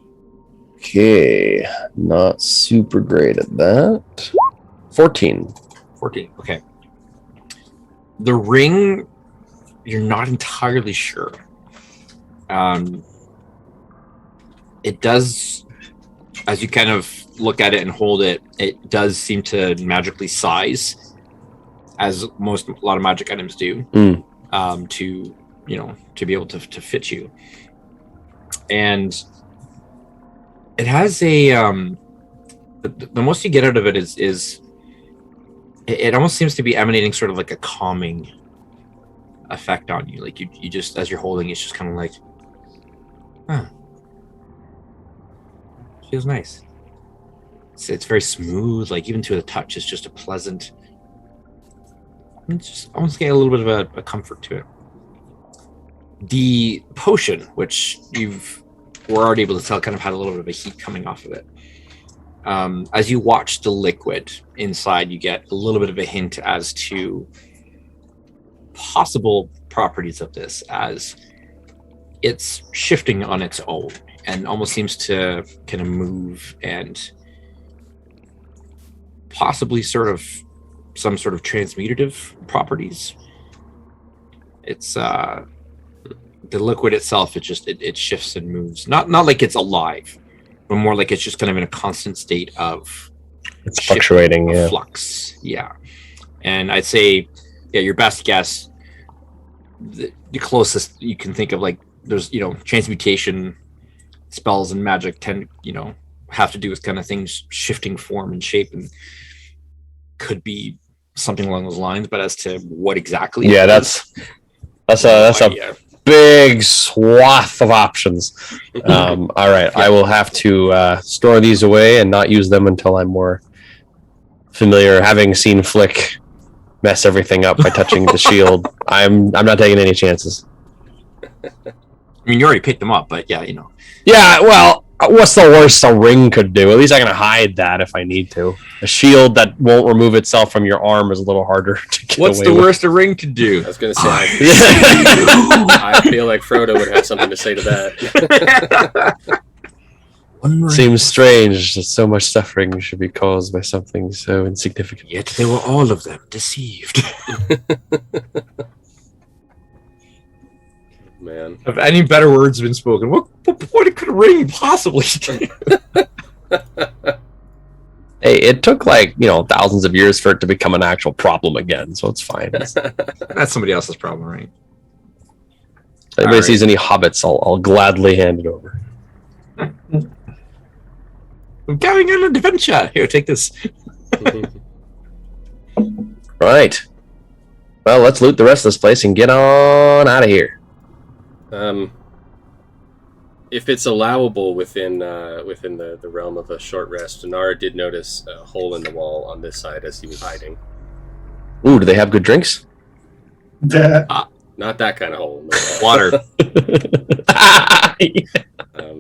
Speaker 3: Okay, not super great at that. 14.
Speaker 2: 14. Okay. The ring, you're not entirely sure. It does, as you kind of look at it and hold it, it does seem to magically size, as a lot of magic items do, to be able to fit you. And it has a the most you get out of it is it almost seems to be emanating sort of like a calming effect on you. Like you just, as you're holding, it's just kind of like, feels nice. It's very smooth, like even to the touch, it's just a pleasant. It's just almost getting a little bit of a comfort to it. The potion, which we're already able to tell, kind of had a little bit of a heat coming off of it. As you watch the liquid inside, you get a little bit of a hint as to possible properties of this, as it's shifting on its own and almost seems to kind of move and possibly some sort of transmutative properties. It's the liquid itself, it shifts and moves. Not like it's alive, but more like it's just kind of in a constant state of
Speaker 3: it's fluctuating,
Speaker 2: flux. Yeah. And I'd say, your best guess, the closest you can think of, like, there's, transmutation spells and magic tend, have to do with kind of things shifting form and shape, and could be something along those lines. But as to what exactly,
Speaker 3: that's a big swath of options. All right, I will have to store these away and not use them until I'm more familiar, having seen Flick mess everything up by touching the shield. I'm not taking any chances.
Speaker 2: I mean, you already picked them up, but yeah,
Speaker 3: Yeah, well, what's the worst a ring could do? At least I can hide that if I need to. A shield that won't remove itself from your arm is a a harder to get
Speaker 2: What's
Speaker 3: away
Speaker 2: the
Speaker 3: with.
Speaker 2: worst a ring could do?
Speaker 4: I was going to say, I feel like Frodo would have something to say to that.
Speaker 3: Seems strange that so much suffering should be caused by something so insignificant.
Speaker 2: Yet they were all of them deceived.
Speaker 4: Man.
Speaker 2: Have any better words been spoken? What could a ring possibly do?
Speaker 3: Hey, it took thousands of years for it to become an actual problem again, so it's fine.
Speaker 2: That's somebody else's problem, right?
Speaker 3: If anybody sees any hobbits, I'll gladly hand it over.
Speaker 2: I'm going on an adventure. Here, take this.
Speaker 3: Right. Well, let's loot the rest of this place and get on out of here.
Speaker 4: If it's allowable within the realm of a short rest, Dinar did notice a hole in the wall on this side as he was hiding.
Speaker 3: Ooh, do they have good drinks?
Speaker 4: Not that kind of hole in the wall.
Speaker 2: Water.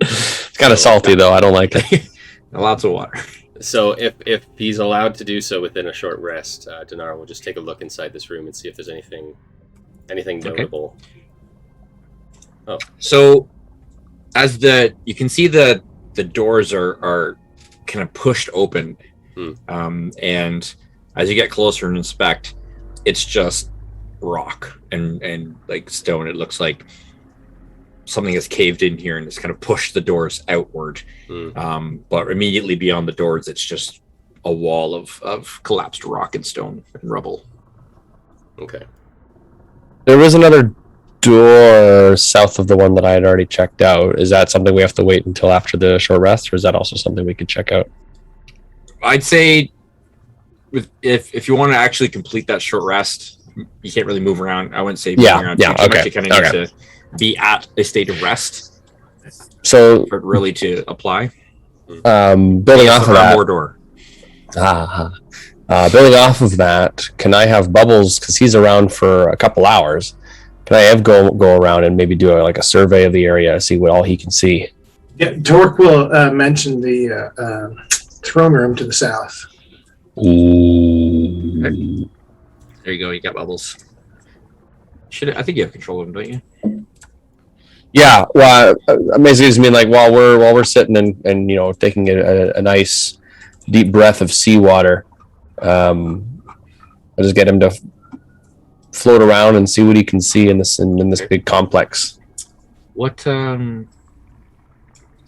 Speaker 3: It's kind of salty, though. I don't like it.
Speaker 2: Lots of water.
Speaker 4: So if he's allowed to do so within a short rest, Dinar will just take a look inside this room and see if there's anything notable. Oh.
Speaker 2: So, as you can see the doors are kind of pushed open, and as you get closer and inspect, it's just rock and like stone. It looks like something has caved in here and it's kind of pushed the doors outward. But immediately beyond the doors, it's just a wall of collapsed rock and stone and rubble.
Speaker 4: Okay.
Speaker 3: There was another door south of the one that I had already checked out. Is that something we have to wait until after the short rest, or is that also something we could check out?
Speaker 2: I'd say if you want to actually complete that short rest, you can't really move around. I wouldn't say moving around too much. You kind of need to be at a state of rest,
Speaker 3: so
Speaker 2: for it really to apply.
Speaker 3: Building off of that,
Speaker 2: more door.
Speaker 3: Building off of that, can I have Bubbles, because he's around for a couple hours? Can I have go around and maybe do a survey of the area, see what all he can see?
Speaker 5: Yeah, Torque will mention the throne room to the south.
Speaker 3: Ooh.
Speaker 2: Okay. There you go. You got bubbles. I think you have control of them, don't you?
Speaker 3: Yeah. Well, amazing is mean like while we're sitting and taking a nice deep breath of seawater, I just get him to float around and see what he can see in this big complex.
Speaker 2: What? So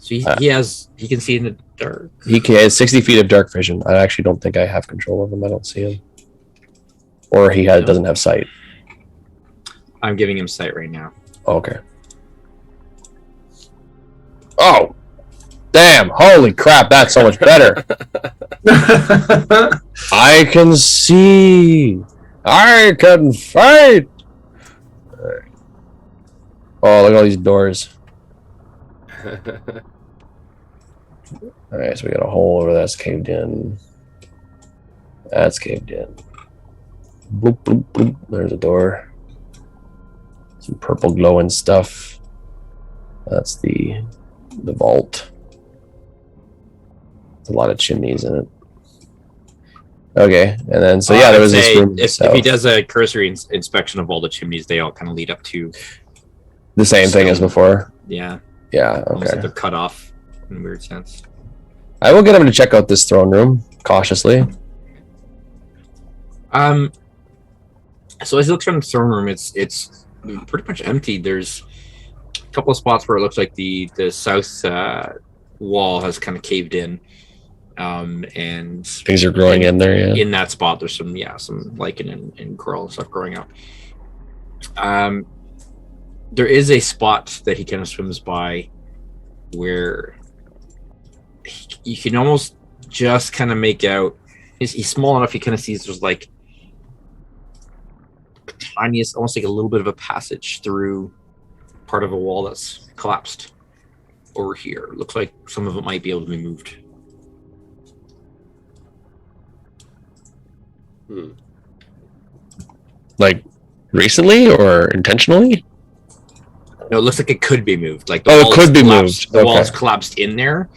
Speaker 2: he can see in the dark.
Speaker 3: He has 60 feet of dark vision. I actually don't think I have control of him. I don't see him, or he doesn't have sight.
Speaker 2: I'm giving him sight right now.
Speaker 3: Okay. Oh, damn! Holy crap! That's so much better. I can see. I can fight. Oh, look at all these doors. All right, so we got a hole over that's caved in. That's caved in. Bloop, bloop, bloop. There's a door. Some purple glowing stuff. That's the vault. There's a lot of chimneys in it. Okay, and then there was this room.
Speaker 2: If he does a cursory inspection of all the chimneys, they all kind of lead up to
Speaker 3: the same thing as before.
Speaker 2: Yeah.
Speaker 3: Yeah.
Speaker 2: Almost
Speaker 3: Okay.
Speaker 2: like they're cut off in a weird sense.
Speaker 3: I will get him to check out this throne room cautiously.
Speaker 2: So as he looks around the throne room, it's pretty much empty. There's a couple of spots where it looks like the south wall has kind of caved in, and
Speaker 3: Things are growing in there. Yeah.
Speaker 2: in that spot there's some lichen and coral and stuff growing up. There is a spot that he kind of swims by where you can almost just kind of make out he's small enough. He kind of sees there's like tiniest, almost like a little bit of a passage through part of a wall that's collapsed over here. Looks like some of it might be able to be moved.
Speaker 3: Like recently or intentionally?
Speaker 2: No, it looks like it could be moved. Like
Speaker 3: it could be moved.
Speaker 2: The wall is
Speaker 3: Okay.
Speaker 2: collapsed in there,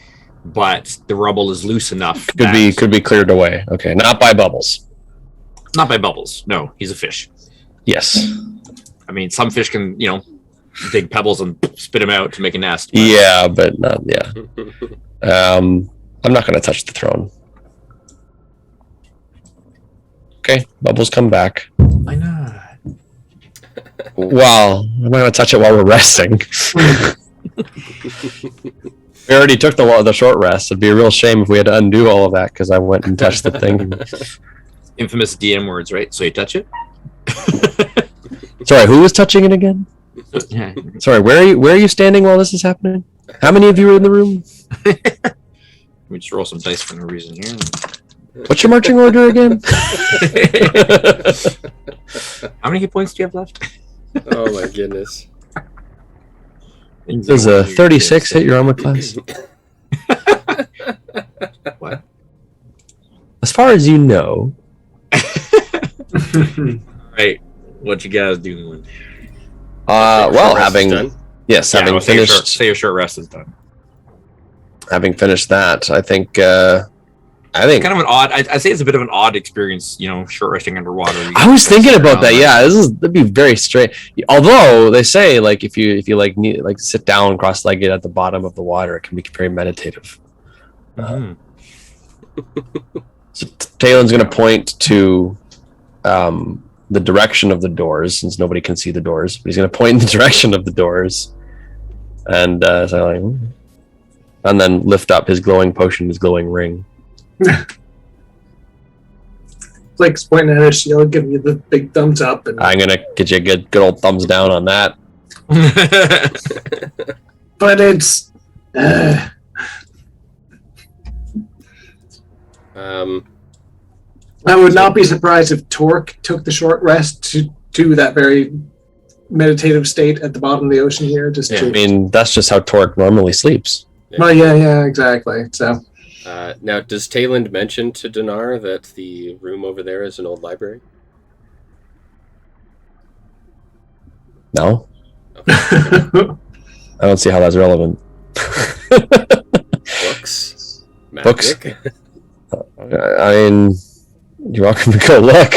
Speaker 2: but the rubble is loose enough.
Speaker 3: Could be cleared away. Okay, not by bubbles.
Speaker 2: Not by bubbles. No, he's a fish.
Speaker 3: Yes.
Speaker 2: I mean, some fish can, dig pebbles and spit them out to make a nest. But
Speaker 3: Yeah, but not. Yeah. I'm not going to touch the throne. Okay, bubbles come back.
Speaker 2: why not?
Speaker 3: Well, I'm not going to touch it while we're resting. We already took the short rest. It'd be a real shame if we had to undo all of that because I went and touched the thing.
Speaker 2: Infamous DM words, right? So you touch it.
Speaker 3: Sorry, who was touching it again?
Speaker 2: Yeah.
Speaker 3: Sorry, where are you standing while this is happening? How many of you are in the room?
Speaker 2: Let me just roll some dice for no reason here.
Speaker 3: What's your marching order again?
Speaker 2: How many hit points do you have left?
Speaker 4: Oh my goodness.
Speaker 3: Does a 36 hit your armor class?
Speaker 2: What?
Speaker 3: As far as you know.
Speaker 2: Right. What you guys doing?
Speaker 3: Well,
Speaker 4: Rest is
Speaker 3: having
Speaker 4: done?
Speaker 3: yes,
Speaker 2: Yeah,
Speaker 3: having
Speaker 2: well,
Speaker 3: finished
Speaker 2: say your short rest is done.
Speaker 3: that, I think
Speaker 2: Kind of an odd. I'd say it's a bit of an odd experience. Short resting underwater.
Speaker 3: I was thinking about that. Yeah, that'd be very strange. Although they say like if you need sit down cross-legged at the bottom of the water, it can be very meditative.
Speaker 2: Mhm.
Speaker 3: So Talon's going to point to the direction of the doors, since nobody can see the doors. But he's going to point in the direction of the doors, and and then lift up his glowing potion, his glowing ring.
Speaker 5: Blake's pointing at his shield, giving you the big thumbs up. And
Speaker 3: I'm going to get you a good old thumbs down on that.
Speaker 5: but it's I would not be surprised if Torque took the short rest to that very meditative state at the bottom of the ocean here.
Speaker 3: I mean, that's just how Torque normally sleeps.
Speaker 5: Well, yeah, exactly. So
Speaker 4: Now, does Tayland mention to Dinar that the room over there is an old library?
Speaker 3: No,
Speaker 4: Okay.
Speaker 3: I don't see how that's relevant.
Speaker 4: Books.
Speaker 3: Books.
Speaker 4: Magic.
Speaker 3: I mean, you're welcome to go look.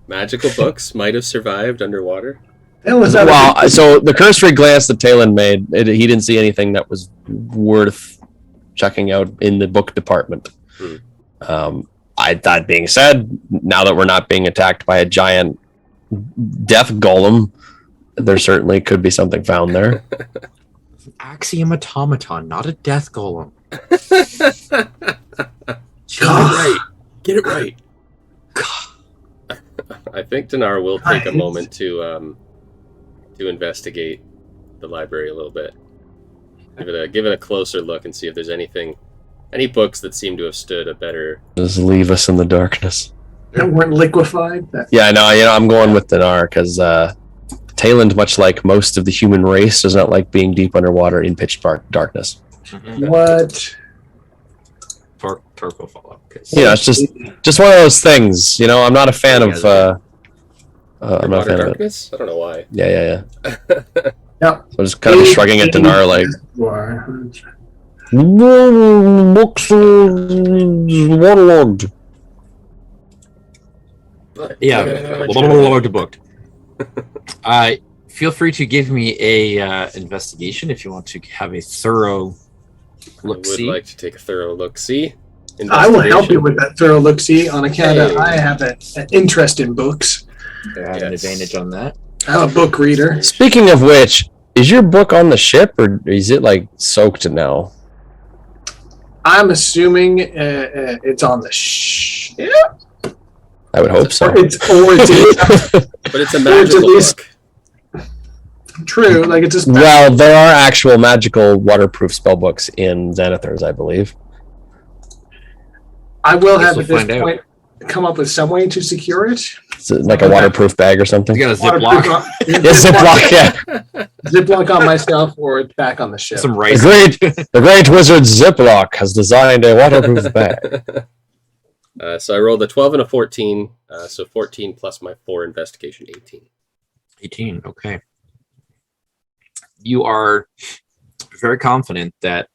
Speaker 4: Magical books might have survived underwater.
Speaker 3: Well, so the cursory glance that Talon made, he didn't see anything that was worth checking out in the book department. That being said, now that we're not being attacked by a giant death golem, there certainly could be something found there.
Speaker 2: Axiom automaton, not a death golem.
Speaker 4: Get it right. I think Dinar will take a moment to investigate the library a little bit. Give it a closer look and see if there's any books that seem to have stood a better.
Speaker 3: Just leave us in the darkness.
Speaker 5: That weren't liquefied.
Speaker 3: Yeah, I'm going with Dinar because Talon, much like most of the human race, does not like being deep underwater in pitch darkness.
Speaker 5: What?
Speaker 2: Torque will follow.
Speaker 3: It's just one of those things. I'm not a fan of. I'm not a fan
Speaker 4: darkness? Of it. I don't know why.
Speaker 3: Yeah.
Speaker 5: Yeah.
Speaker 3: So just kind of shrugging at Dinar like. Waterlogged.
Speaker 2: Yeah, booked. Feel free to give me a investigation if you want to have a thorough look-see.
Speaker 4: I would like to take a thorough look-see.
Speaker 5: I will help you with that thorough look-see on account of I have an interest in books.
Speaker 2: I have an advantage on that.
Speaker 5: I'm a book reader.
Speaker 3: Speaking of which, is your book on the ship or is it like soaked now?
Speaker 5: I'm assuming it's on the ship.
Speaker 3: I would hope so.
Speaker 5: But
Speaker 4: it's a magical book.
Speaker 5: True, like it's just.
Speaker 3: Well, there are actual magical waterproof spell books in Xanathars, I believe.
Speaker 5: I will have at this point come up with some way to secure it.
Speaker 3: Is it like a waterproof bag or something?
Speaker 2: You got a Ziploc.
Speaker 3: Ziploc, yeah.
Speaker 5: Ziploc on myself or back on the ship.
Speaker 2: Some rice.
Speaker 3: The great wizard Ziploc has designed a waterproof bag.
Speaker 4: So I rolled a 12 and a 14. So 14 plus my 4 investigation, 18.
Speaker 2: 18, okay. You are very confident that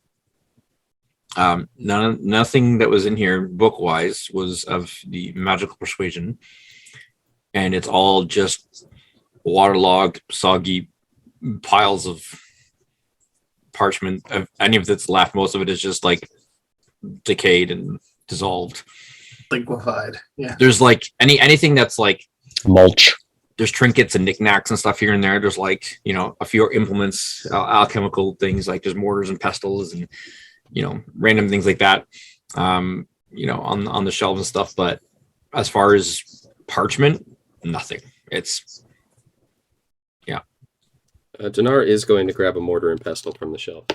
Speaker 2: nothing that was in here book-wise was of the magical persuasion, and it's all just waterlogged, soggy piles of parchment. Any of that's left, most of it is just like decayed and dissolved.
Speaker 5: Liquefied. Yeah.
Speaker 2: There's like anything that's like
Speaker 3: mulch.
Speaker 2: There's trinkets and knickknacks and stuff here and there. There's like, a few implements, alchemical things, like there's mortars and pestles and, random things like that, on the shelves and stuff. But as far as parchment, nothing. It's, yeah.
Speaker 4: Dinar is going to grab a mortar and pestle from the shelf.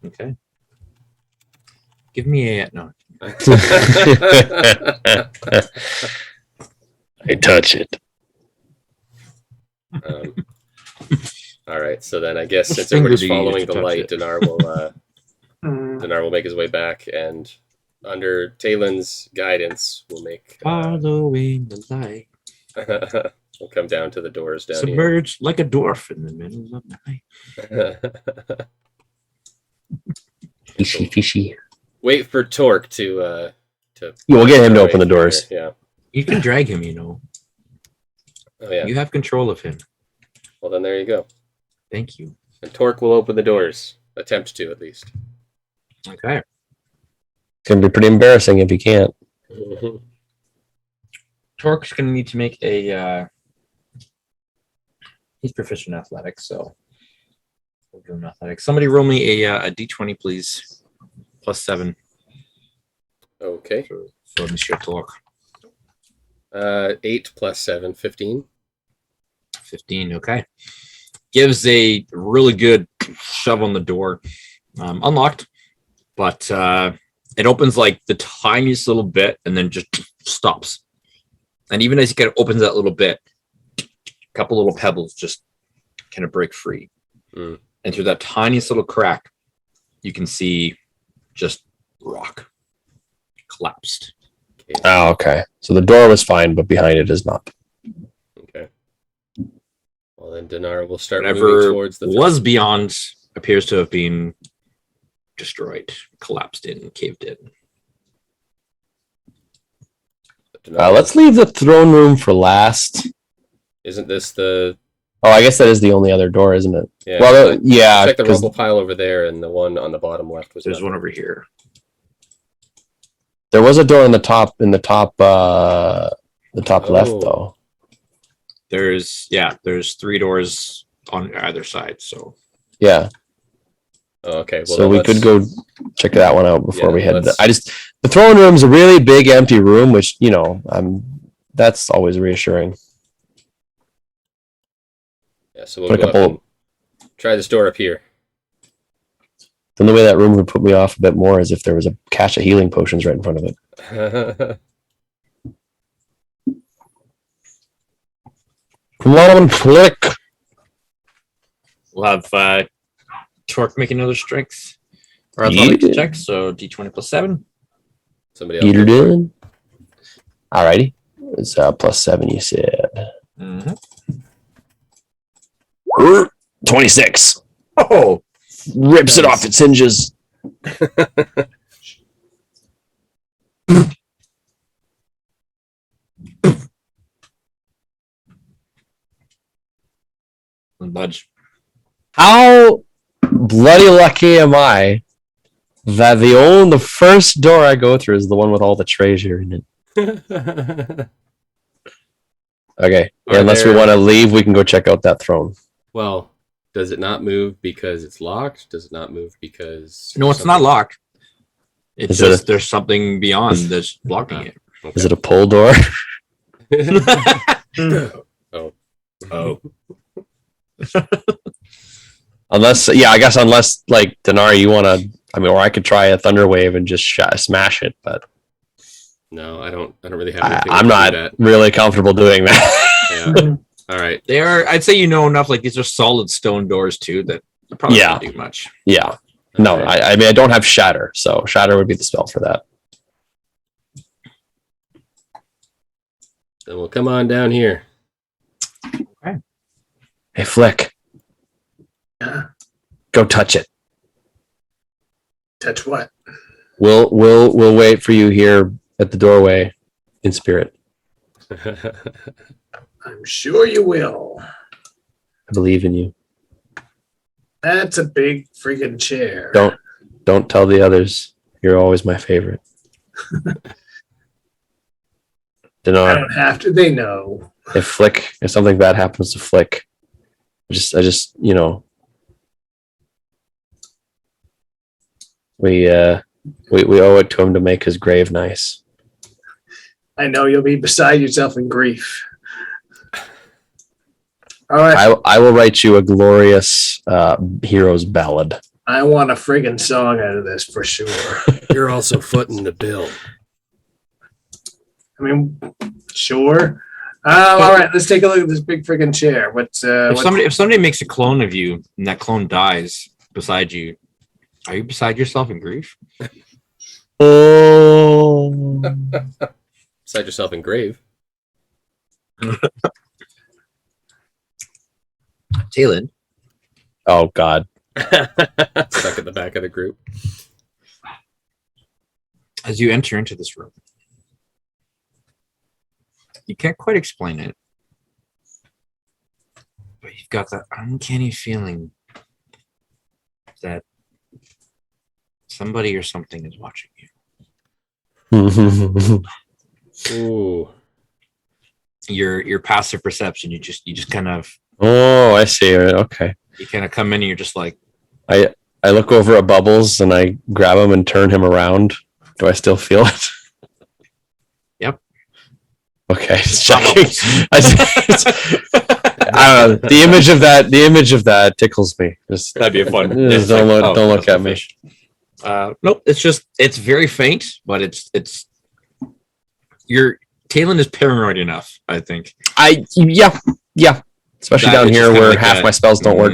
Speaker 2: Okay. Give me a, no.
Speaker 3: I touch it.
Speaker 4: All right, so then I guess since everybody's following the light, Dinar will make his way back, and under Talon's guidance, we'll make
Speaker 2: following the light.
Speaker 4: We'll come down to the doors down
Speaker 2: submerged like a dwarf in the middle of the night.
Speaker 3: Fishy.
Speaker 4: Wait for Torque to.
Speaker 3: We'll get him to open the doors.
Speaker 4: Yeah.
Speaker 2: You can drag him,
Speaker 4: Oh yeah.
Speaker 2: You have control of him.
Speaker 4: Well, then there you go.
Speaker 2: Thank you.
Speaker 4: And Torque will open the doors. Attempt to, at least.
Speaker 2: Okay.
Speaker 3: It's going to be pretty embarrassing if he can't.
Speaker 2: Torque's going to need to make a... he's proficient in athletics, so... we'll do him athletics. Somebody roll me a d20, please. +7.
Speaker 4: Okay.
Speaker 2: For Monsieur Torque.
Speaker 4: 8 plus 7, 15.
Speaker 2: 15, okay. Gives a really good shove on the door. Unlocked, but it opens like the tiniest little bit and then just stops. And even as it opens that little bit, a couple little pebbles just kind of break free. And through that tiniest little crack, you can see just rock collapsed.
Speaker 3: Oh, okay. So the door was fine, but behind it is not.
Speaker 4: Okay. Well, then Dinar will start
Speaker 2: Whatever
Speaker 4: moving towards the
Speaker 2: was beyond appears to have been destroyed, collapsed in, caved in.
Speaker 3: Let's leave the throne room for last.
Speaker 4: Isn't this the...
Speaker 3: Oh, I guess that is the only other door, isn't it?
Speaker 4: Yeah.
Speaker 3: Well, yeah.
Speaker 4: Check the
Speaker 3: 'cause
Speaker 4: rubble pile over there, and the one on the bottom left was...
Speaker 2: There's
Speaker 4: nothing.
Speaker 2: one over here.
Speaker 3: there was a door in the top left,
Speaker 4: Oh.
Speaker 3: though.
Speaker 2: There's 3 doors on either side. So
Speaker 3: Yeah.
Speaker 4: Oh, okay. Well,
Speaker 3: So
Speaker 4: then
Speaker 3: we
Speaker 4: let's-
Speaker 3: could go check that one out before
Speaker 4: Yeah,
Speaker 3: we head.
Speaker 4: let's-
Speaker 3: The throne room's a really big, empty room, which that's always reassuring.
Speaker 4: Yeah, so we'll
Speaker 3: Put a
Speaker 4: go up
Speaker 3: couple-
Speaker 4: and try this door up here.
Speaker 3: The only way that room would put me off a bit more is if there was a cache of healing potions right in front of it. Come on, click.
Speaker 2: we'll have Torque make another strength or athletics
Speaker 3: Yeah.
Speaker 2: check. So D20 plus 7.
Speaker 4: Somebody else.
Speaker 3: Peter did. Alrighty. It's +7, you said.
Speaker 2: Mm-hmm.
Speaker 3: 26.
Speaker 2: Oh,
Speaker 3: Rips it off its hinges.
Speaker 2: budge.
Speaker 3: How bloody lucky am I that the first door I go through is the one with all the treasure in it? Okay.
Speaker 4: Are
Speaker 3: Unless we
Speaker 4: there-
Speaker 3: want to leave, we can go check out that throne.
Speaker 4: Well, does it not move because it's locked? Does it not move because...
Speaker 2: No, it's not locked. It's
Speaker 3: Is it
Speaker 2: just there's something beyond that's blocking it.
Speaker 3: Is it a pull door?
Speaker 4: Oh.
Speaker 3: Unless like Denari, you want to, or I could try a thunder wave and just smash it, but
Speaker 4: No, I don't really have anything
Speaker 3: I'm
Speaker 4: to
Speaker 3: not
Speaker 4: do that.
Speaker 3: really comfortable doing that.
Speaker 4: Yeah. All right.
Speaker 2: They are. I'd say enough. Like these are solid stone doors too. That probably
Speaker 3: Yeah.
Speaker 2: don't do much.
Speaker 3: Yeah. No,
Speaker 4: All right.
Speaker 3: I don't have shatter, so shatter would be the spell for that.
Speaker 4: Then we'll come on down here.
Speaker 3: Hey, Flick,
Speaker 5: Yeah.
Speaker 3: go touch it.
Speaker 5: Touch what?
Speaker 3: We'll wait for you here at the doorway in spirit.
Speaker 5: I'm sure you will.
Speaker 3: I believe in you.
Speaker 5: That's a big freaking chair.
Speaker 3: Don't tell the others. You're always my favorite.
Speaker 5: I
Speaker 3: Dinar,
Speaker 5: don't have to. They know.
Speaker 3: if something bad happens to Flick, I just we owe it to him to make his grave nice.
Speaker 5: I know you'll be beside yourself in grief. All right.
Speaker 3: I will write you a glorious hero's ballad.
Speaker 5: I want a friggin' song out of this for sure.
Speaker 4: You're also footing the bill.
Speaker 5: I mean, sure. All right, let's take a look at this big friggin' chair.
Speaker 2: If somebody makes a clone of you and that clone dies beside you, are you beside yourself in grief?
Speaker 3: Oh,
Speaker 4: Beside yourself in grave.
Speaker 2: Talon,
Speaker 3: oh God!
Speaker 4: Stuck at the back of the group.
Speaker 2: as you enter into this room, you can't quite explain it, but you've got that uncanny feeling that somebody or something is watching you.
Speaker 4: Ooh.
Speaker 2: Your passive perception, you just kind of
Speaker 3: Oh, I see. Okay.
Speaker 2: you kind of come in and you're just like,
Speaker 3: I look over at Bubbles and I grab him and turn him around. Do I still feel it?
Speaker 2: Yep.
Speaker 3: Okay, just
Speaker 2: Not
Speaker 3: checking. I don't know. The image of that tickles me. Just
Speaker 2: that'd be a fun.
Speaker 3: Just don't look at me.
Speaker 2: Nope. It's very faint, but it's your Talon is paranoid enough, I think.
Speaker 3: Yeah. Especially
Speaker 2: That
Speaker 3: down
Speaker 2: is
Speaker 3: here
Speaker 2: just kinda
Speaker 3: where
Speaker 2: like
Speaker 3: half
Speaker 2: a-
Speaker 3: my spells don't work.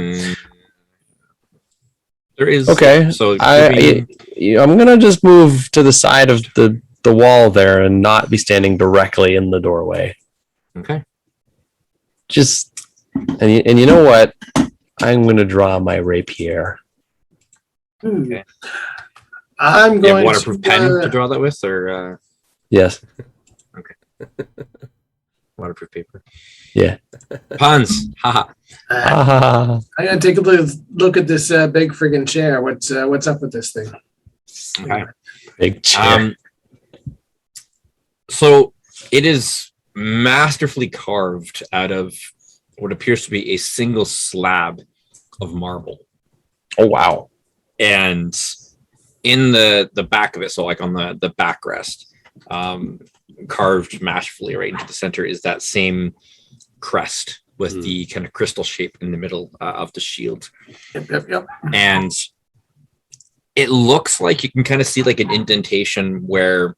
Speaker 2: There is
Speaker 3: Okay.
Speaker 2: So
Speaker 3: I'm gonna just move to the side of the wall there and not be standing directly in the doorway.
Speaker 2: okay.
Speaker 3: Just and you know what? I'm gonna draw my rapier.
Speaker 2: Okay.
Speaker 5: I'm
Speaker 2: You have
Speaker 5: going
Speaker 2: a waterproof
Speaker 5: to,
Speaker 2: pen to draw that with, or
Speaker 3: Yes.
Speaker 2: waterproof paper?
Speaker 3: Yeah.
Speaker 2: Puns. Haha.
Speaker 3: Ah.
Speaker 5: I'm gonna take a look at this big friggin' chair. What's up with this thing?
Speaker 2: Okay.
Speaker 3: Big chair.
Speaker 2: So it is masterfully carved out of what appears to be a single slab of marble.
Speaker 3: Oh wow.
Speaker 2: And in the back of it, so like on the backrest, carved masterfully right into the center is that same crest with the kind of crystal shape in the middle of the shield.
Speaker 5: Yep.
Speaker 2: And it looks like you can kind of see like an indentation where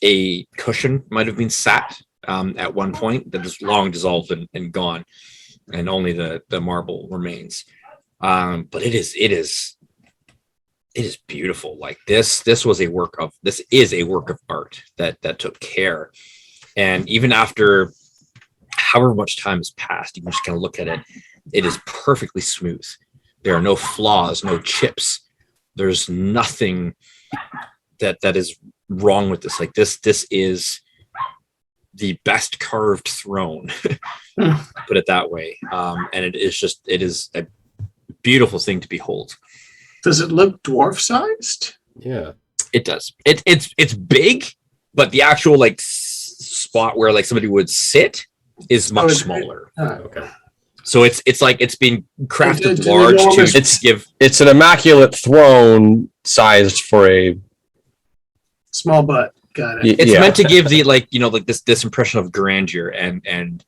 Speaker 2: a cushion might have been sat at one point that is long dissolved and gone, and only the marble remains. But it is beautiful. Like this is a work of art that took care. And even after however much time has passed, you can just kind of look at it. It is perfectly smooth. There are no flaws, no chips. There's nothing that is wrong with this. Like this is the best carved throne, put it that way. And it is a beautiful thing to behold.
Speaker 5: Does it look dwarf sized?
Speaker 4: Yeah,
Speaker 2: it does. It's big, but the actual like spot where like somebody would sit is much smaller.
Speaker 4: okay.
Speaker 2: So it's like it's been crafted
Speaker 5: It's
Speaker 2: large
Speaker 5: enormous.
Speaker 2: to give.
Speaker 3: It's an immaculate throne sized for a
Speaker 5: Small butt. Got it.
Speaker 2: It's meant to give the like this impression of grandeur and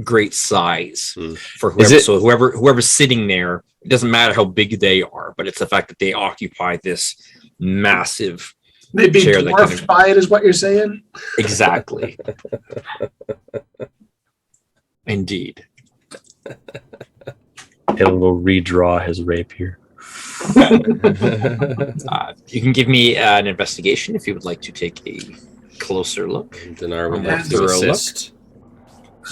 Speaker 2: great size for whoever whoever's sitting there. It doesn't matter how big they are, but it's the fact that they occupy this massive
Speaker 5: They'd be
Speaker 2: chair
Speaker 5: dwarfed by it, is what you're saying?
Speaker 2: Exactly. Indeed.
Speaker 3: He'll go redraw his rapier.
Speaker 2: You can give me an investigation if you would like to take a closer look.
Speaker 4: Dinar will
Speaker 2: Yeah.
Speaker 4: have to assist.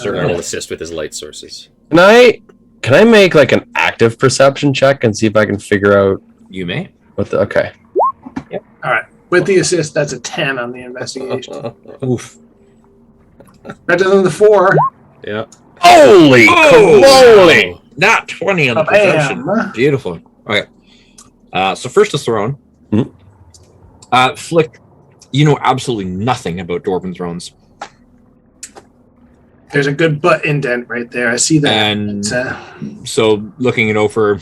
Speaker 4: Dinar will assist with his light sources.
Speaker 3: Can I make like an active perception check and see if I can figure out
Speaker 2: You may.
Speaker 3: what the okay.
Speaker 5: All right. With the assist, that's a 10 on the investigation.
Speaker 2: Oof.
Speaker 5: Better than the 4.
Speaker 4: Yeah.
Speaker 3: Holy
Speaker 2: moly! Not 20 on the
Speaker 5: Bam.
Speaker 2: perception. Beautiful. Okay. So first the throne. Flick, you know absolutely nothing about Dwarven thrones.
Speaker 5: There's a good butt indent right there. I see that.
Speaker 2: And so looking it over,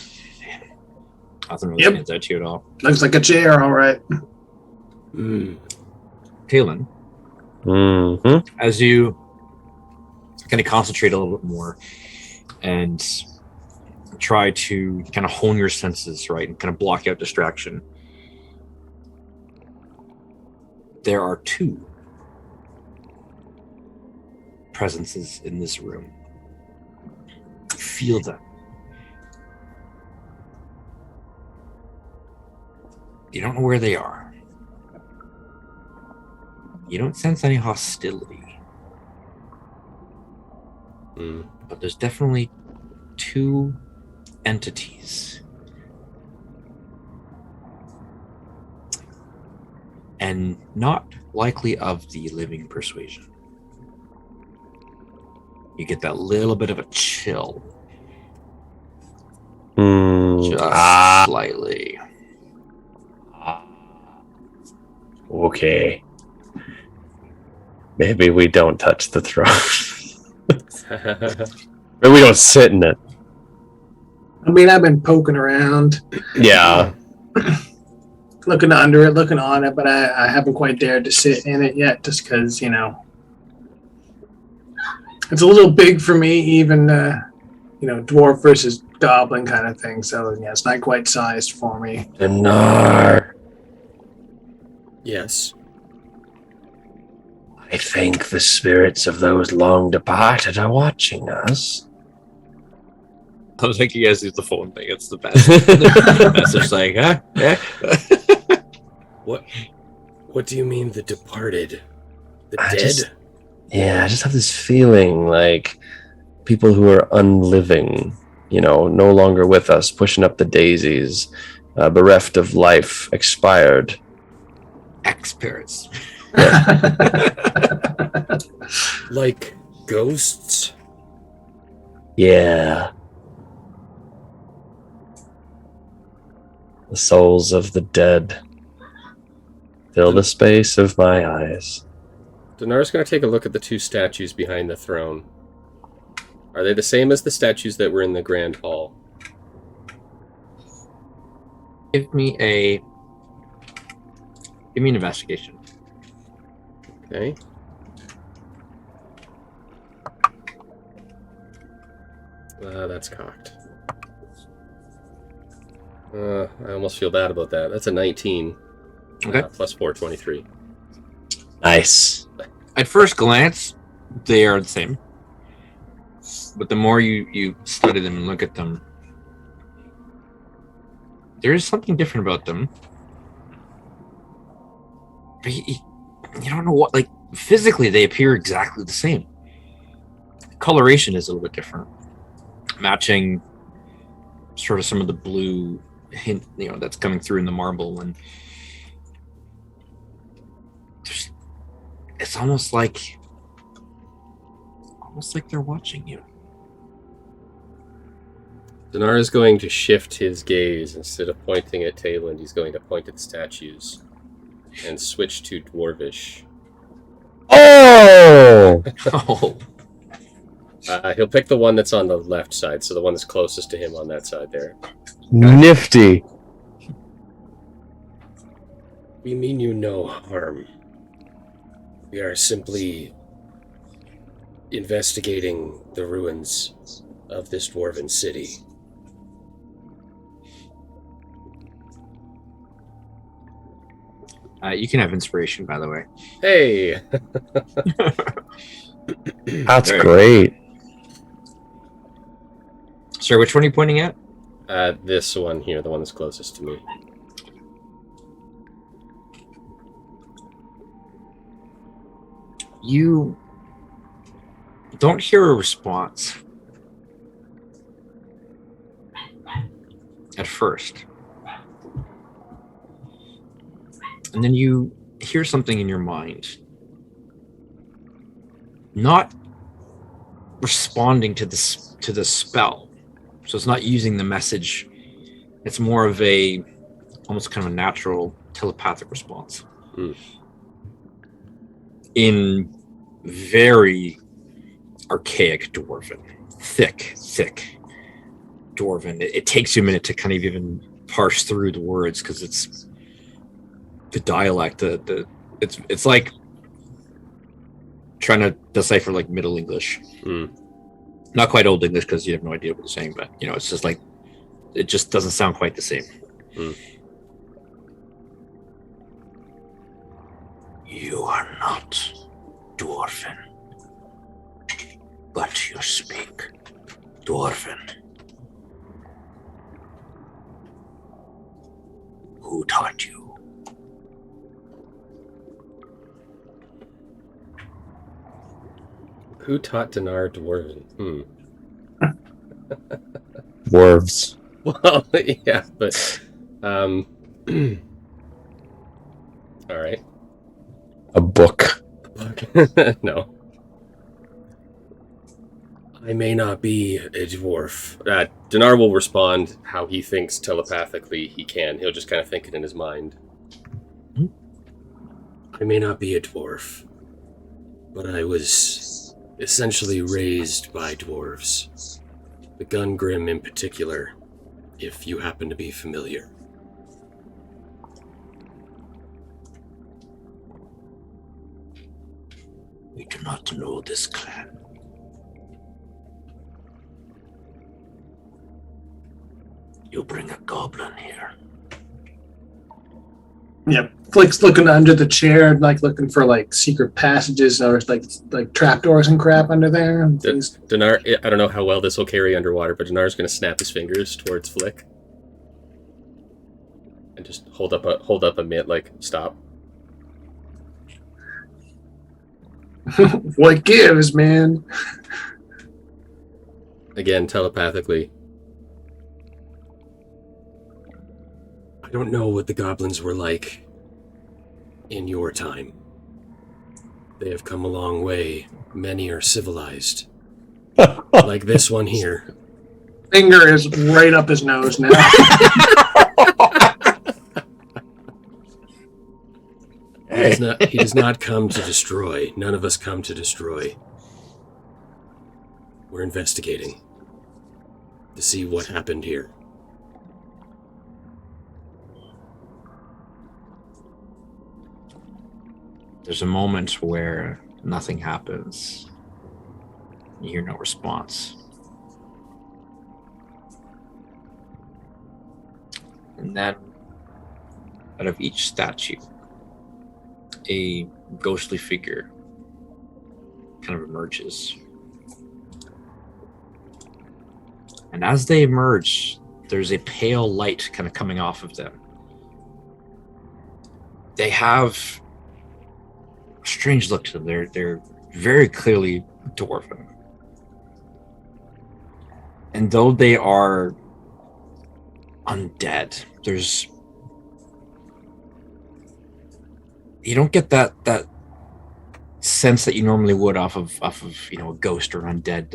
Speaker 2: nothing really
Speaker 5: Yep.
Speaker 2: stands out to you at all.
Speaker 5: Looks like a chair, all right.
Speaker 2: Talon,
Speaker 3: Mm-hmm.
Speaker 2: as you kind of concentrate a little bit more and try to kind of hone your senses, right, and kind of block out distraction, there are 2 presences in this room. Feel them. You don't know where they are. You don't sense any hostility. But there's definitely 2 entities. And not likely of the living persuasion. You get that little bit of a chill. Just slightly.
Speaker 3: Okay. Maybe we don't touch the throne. Maybe we don't sit in it.
Speaker 5: I mean, I've been poking around,
Speaker 3: Yeah.
Speaker 5: looking under it, looking on it, but I haven't quite dared to sit in it yet just because, it's a little big for me, even, dwarf versus goblin kind of thing. So, yeah, it's not quite sized for me.
Speaker 3: Dinar.
Speaker 4: Yes.
Speaker 3: I think the spirits of those long departed are watching us.
Speaker 2: I was thinking you guys use the phone thing. It's the best. The message like, huh? Yeah.
Speaker 4: What do you mean the departed? The
Speaker 3: I
Speaker 4: dead?
Speaker 3: I just have this feeling like people who are unliving, no longer with us, pushing up the daisies, bereft of life, expired.
Speaker 2: Ex-parents.
Speaker 4: Like ghosts?
Speaker 3: Yeah. The souls of the dead fill the space of my eyes.
Speaker 4: Dinar's going to take a look at the two statues behind the throne. Are they the same as the statues that were in the Grand Hall?
Speaker 2: Give me an investigation.
Speaker 4: Okay. That's cocked. I almost feel bad about that. That's a 19.
Speaker 2: Okay.
Speaker 4: Plus 4, 23.
Speaker 3: Nice.
Speaker 2: At first glance, they are the same. But the more you study them and look at them, there is something different about them. But you don't know what, like, physically they appear exactly the same. Coloration is a little bit different. Matching sort of some of the blue hint, that's coming through in the marble, and it's almost like they're watching you.
Speaker 4: Dinar is going to shift his gaze. Instead of pointing at Tayland, he's going to point at the statues and switch to Dwarvish.
Speaker 3: Oh!
Speaker 2: Oh,
Speaker 4: He'll pick the one that's on the left side, so the one that's closest to him on that side there.
Speaker 3: Nifty.
Speaker 4: We mean you no harm. We are simply investigating the ruins of this dwarven city.
Speaker 2: you can have inspiration, by the way.
Speaker 4: Hey!
Speaker 3: That's
Speaker 2: There.
Speaker 3: great.
Speaker 2: Sir, which one are you pointing at?
Speaker 4: This one here, the one that's closest to me.
Speaker 2: You don't hear a response at first. And then you hear something in your mind. Not responding to the spell. So it's not using the message. It's more of a almost kind of a natural telepathic response.
Speaker 4: Mm.
Speaker 2: In very archaic Dwarven. Thick Dwarven. It takes you a minute to kind of even parse through the words because it's the dialect. It's like trying to decipher like Middle English.
Speaker 4: Mm.
Speaker 2: Not quite Old English because you have no idea what it's saying, but it's just like it just doesn't sound quite the same.
Speaker 4: Mm.
Speaker 1: You are not Dwarven, but you speak Dwarven. Who taught you?
Speaker 4: Who taught Dinar Dwarven?
Speaker 3: Dwarves.
Speaker 4: Well, yeah, but... Alright.
Speaker 3: A book.
Speaker 4: No. I may not be a dwarf. Dinar will respond how he thinks telepathically he can. He'll just kind of think it in his mind. I may not be a dwarf, but I was essentially raised by dwarves. The Gungrim in particular, if you happen to be familiar.
Speaker 1: We do not know this clan. You bring a goblin here.
Speaker 5: Yep. Flick's looking under the chair, like looking for like secret passages or like trapdoors and crap under there.
Speaker 4: Dinar, I don't know how well this will carry underwater, but Dinar's going to snap his fingers towards Flick and just hold up a mitt, like stop.
Speaker 5: What gives, man?
Speaker 4: Again, telepathically. don't know what the goblins were like in your time. They have come a long way. Many are civilized. Like this one here.
Speaker 5: Finger is right up his nose now.
Speaker 4: He does not come to destroy. None of us come to destroy. We're investigating to see what happened here.
Speaker 2: There's a moment where nothing happens. You hear no response. And then, out of each statue, a ghostly figure kind of emerges. And as they emerge, there's a pale light kind of coming off of them. They have a strange look to them. They're very clearly dwarven. And though they are undead, you don't get that sense that you normally would off of a ghost or undead.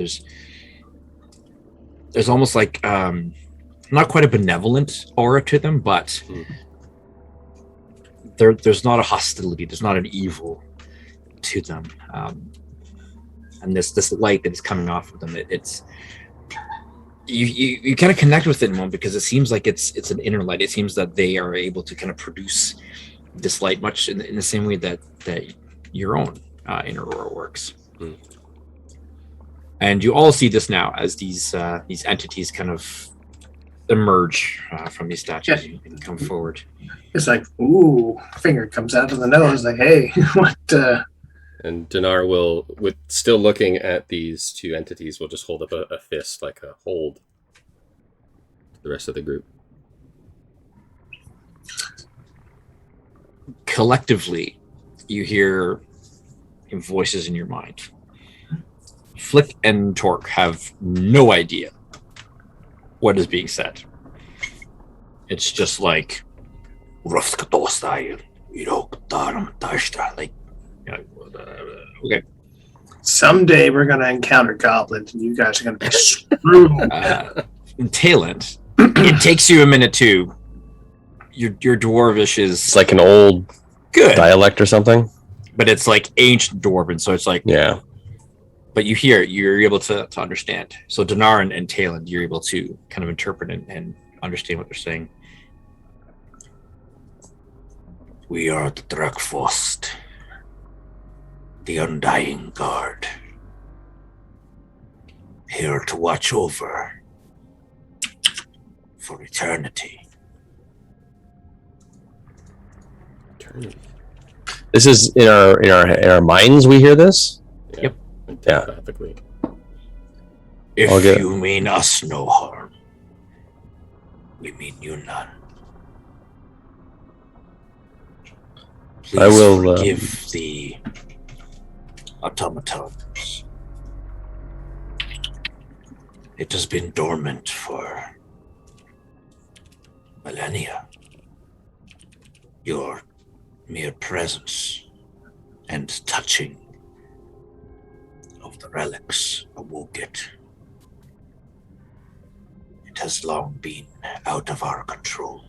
Speaker 2: There's almost like not quite a benevolent aura to them, but there's not a hostility, there's not an evil to them. And this light that is coming off of them, it's you kind of connect with it in a moment, because it seems like it's an inner light. It seems that they are able to kind of produce this light much in the same way that your own inner aura works. And you all see this now as these entities kind of emerge from these statues and come forward.
Speaker 5: It's like, ooh, finger comes out of the nose, like, hey, what?
Speaker 4: And Dinar will, with still looking at these two entities, will just hold up a fist, like a hold to the rest of the group.
Speaker 2: Collectively, you hear voices in your mind. Flick and Torque have no idea what is being said. It's just like, okay.
Speaker 5: Someday we're going to encounter goblins and you guys are going to be screwed.
Speaker 2: In Talent, it takes you a minute to. Your Dwarvish is...
Speaker 3: It's like an old
Speaker 2: good
Speaker 3: dialect or something.
Speaker 2: But it's like ancient Dwarven, so it's like...
Speaker 3: Yeah.
Speaker 2: But you're able to understand. So Dinar and Talon, you're able to kind of interpret and understand what they're saying. We are the Drakfost, the Undying Guard, here to watch over for eternity.
Speaker 3: This is in our minds. We hear this.
Speaker 2: Yep.
Speaker 3: Yeah.
Speaker 2: If you mean us no harm, we mean you none. Please
Speaker 3: I will
Speaker 2: forgive the automatons. It has been dormant for millennia. Your mere presence and touching of the relics awoke it. It has long been out of our control.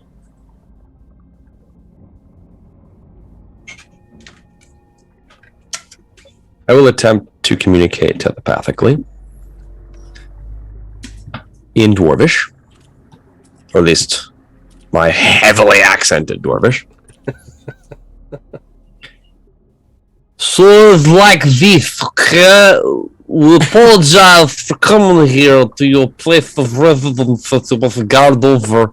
Speaker 3: I will attempt to communicate telepathically in Dwarvish, or at least my heavily accented Dwarvish. So it's like this, okay? We apologize for coming here to your place of residence that you must guard over.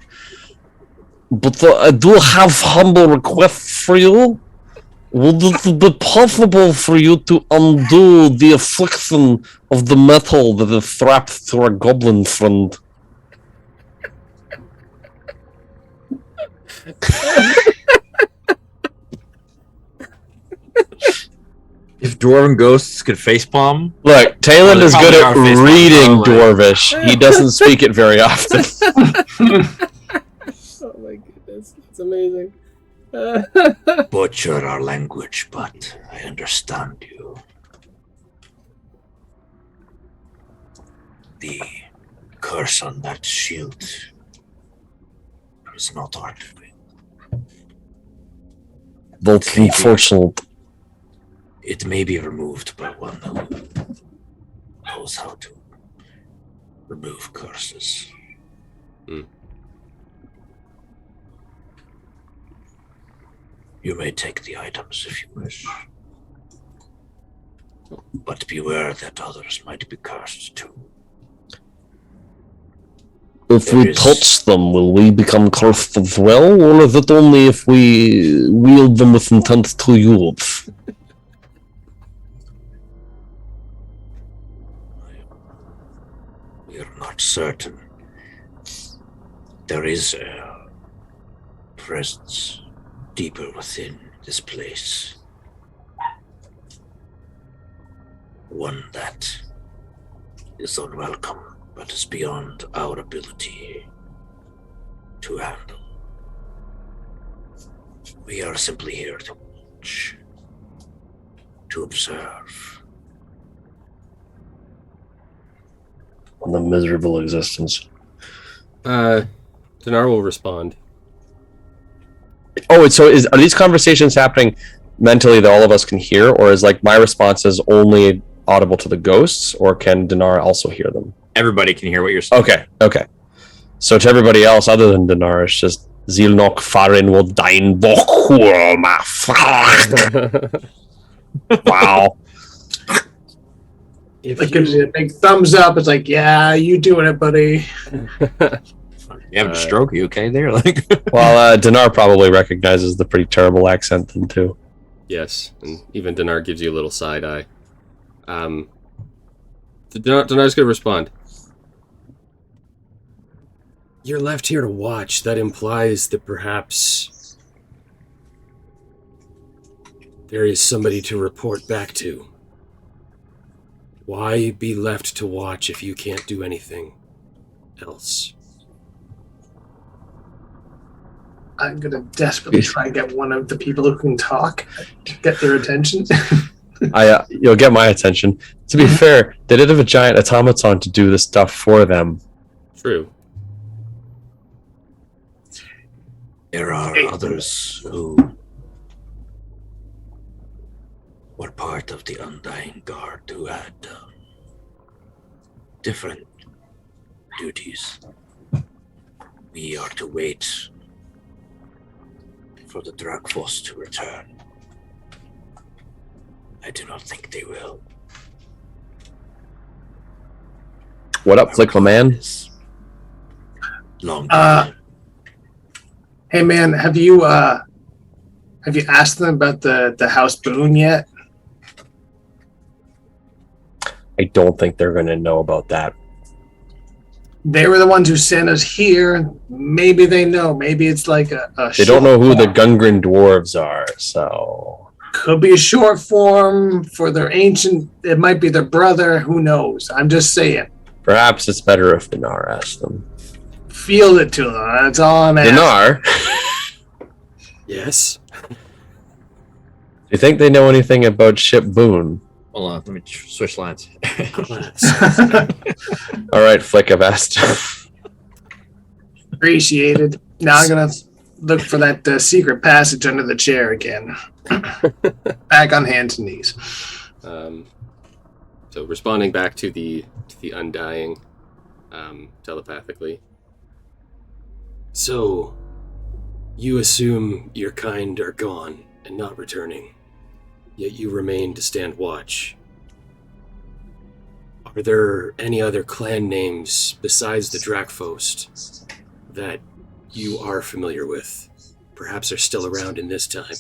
Speaker 3: But I do have humble requests for you. Would it be possible for you to undo the affliction of the metal that is strapped to our goblin friend?
Speaker 2: If Dwarven ghosts could facepalm...
Speaker 3: Look, Talon is good at reading
Speaker 2: Dwarvish.
Speaker 3: Dwarvish. He doesn't speak it very often.
Speaker 4: Oh my god. That's amazing.
Speaker 2: Butcher our language, but I understand you. The curse on that shield is not hard to bring.
Speaker 3: That's unfortunate.
Speaker 2: It may be removed by one who knows how to remove curses. You may take the items if you wish. But beware that others might be cursed too.
Speaker 3: If we touch them, will we become cursed as well, or is it only if we wield them with intent to use?
Speaker 2: We are not certain. There is a presence deeper within this place. One that is unwelcome, but is beyond our ability to handle. We are simply here to watch, to observe.
Speaker 3: On the miserable existence.
Speaker 4: Dinar will respond.
Speaker 3: Oh, so are these conversations happening mentally that all of us can hear, or is like my response is only audible to the ghosts, or can Dinar also hear them?
Speaker 2: Everybody can hear what you're saying.
Speaker 3: Okay. So to everybody else other than Dinar, it's just Zilnok Farin will dine Bokur ma fuck. Wow.
Speaker 5: It gives you a big thumbs up. It's like, yeah, you doing it, buddy.
Speaker 2: You having a stroke? You okay there? Like,
Speaker 3: Well, Dinar probably recognizes the pretty terrible accent then too.
Speaker 4: Yes, and even Dinar gives you a little side eye. Dinar's going to respond. You're left here to watch. That implies that perhaps there is somebody to report back to. Why be left to watch if you can't do anything else?
Speaker 5: I'm going to desperately try and get one of the people who can talk to get their attention.
Speaker 3: You'll get my attention. To be fair, they did have a giant automaton to do this stuff for them.
Speaker 4: True.
Speaker 2: there are others who were part of the Undying Guard who had different duties. We are to wait for the Dragfoss to return. I do not think they will.
Speaker 3: What up, Flick, my man?
Speaker 2: Long
Speaker 5: hey man, have you asked them about the house boon yet?
Speaker 3: I don't think they're going to know about that.
Speaker 5: They were the ones who sent us here. Maybe they know. Maybe it's like a
Speaker 3: They don't know who the Gungren Dwarves are, so...
Speaker 5: Could be a short form for their ancient... It might be their brother. Who knows? I'm just saying.
Speaker 3: Perhaps it's better if Dinar asks them.
Speaker 5: Feel it to them. That's all I'm asking.
Speaker 3: Dinar?
Speaker 4: Yes?
Speaker 3: Do you think they know anything about Ship Boone?
Speaker 2: Hold on, let me switch lines.
Speaker 3: All right, Flick, I've asked.
Speaker 5: Appreciated. Now I'm going to look for that secret passage under the chair again. Back on hands and knees.
Speaker 4: So responding back to the Undying telepathically. So, you assume your kind are gone and not returning, yet you remain to stand watch. Are there any other clan names besides the Dragfost that you are familiar with? Perhaps are still around in this time?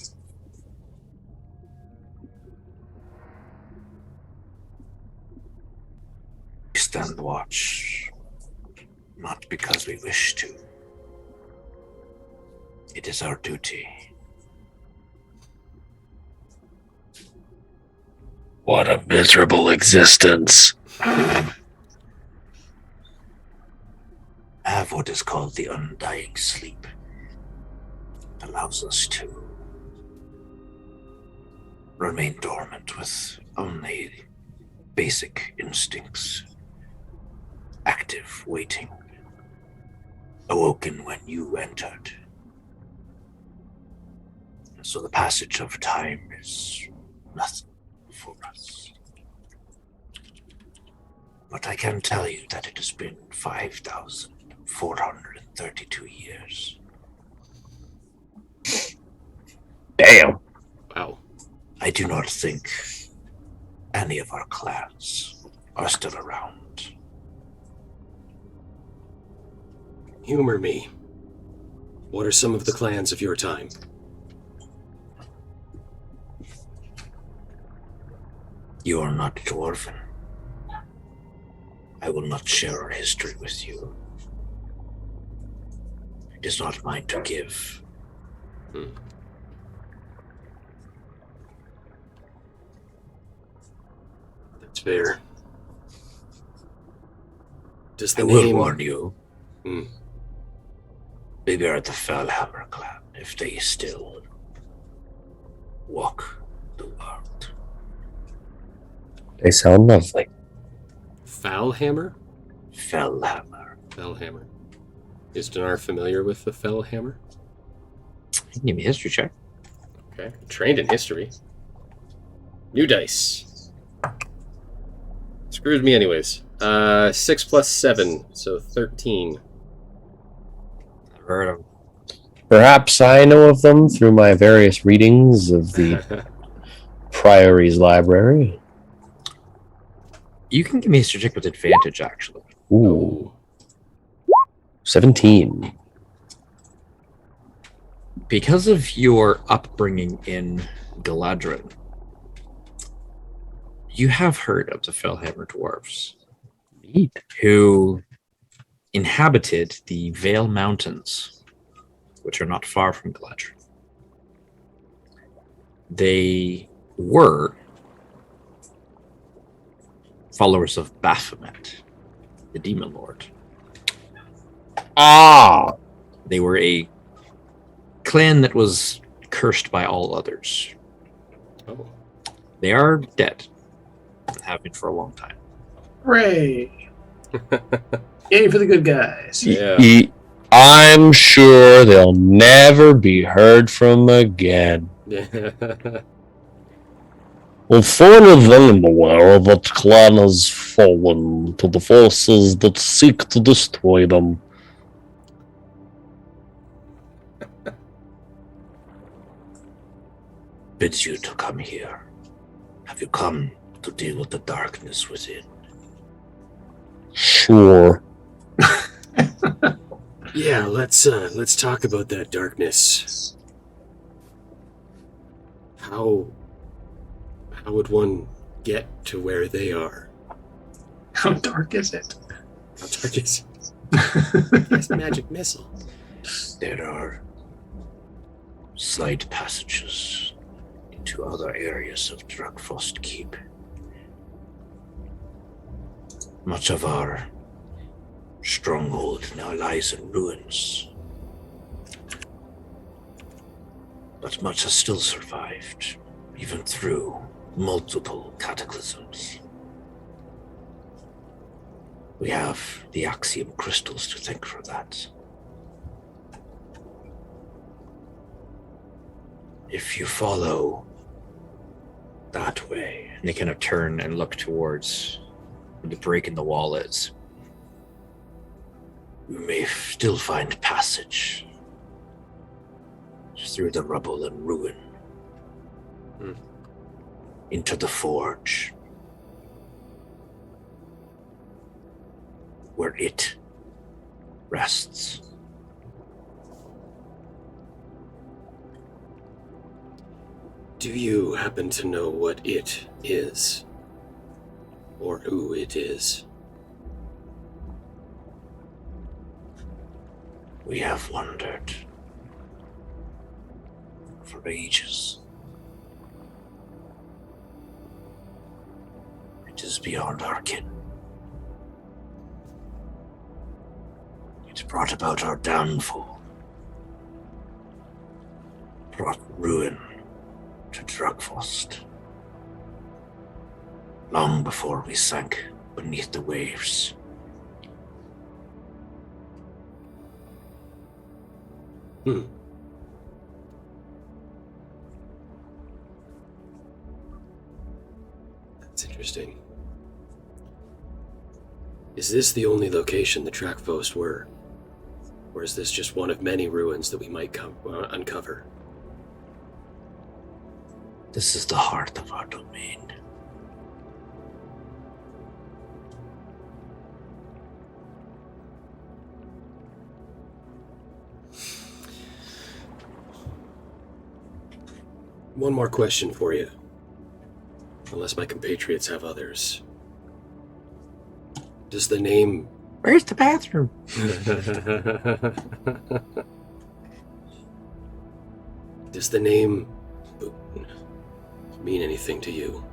Speaker 2: We stand watch, not because we wish to. It is our duty.
Speaker 3: What a miserable existence.
Speaker 2: Have what is called the Undying Sleep.
Speaker 6: allows us to remain dormant with only basic instincts active, waiting, awoken when you entered. So the passage of time is nothing for us. But I can tell you that it has been 5,432 years.
Speaker 3: Damn.
Speaker 4: Wow.
Speaker 6: I do not think any of our clans are still around.
Speaker 7: Humor me. What are some of the clans of your time?
Speaker 6: You are not Dwarven. I will not share our history with you. It is not mine to give.
Speaker 7: That's fair. Does the
Speaker 6: I will
Speaker 7: name...
Speaker 6: warn you.
Speaker 7: Hmm.
Speaker 6: Beware the Fel Hammer clan if they still walk the world.
Speaker 3: They sound lovely.
Speaker 7: Fel Hammer?
Speaker 6: Fel Hammer.
Speaker 7: Fel Hammer. Is Dinar familiar with the Fel Hammer?
Speaker 2: Give me a history check.
Speaker 4: Okay. Trained in history. New dice. Screwed me anyways. 6 plus 7, so 13.
Speaker 2: Never heard of him.
Speaker 3: Perhaps I know of them through my various readings of the Priory's library.
Speaker 2: You can give me a history check with advantage, actually.
Speaker 3: Ooh. 17.
Speaker 2: Because of your upbringing in Galadrin, you have heard of the Fel Hammer Dwarves,
Speaker 3: Neat.
Speaker 2: who inhabited the Vale Mountains, which are not far from Galadrin. They were followers of Baphomet, the Demon Lord.
Speaker 3: Ah!
Speaker 2: They were a clan that was cursed by all others.
Speaker 4: Oh.
Speaker 2: They are dead. And have been for a long time.
Speaker 5: Hooray! Yay for the good guys.
Speaker 4: Yeah.
Speaker 3: I'm sure they'll never be heard from again.
Speaker 4: Yeah.
Speaker 3: Well, further than aware that clan has fallen to the forces that seek to destroy them.
Speaker 6: Bids you to come here. Have you come to deal with the darkness within?
Speaker 3: Sure.
Speaker 7: Yeah, let's talk about that darkness. How would one get to where they are?
Speaker 5: How dark is it?
Speaker 7: How dark is it? It's a magic missile.
Speaker 6: There are slight passages into other areas of Drugfrost Keep. Much of our stronghold now lies in ruins, but much has still survived, even through multiple cataclysms. We have the Axiom crystals to thank for that. If you follow that way,
Speaker 2: And they kind of turn and look towards where the break in the wall is.
Speaker 6: you may still find passage through the rubble and ruin into the forge, where it rests.
Speaker 7: Do you happen to know what it is? Or who it is?
Speaker 6: We have wondered for ages. It is beyond our ken. It brought about our downfall. brought ruin to Drugfast. Long before we sank beneath the waves.
Speaker 7: That's interesting. Is this the only location the Drugfast were? Or is this just one of many ruins that we might uncover?
Speaker 6: This is the heart of our domain.
Speaker 7: One more question for you. Unless my compatriots have others. Does the name...
Speaker 2: Where's the bathroom?
Speaker 7: Does the name Boone mean anything to you?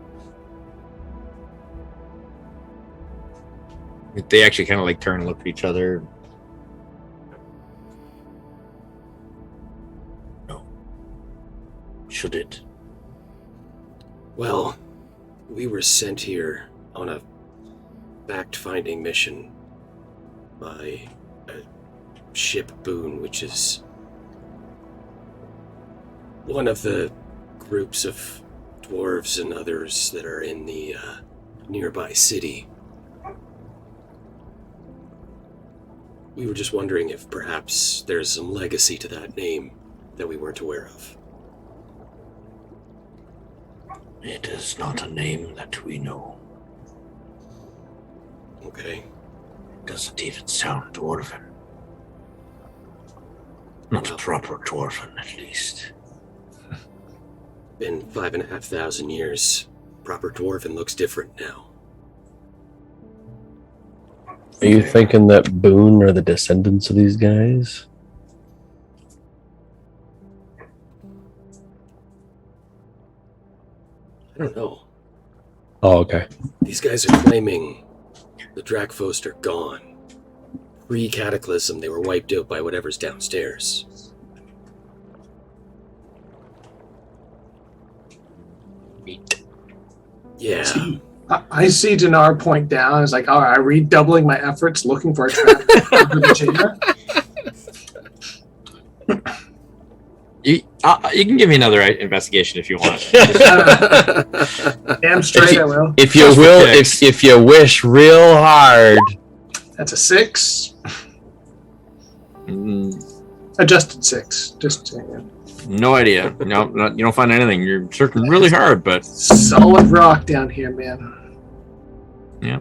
Speaker 2: They actually kind of like turn and look at each other.
Speaker 6: No. Should it?
Speaker 7: Well, we were sent here on a fact-finding mission by a ship Boone, which is one of the groups of dwarves and others that are in the nearby city. We were just wondering if perhaps there's some legacy to that name that we weren't aware of.
Speaker 6: It is not a name that we know.
Speaker 7: Okay.
Speaker 6: Doesn't even sound dwarven. Not a proper dwarven, at least.
Speaker 7: Been 5,500 years. Proper dwarven looks different now.
Speaker 3: Are you thinking that Boone are the descendants of these guys?
Speaker 7: I don't know.
Speaker 3: Oh, okay.
Speaker 7: These guys are claiming the Drugfast are gone. Pre-cataclysm, they were wiped out by whatever's downstairs. Yeah.
Speaker 5: I see Dinar point down. It's like, all right, redoubling my efforts looking for a trap under the chair.
Speaker 2: You can give me another investigation if you want.
Speaker 5: Damn straight, I will.
Speaker 3: If you if you wish real hard.
Speaker 5: That's a 6.
Speaker 2: Mm,
Speaker 5: Adjusted 6. Just saying.
Speaker 2: no idea. No, you don't find anything. You're searching really hard, but
Speaker 5: Solid rock down here, man.
Speaker 2: yeah.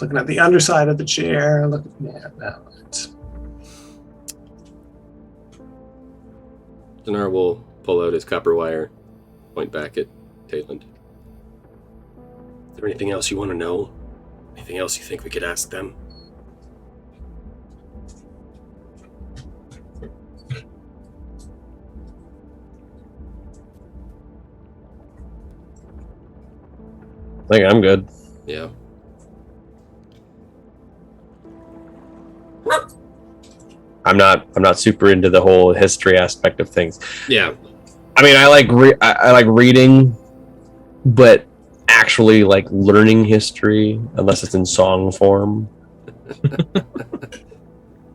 Speaker 5: Looking at the underside of the chair. Looking, yeah, no, it's
Speaker 4: Dinar will pull out his copper wire, point back at Tayland.
Speaker 7: Is there anything else you want to know? Anything else you think we could ask them?
Speaker 3: I think I'm good.
Speaker 4: Yeah.
Speaker 3: I'm not super into the whole history aspect of things.
Speaker 4: Yeah.
Speaker 3: I mean, I like reading, but actually like learning history, unless it's in song form.
Speaker 4: If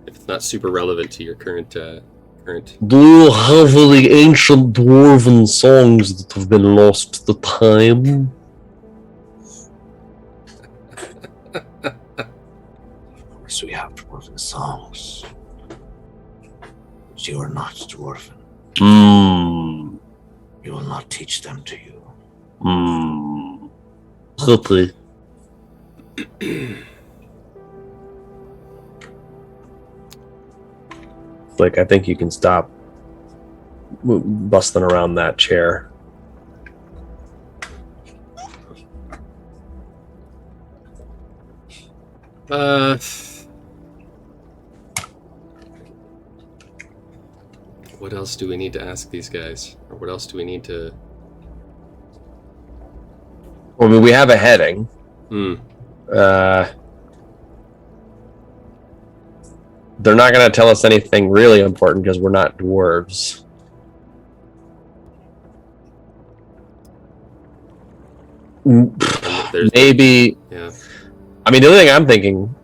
Speaker 4: it's not super relevant to your current.
Speaker 3: Do you have any ancient dwarven songs that have been lost to time?
Speaker 6: Of course we have dwarven songs. But you are not dwarven.
Speaker 3: Hmm.
Speaker 6: We will not teach them to you.
Speaker 3: Hmm. Hopefully. Like, I think you can stop busting around that chair.
Speaker 4: What else do we need to ask these guys? Or what else do we need to...
Speaker 3: Well, I mean, we have a heading. they're not going to tell us anything really important because we're not dwarves. Maybe.
Speaker 4: Yeah.
Speaker 3: I mean, the only thing I'm thinking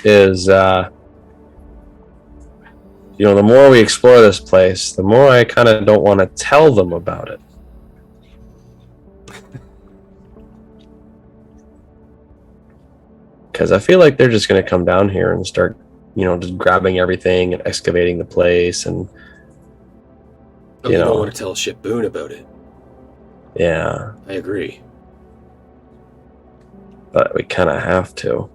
Speaker 3: is, the more we explore this place, the more I kind of don't want to tell them about it. Because I feel like they're just going to come down here and start, just grabbing everything and excavating the place. And,
Speaker 7: you don't want to tell Ship Boone about it.
Speaker 3: Yeah.
Speaker 7: I agree.
Speaker 3: But we kind of have to.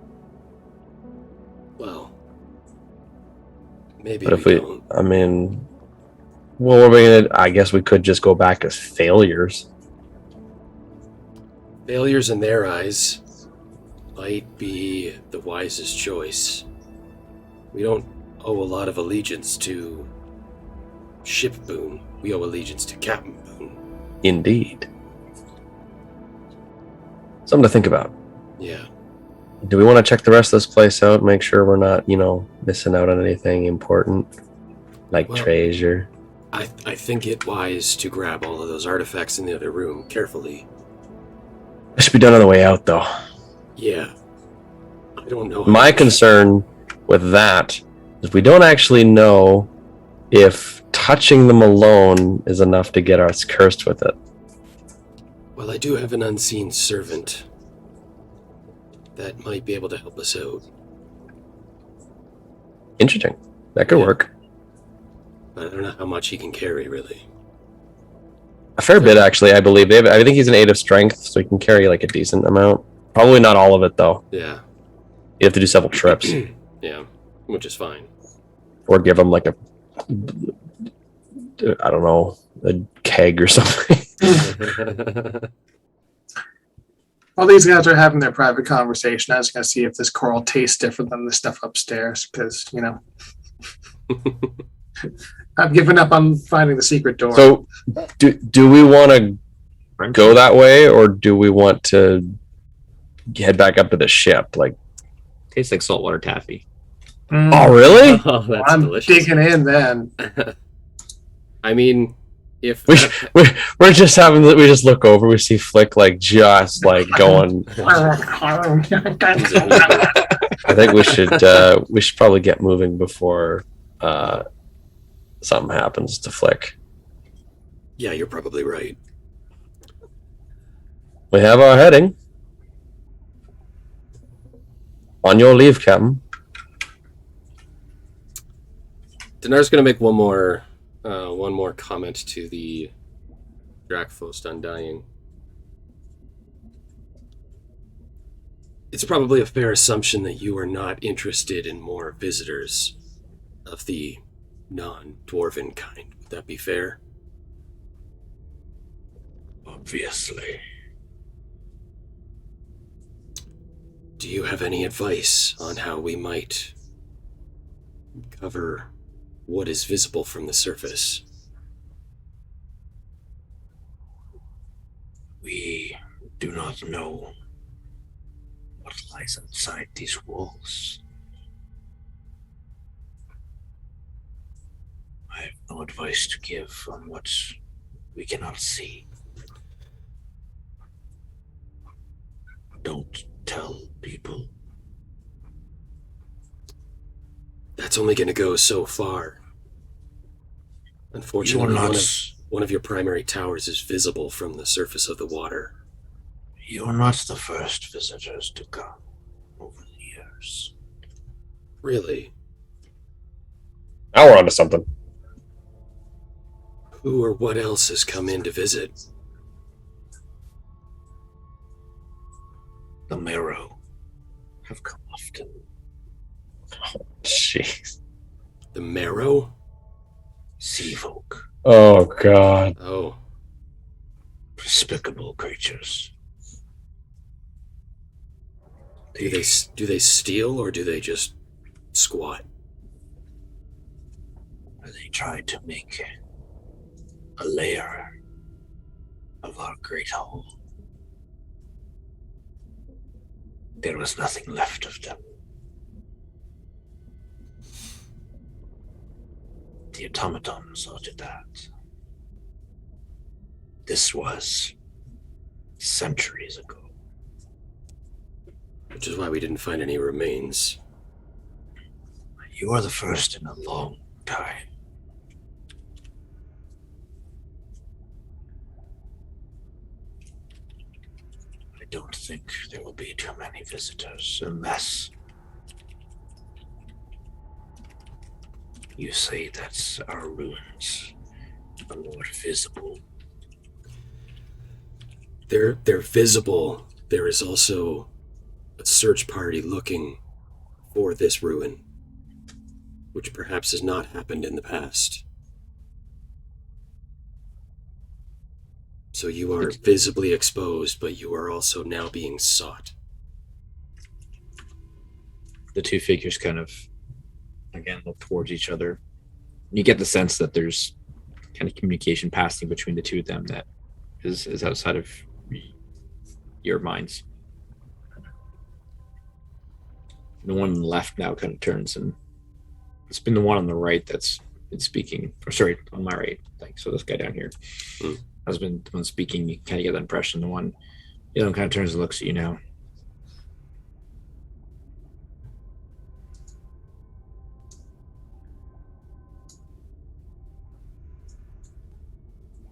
Speaker 7: Well, maybe.
Speaker 3: But if we don't. I mean, well, I guess we could just go back as failures.
Speaker 7: Failures in their eyes might be the wisest choice. We don't owe a lot of allegiance to Ship Boone. We owe allegiance to Captain Boone.
Speaker 3: Indeed. Something to think about.
Speaker 7: Yeah.
Speaker 3: Do we want to check the rest of this place out? Make sure we're not, missing out on anything important, like treasure.
Speaker 7: I think it wise to grab all of those artifacts in the other room carefully.
Speaker 3: It should be done on the way out, though.
Speaker 7: Yeah. I don't know.
Speaker 3: My concern with that is we don't actually know if touching them alone is enough to get us cursed with it.
Speaker 7: Well, I do have an unseen servant that might be able to help us out.
Speaker 3: Interesting. That could work.
Speaker 7: But I don't know how much he can carry, really.
Speaker 3: A fair bit, actually, I believe. I think he's an 8 of strength, so he can carry like a decent amount. Probably not all of it, though.
Speaker 7: Yeah.
Speaker 3: You have to do several trips.
Speaker 7: Yeah, which is fine.
Speaker 3: Or give him like a keg or something.
Speaker 5: While these guys are having their private conversation, I was going to see if this coral tastes different than the stuff upstairs, because, I've given up on finding the secret door.
Speaker 3: So, do we want to go that way, or do we want to head back up to the ship? Like,
Speaker 2: tastes like saltwater taffy.
Speaker 3: Oh, really?
Speaker 4: Oh, that's
Speaker 5: I'm
Speaker 4: delicious.
Speaker 5: digging in then.
Speaker 4: I mean, if
Speaker 3: we're just we just look over, we see Flick just going. I think we should probably get moving before something happens to Flick.
Speaker 7: Yeah, you're probably right.
Speaker 3: We have our heading. On your leave, Captain.
Speaker 4: Dinar's going to make one more comment to the Drakfost Undying.
Speaker 7: It's probably a fair assumption that you are not interested in more visitors of the non-dwarven kind. Would that be fair?
Speaker 6: Obviously.
Speaker 7: Do you have any advice on how we might cover what is visible from the surface?
Speaker 6: We do not know what lies outside these walls. I have no advice to give on what we cannot see. Don't tell people.
Speaker 7: That's only going to go so far. Unfortunately, one of your primary towers is visible from the surface of the water.
Speaker 6: You're not the first visitors to come over the years.
Speaker 7: Really?
Speaker 3: Now we're onto something.
Speaker 7: Who or what else has come in to visit?
Speaker 6: The Marrow have come often.
Speaker 3: Jeez.
Speaker 7: The Marrow?
Speaker 6: Sea folk.
Speaker 3: Oh, God.
Speaker 7: Oh.
Speaker 6: Despicable creatures.
Speaker 7: Do they steal or do they just squat?
Speaker 6: They tried to make a lair of our great hall. There was nothing left of them. The automaton sorted that. This was centuries ago.
Speaker 7: Which is why we didn't find any remains.
Speaker 6: You are the first in a long time. I don't think there will be too many visitors unless you say that our ruins are more visible.
Speaker 7: They're visible. There is also a search party looking for this ruin, which perhaps has not happened in the past. So you are visibly exposed, but you are also now being sought.
Speaker 2: The two figures kind of, again, look towards each other. You get the sense that there's kind of communication passing between the two of them that is outside of your minds. The one on the left now kind of turns, and it's been the one on the right that's been speaking. Or sorry, on my right. Thanks. So this guy down here has been the one speaking. You kind of get that impression. The other one kind of turns and looks at you now.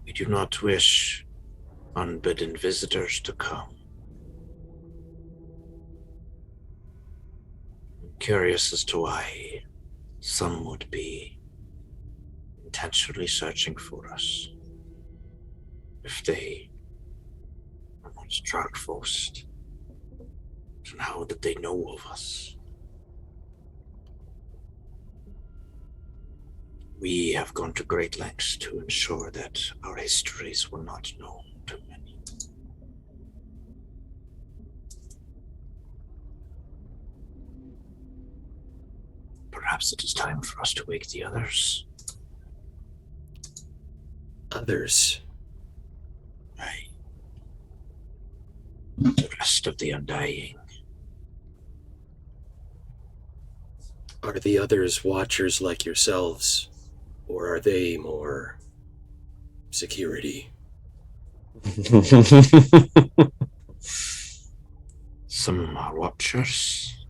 Speaker 6: We do not wish unbidden visitors to come. I'm curious as to why some would be intentionally searching for us. If they were once Dragforced, then how did they know of us? We have gone to great lengths to ensure that our histories were not known to many. Perhaps it is time for us to wake the others.
Speaker 7: Others?
Speaker 6: Aye. The rest of the Undying.
Speaker 7: Are the others watchers like yourselves, or are they more security?
Speaker 6: Some are watchers,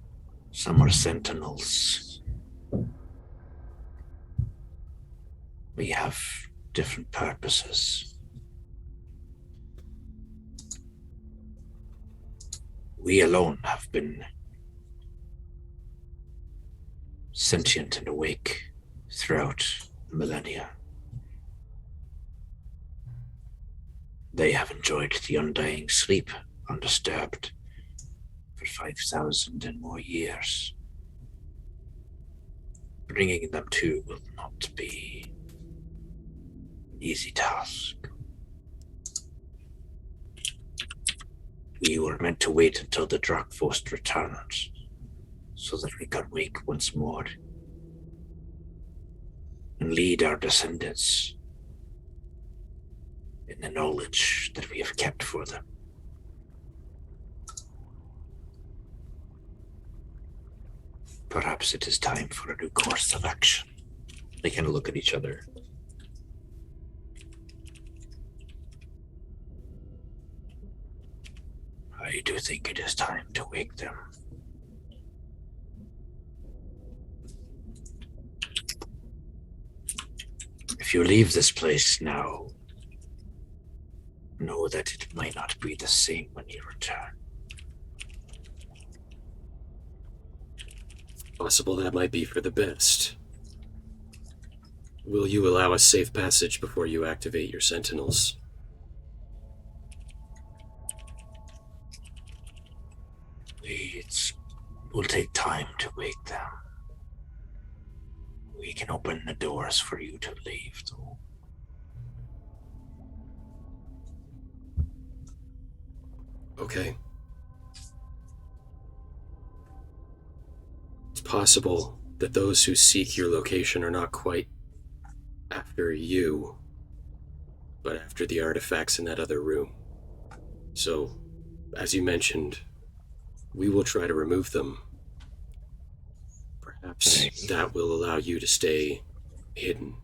Speaker 6: some are sentinels. We have different purposes. We alone have been sentient and awake throughout the millennia. They have enjoyed the undying sleep undisturbed for 5,000 and more years. Bringing them to will not be an easy task. We were meant to wait until the Dragforced returns, so that we could wake once more and lead our descendants in the knowledge that we have kept for them. Perhaps it is time for a new course of action.
Speaker 2: They kind of look at each other.
Speaker 6: I do think it is time to wake them. If you leave this place now, know that it might not be the same when you return.
Speaker 7: Possible that might be for the best. Will you allow us safe passage before you activate your sentinels?
Speaker 6: It will take time to wake them. We can open the doors for you to leave, though.
Speaker 7: Okay. It's possible that those who seek your location are not quite after you, but after the artifacts in that other room. So, as you mentioned, we will try to remove them. Perhaps that will allow you to stay hidden.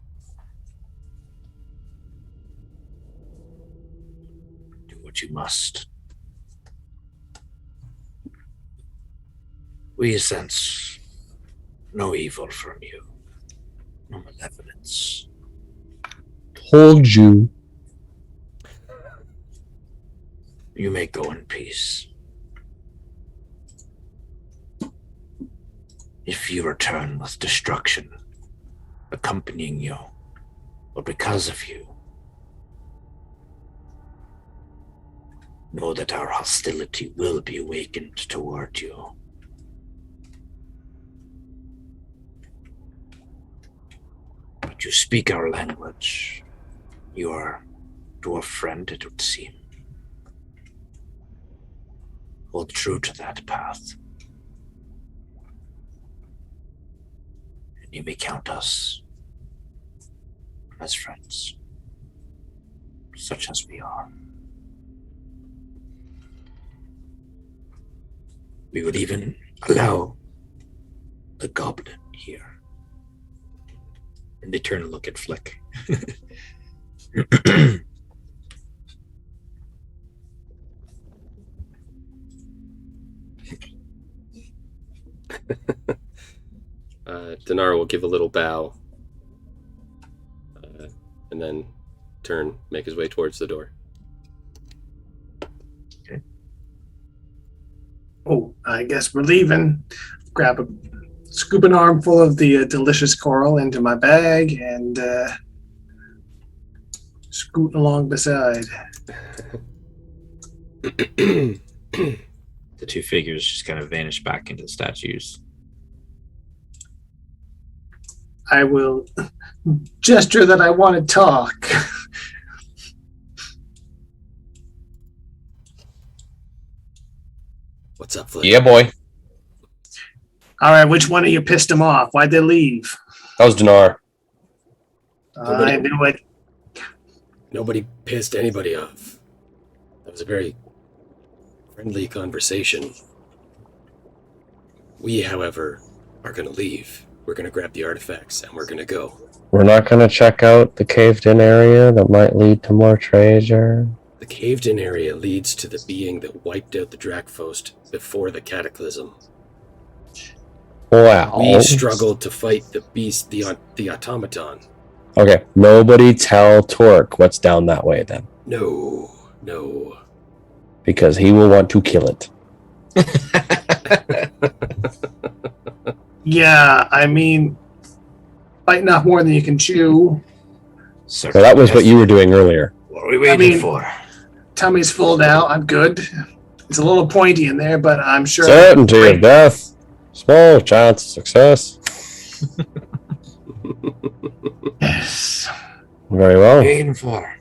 Speaker 6: Do what you must. We sense no evil from you, no malevolence.
Speaker 3: Told you.
Speaker 6: You may go in peace. If you return with destruction accompanying you, or because of you, know that our hostility will be awakened toward you. But you speak our language. You are dwarf friend, it would seem. Hold true to that path. And you may count us as friends, such as we are. We would even allow the goblin here.
Speaker 2: And they turn and look at Flick.
Speaker 4: Dinar will give a little bow, and then make his way towards the door.
Speaker 2: Okay.
Speaker 5: Oh, I guess we're leaving. Scoop an armful of the delicious coral into my bag and scoot along beside.
Speaker 2: The two figures just kind of vanish back into the statues.
Speaker 5: I will gesture that I want to talk.
Speaker 7: What's up, Flick?
Speaker 3: Yeah, boy.
Speaker 5: All right, which one of you pissed him off? Why'd they leave?
Speaker 3: That was Dinar.
Speaker 5: I knew it.
Speaker 7: Nobody pissed anybody off. That was a very friendly conversation. We, however, are going to leave. We're going to grab the artifacts, and we're going to go.
Speaker 3: We're not going to check out the caved-in area that might lead to more treasure.
Speaker 7: The caved-in area leads to the being that wiped out the Drakfost before the cataclysm.
Speaker 3: Wow.
Speaker 7: We struggled to fight the beast, the automaton.
Speaker 3: Okay, nobody tell Torque what's down that way then.
Speaker 7: No.
Speaker 3: Because he will want to kill it.
Speaker 5: Yeah, I mean, biting off more than you can chew.
Speaker 3: So that was what you were doing earlier.
Speaker 6: What are we waiting for?
Speaker 5: Tummy's full now. I'm good. It's a little pointy in there, but I'm sure.
Speaker 3: Certainty of death. Small chance of success.
Speaker 5: Yes.
Speaker 3: Very well.
Speaker 6: Waiting for.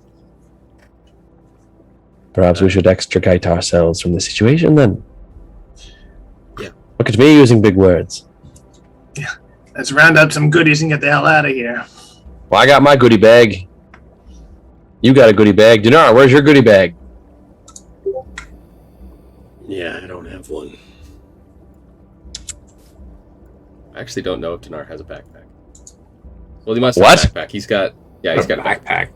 Speaker 3: Perhaps we should extricate ourselves from the situation then.
Speaker 7: Yeah.
Speaker 3: Look at me using big words.
Speaker 5: Let's round up some goodies and get the hell out of here.
Speaker 3: Well, I got my goodie bag. You got a goodie bag. Dinar, where's your goodie bag?
Speaker 7: Yeah, I don't have one.
Speaker 4: I actually don't know if Dinar has a backpack. Well, he must
Speaker 3: What?
Speaker 4: have a backpack. He's got a
Speaker 2: backpack.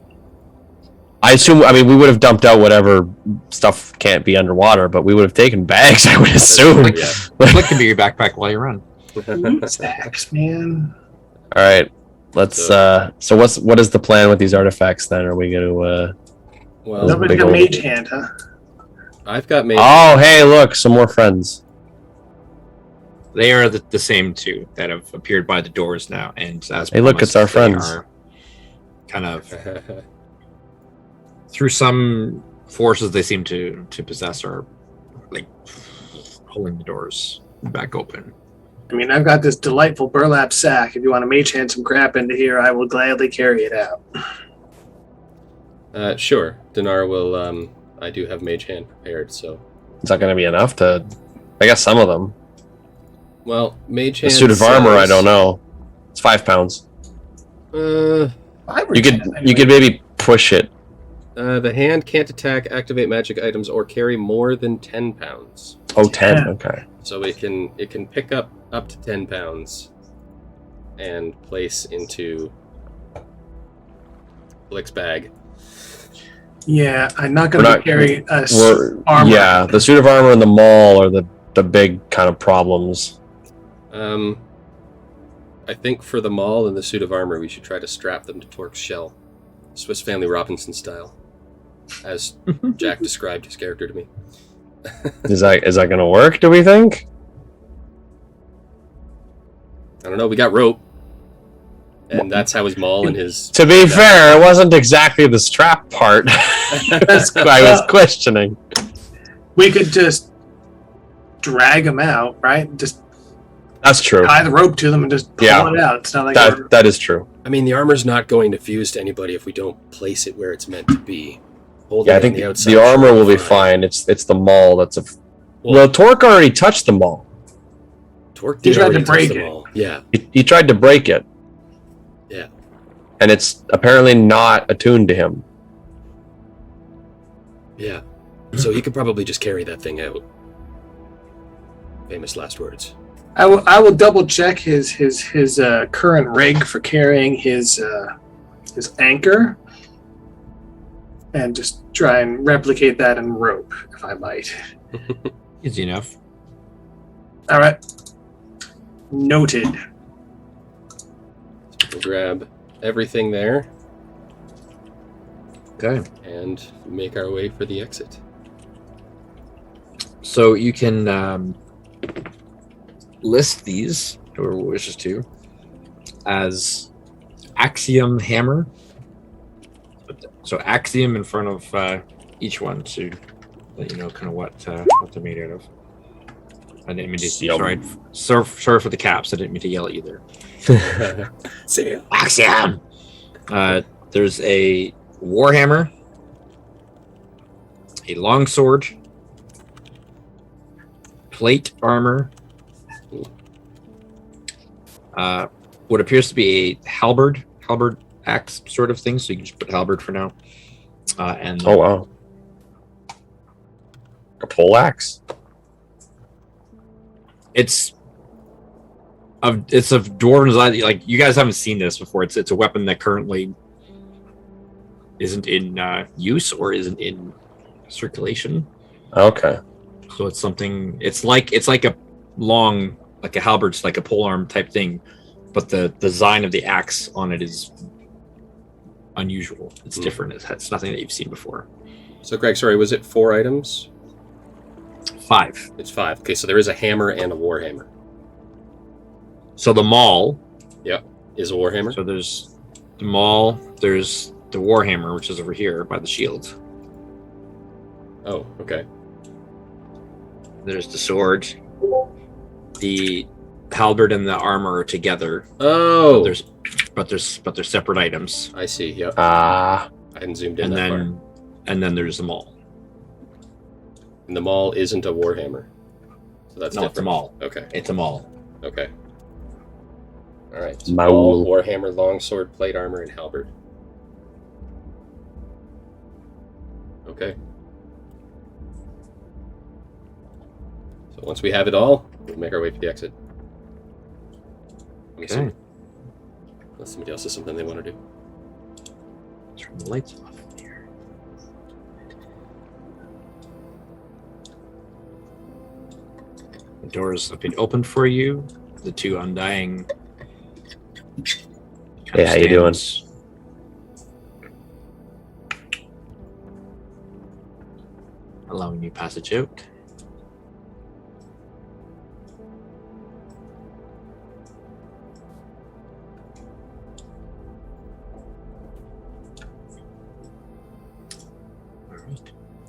Speaker 3: We would have dumped out whatever stuff can't be underwater, but we would have taken bags, I would assume.
Speaker 4: Yeah.
Speaker 2: Flick can be your backpack while you run.
Speaker 5: Stacks, man.
Speaker 3: All right. Let's so what is the plan with these artifacts then? Are we going to
Speaker 4: Well,
Speaker 5: Nobody's
Speaker 3: big
Speaker 5: got
Speaker 3: old-
Speaker 5: mage hand, huh?
Speaker 4: I've got mage.
Speaker 3: Oh, hey, look, some more friends.
Speaker 2: They are the same two that have appeared by the doors now, and as
Speaker 3: Hey, look, it's our
Speaker 2: promised, they
Speaker 3: friends.
Speaker 2: are kind of through some forces they seem to possess, are like pulling the doors back open.
Speaker 5: I mean, I've got this delightful burlap sack. If you want to mage hand some crap into here, I will gladly carry it out.
Speaker 4: Sure. Dinar will. I do have mage hand prepared, so.
Speaker 3: It's not going to be enough to. I guess some of them.
Speaker 4: Well, mage
Speaker 3: The
Speaker 4: hand.
Speaker 3: suit of armor, I
Speaker 4: says-
Speaker 3: don't know. It's 5 pounds. You could maybe push it.
Speaker 4: The hand can't attack, activate magic items, or carry more than 10 pounds.
Speaker 3: Oh, 10.
Speaker 5: Yeah.
Speaker 3: Okay.
Speaker 4: So it can pick up to 10 pounds and place into Blick's bag.
Speaker 5: Yeah, I'm not going to carry armor.
Speaker 3: Yeah, the suit of armor and the maul are the big kind of problems.
Speaker 4: I think for the maul and the suit of armor, we should try to strap them to Torque's shell, Swiss Family Robinson style, as Jack described his character to me.
Speaker 3: Is that going to work? Do we think?
Speaker 4: I don't know. We got rope, and that's how his maul and his.
Speaker 3: To be fair, it wasn't exactly the strap part. That's what I was questioning.
Speaker 5: We could just drag them out, right? Just
Speaker 3: that's true.
Speaker 5: tie the rope to them and just pull it out. It's not like
Speaker 3: that is true.
Speaker 4: I mean, the armor's not going to fuse to anybody if we don't place it where it's meant to be.
Speaker 3: I think the armor will be fine. It's the maul that's a. Well, Torque already touched the maul.
Speaker 4: Torque
Speaker 5: did tried to break it.
Speaker 4: Yeah.
Speaker 3: He tried to break it.
Speaker 4: Yeah.
Speaker 3: And it's apparently not attuned to him.
Speaker 4: Yeah. So he could probably just carry that thing out. Famous last words.
Speaker 5: I will double check his current rig for carrying his anchor, and just try and replicate that in rope, if I might.
Speaker 2: Easy enough.
Speaker 5: All right. Noted.
Speaker 4: We'll grab everything there.
Speaker 2: Okay.
Speaker 4: And make our way for the exit.
Speaker 2: So you can list these, whoever wishes to, as axiom hammer. So axiom in front of each one to let you know kind of what they're made out of. I didn't mean to. Sorry for the caps. I didn't mean to yell at you there. Axiom. There's a warhammer, a longsword, plate armor, what appears to be a halberd axe sort of thing. So you can just put halberd for now. And
Speaker 3: oh wow, a pole axe. It's of
Speaker 2: dwarven design. Like, you guys haven't seen this before. It's a weapon that currently isn't in use or isn't in circulation.
Speaker 3: Okay.
Speaker 2: So it's something. It's like a long, like a halberd, like a polearm type thing, but the design of the axe on it is unusual. It's different. It's nothing that you've seen before.
Speaker 4: So, Greg, sorry, was it 4 items?
Speaker 2: 5.
Speaker 4: It's 5. Okay, so there is a hammer and a warhammer.
Speaker 2: So the maul.
Speaker 4: Yep, is a warhammer.
Speaker 2: So there's the maul. There's the warhammer, which is over here by the shield.
Speaker 4: Oh, okay.
Speaker 2: There's the sword. The halberd and the armor are together.
Speaker 4: Oh.
Speaker 2: But they're separate items.
Speaker 4: I see. Yep.
Speaker 3: I
Speaker 4: hadn't zoomed in that far.
Speaker 2: And then there's the maul.
Speaker 4: And the maul isn't a warhammer. So that's different.
Speaker 2: It's a maul.
Speaker 4: Okay.
Speaker 2: It's a maul.
Speaker 4: Okay. All right. So
Speaker 3: maul,
Speaker 4: warhammer, longsword, plate armor, and halberd. Okay. So once we have it all, we'll make our way for the exit.
Speaker 2: Okay.
Speaker 4: Unless somebody else has something they want to do.
Speaker 2: Turn the lights off here. The doors have been opened for you. The 2 undying.
Speaker 3: Hey, how you doing?
Speaker 2: Allowing you passage out.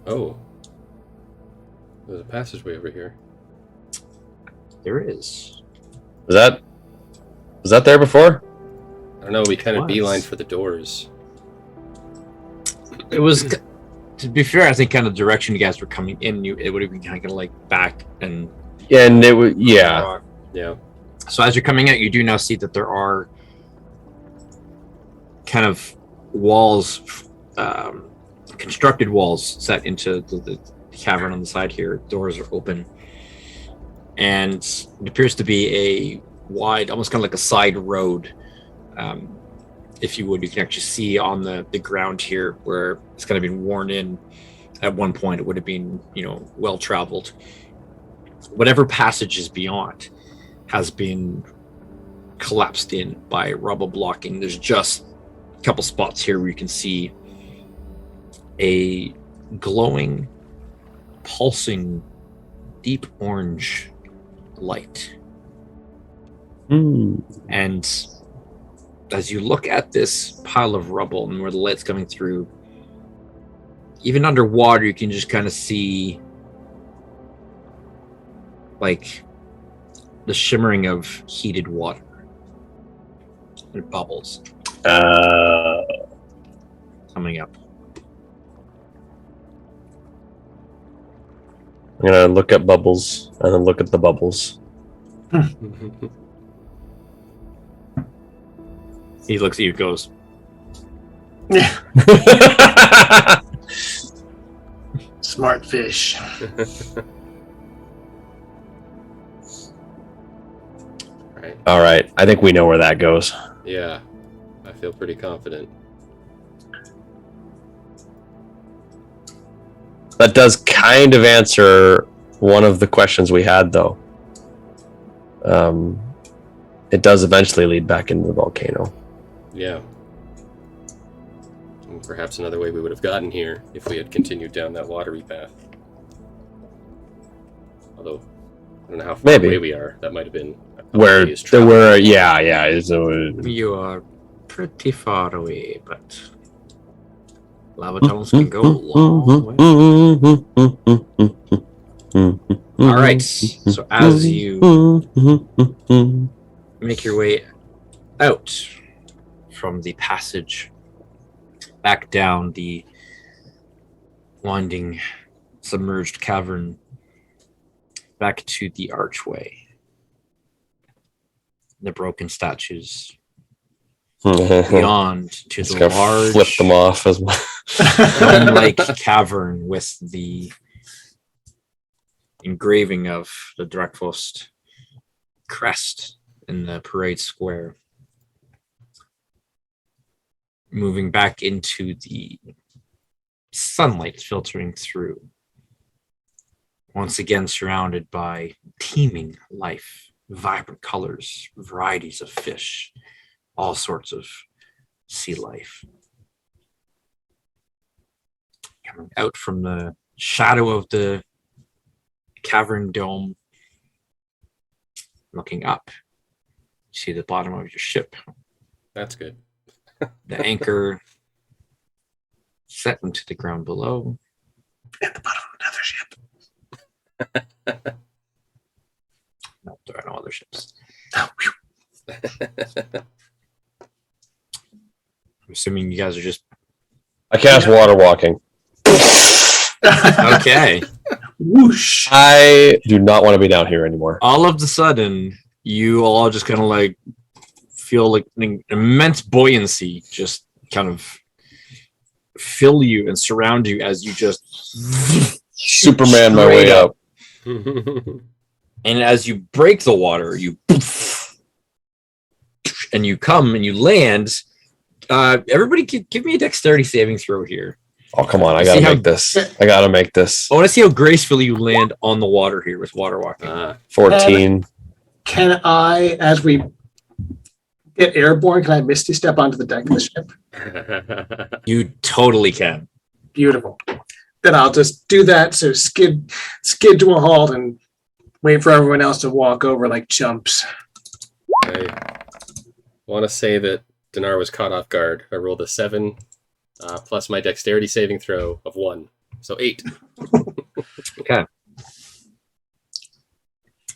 Speaker 4: Oh. There's a passageway over here.
Speaker 2: There is.
Speaker 3: Was that there before?
Speaker 4: I don't know, we kind of beeline for the doors.
Speaker 2: It was, to be fair, I think kind of the direction you guys were coming in, it would have been kind of like back and...
Speaker 3: Yeah, and it was, yeah.
Speaker 4: Yeah.
Speaker 2: So as you're coming out, you do now see that there are kind of walls, constructed walls set into the cavern on the side here. Doors are open. And it appears to be a wide, almost kind of like a side road if you would, you can actually see on the ground here where it's kind of been worn in. At one point, it would have been, well traveled. Whatever passage is beyond has been collapsed in by rubble blocking. There's just a couple spots here where you can see a glowing, pulsing, deep orange light. And as you look at this pile of rubble and where the light's coming through, even underwater, you can just kind of see like the shimmering of heated water. It bubbles. Coming up.
Speaker 3: I'm gonna look at bubbles and then look at the bubbles.
Speaker 2: He looks at you and goes,
Speaker 5: Smart fish.
Speaker 4: Right.
Speaker 3: All right, I think we know where that goes.
Speaker 4: Yeah, I feel pretty confident.
Speaker 3: That does kind of answer one of the questions we had, though. It does eventually lead back into the volcano.
Speaker 4: Yeah. And perhaps another way we would have gotten here if we had continued down that watery path. Although, I don't know how far
Speaker 3: Maybe.
Speaker 4: away we are. That might have been
Speaker 3: Where
Speaker 4: obvious
Speaker 3: there
Speaker 4: travel.
Speaker 3: were, yeah.
Speaker 2: you are pretty far away, but lava tunnels can go a long way. All right, so as you make your way out from the passage back down the winding submerged cavern back to the archway, the broken statues beyond to
Speaker 3: Just
Speaker 2: the
Speaker 3: gonna
Speaker 2: large
Speaker 3: flip them off as well.
Speaker 2: dome-like cavern with the engraving of the Drakvost crest in the parade square. Moving back into the sunlight filtering through. Once again surrounded by teeming life, vibrant colors, varieties of fish, all sorts of sea life. Coming out from the shadow of the cavern dome, looking up, you see the bottom of your ship.
Speaker 4: That's good.
Speaker 2: The anchor set into the ground below.
Speaker 5: At the bottom of another ship.
Speaker 2: No, there are no other ships. I'm assuming you guys are just
Speaker 3: I cast water walking.
Speaker 2: okay.
Speaker 5: Whoosh.
Speaker 3: I do not want to be down here anymore.
Speaker 2: All of a sudden, you all just kind of like feel like an immense buoyancy just kind of fill you and surround you as you just
Speaker 3: Superman my
Speaker 2: straight
Speaker 3: way up.
Speaker 2: And as you break the water, you and you come and you land. Everybody give me a dexterity saving throw here.
Speaker 3: Oh, come on. I
Speaker 2: See
Speaker 3: gotta
Speaker 2: how-
Speaker 3: make this. I gotta make this.
Speaker 2: I want to see how gracefully you land on the water here with water walking.
Speaker 3: 14.
Speaker 5: Can I, as we get airborne, can I misty step onto the deck of the ship?
Speaker 2: You totally can.
Speaker 5: Beautiful. Then I'll just do that. So skid to a halt and wait for everyone else to walk over like chumps.
Speaker 4: I want to say that Dinar was caught off guard. I rolled a 7 plus my dexterity saving throw of 1. So 8.
Speaker 2: Okay.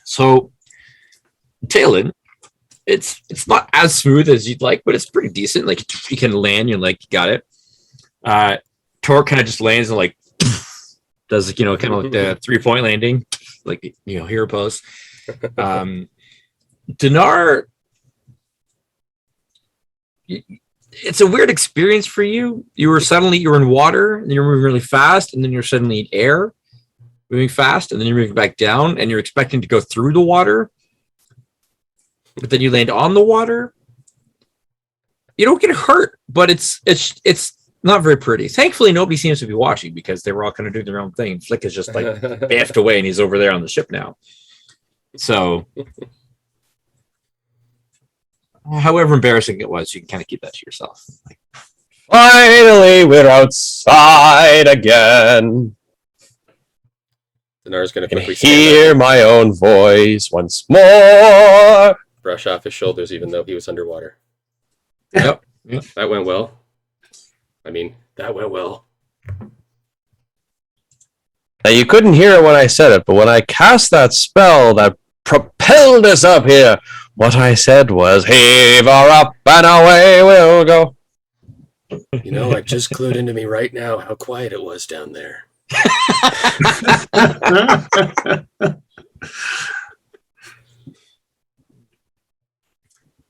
Speaker 2: So, Talon, it's not as smooth as you'd like, but it's pretty decent. Like, you can land, you're like, you got it. Tor kind of just lands and like does, kind of like the 3-point landing, like, hero pose. Dinar, it's a weird experience for you. You were in water, and you're moving really fast, and then you're suddenly in air, moving fast, and then you're moving back down, and you're expecting to go through the water, but then you land on the water, you don't get hurt, but it's not very pretty. Thankfully, nobody seems to be watching because they were all kind of doing their own thing. Flick is just like baffed away, and he's over there on the ship now. So, however embarrassing it was, you can kind of keep that to yourself. Like,
Speaker 3: Finally, we're outside again.
Speaker 4: Dinar's going
Speaker 3: I
Speaker 4: to
Speaker 3: can
Speaker 4: quickly stand
Speaker 3: hear
Speaker 4: up,
Speaker 3: my own voice once more.
Speaker 4: brush off his shoulders, even though he was underwater.
Speaker 2: yep.
Speaker 4: That went well. I mean, that went well.
Speaker 3: Now, you couldn't hear it when I said it, but when I cast that spell that propelled us up here, what I said was, heave her up and away we'll go.
Speaker 7: You know, it just clued into me right now how quiet it was down there.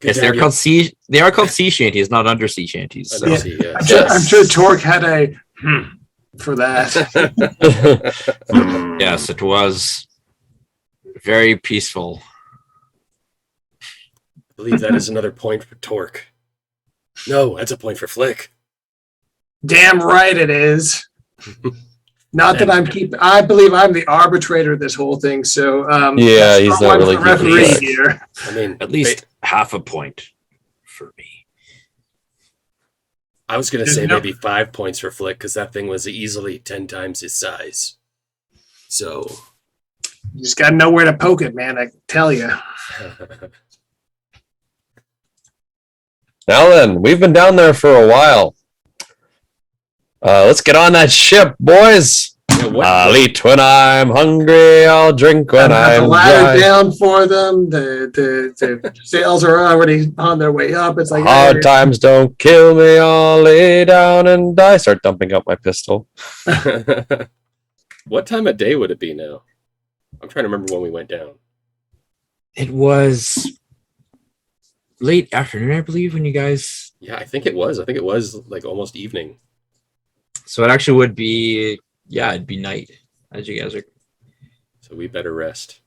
Speaker 2: Yes, they're called sea shanties, not undersea shanties. So.
Speaker 4: Undersea, yeah.
Speaker 5: I'm sure Torque had a for that.
Speaker 2: Yes, it was very peaceful.
Speaker 7: I believe that is another point for Torque. No, that's a point for Flick.
Speaker 5: Damn right it is. Not that I believe I'm the arbitrator of this whole thing. So
Speaker 3: Yeah, he's not
Speaker 5: someone's
Speaker 3: really
Speaker 5: the referee
Speaker 3: keeping
Speaker 5: here.
Speaker 7: I mean,
Speaker 2: At least half a point for me.
Speaker 7: I was going to say
Speaker 5: No.
Speaker 7: maybe 5 points for Flick because that thing was easily 10 times his size. So,
Speaker 5: You just got to know where to poke it, man. I tell you.
Speaker 3: Now then, we've been down there for a while. Let's get on that ship, boys. I'll eat when I'm hungry. I'll drink when
Speaker 5: Got the
Speaker 3: I'm
Speaker 5: ladder
Speaker 3: dry.
Speaker 5: down for them. The sails are already on their way up. It's like
Speaker 3: Hard times don't kill me. I'll lay down and die. Start dumping out my pistol.
Speaker 4: What time of day would it be now? I'm trying to remember when we went down.
Speaker 2: It was late afternoon, I believe, when you guys.
Speaker 4: Yeah, I think it was. I think it was like almost evening.
Speaker 2: So it actually would be, it'd be night as you guys are.
Speaker 4: So we better rest.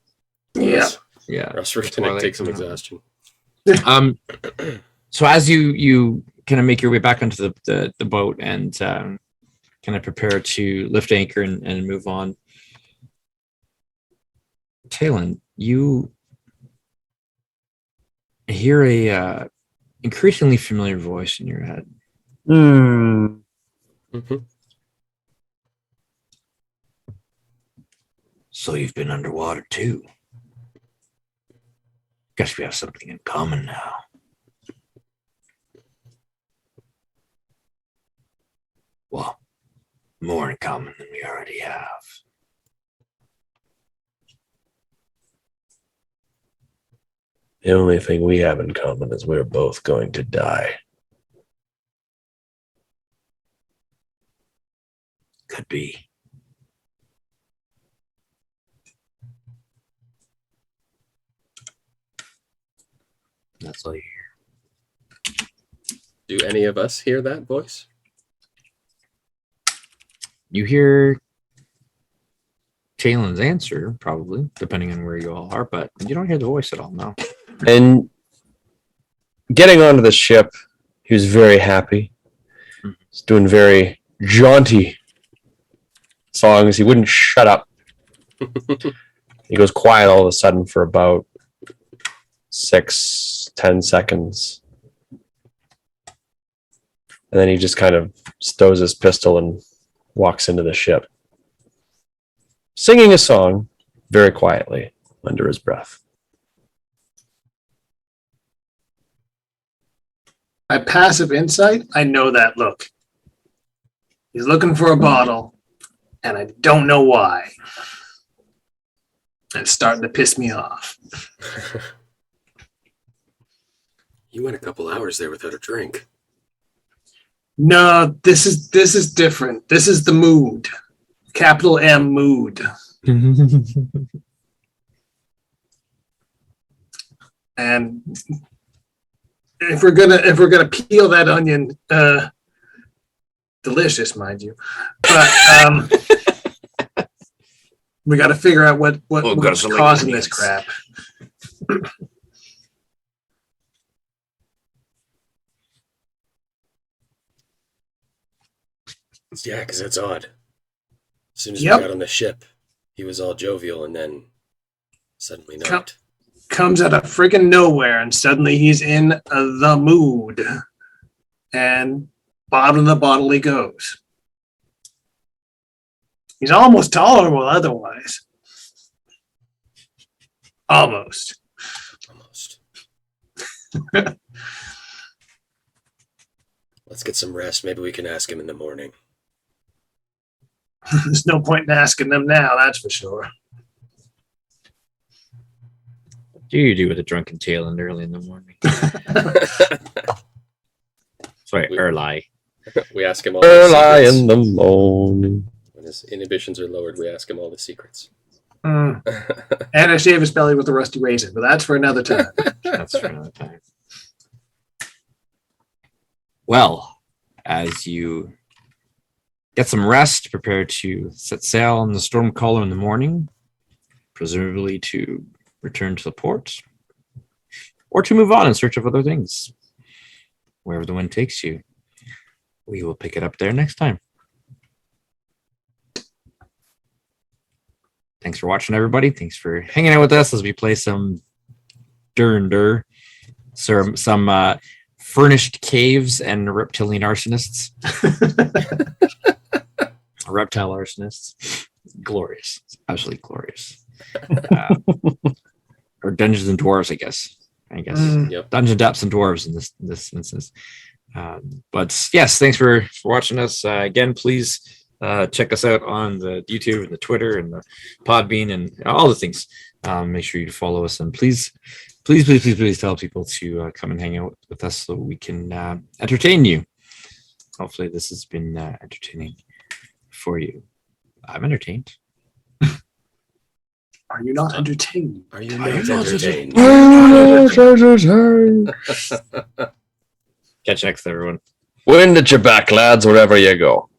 Speaker 5: Yeah.
Speaker 2: Yeah.
Speaker 4: Or else we're going to
Speaker 2: Twilight
Speaker 4: take some
Speaker 2: coming on.
Speaker 4: exhaustion.
Speaker 2: So as you kind of make your way back onto the boat and kind of prepare to lift anchor and move on, Talon, you hear a increasingly familiar voice in your head.
Speaker 4: Mm-hmm.
Speaker 6: So you've been underwater too. Guess we have something in common now. Well, more in common than we already have.
Speaker 3: The only thing we have in common is we're both going to die.
Speaker 6: Could be. That's all you hear.
Speaker 4: Do any of us hear that voice?
Speaker 2: You hear Talon's answer, probably, depending on where you all are, but you don't hear the voice at all, no.
Speaker 3: And getting onto the ship, he was very happy. He's doing very jaunty songs. He wouldn't shut up. He goes quiet all of a sudden for about 6-10 seconds. And then he just kind of stows his pistol and walks into the ship, singing a song very quietly under his breath.
Speaker 5: By passive insight, I know that look. He's looking for a bottle, and I don't know why. It's starting to piss me off.
Speaker 7: you went a couple hours there without a drink.
Speaker 5: No, this is different. This is the mood. Capital M mood. And if we're gonna peel that onion, delicious, mind you, but we got to figure out what's causing this crap.
Speaker 7: Yeah, because that's odd. As soon as
Speaker 5: Yep.
Speaker 7: we got on the ship, he was all jovial and then suddenly not.
Speaker 5: Comes out of friggin' nowhere, and suddenly he's in the mood. And bottom of the bottle he goes. He's almost tolerable otherwise. Almost.
Speaker 7: Almost. Let's get some rest. Maybe we can ask him in the morning.
Speaker 5: There's no point in asking them now, that's for sure.
Speaker 2: What do you do with a drunken tailend early in the morning? Sorry, early.
Speaker 4: We ask him all
Speaker 3: Early
Speaker 4: the secrets.
Speaker 3: in the morning.
Speaker 4: When his inhibitions are lowered, we ask him all the secrets.
Speaker 5: And I shave his belly with a rusty razor, but that's for another time.
Speaker 2: That's for another time. Well, as you get some rest, prepare to set sail on the Stormcaller in the morning, presumably to return to the port, or to move on in search of other things. Wherever the wind takes you, we will pick it up there next time. Thanks for watching, everybody. Thanks for hanging out with us as we play some Dur, some furnished caves and reptilian arsonists. Reptile arsonists. Glorious. Absolutely glorious. Or Dungeons and Dwarves, I guess.
Speaker 4: Yep.
Speaker 2: Dungeon Depths and Dwarves in this instance. But yes, thanks for watching us. Again, please check us out on the YouTube and the Twitter and the Podbean and all the things. Make sure you follow us, and please tell people to come and hang out with us so we can entertain you. Hopefully this has been entertaining for you. I'm entertained.
Speaker 5: Are you not entertained?
Speaker 7: Are you not entertained?
Speaker 2: Catch you next, everyone.
Speaker 3: Wind at your back, lads, wherever you go.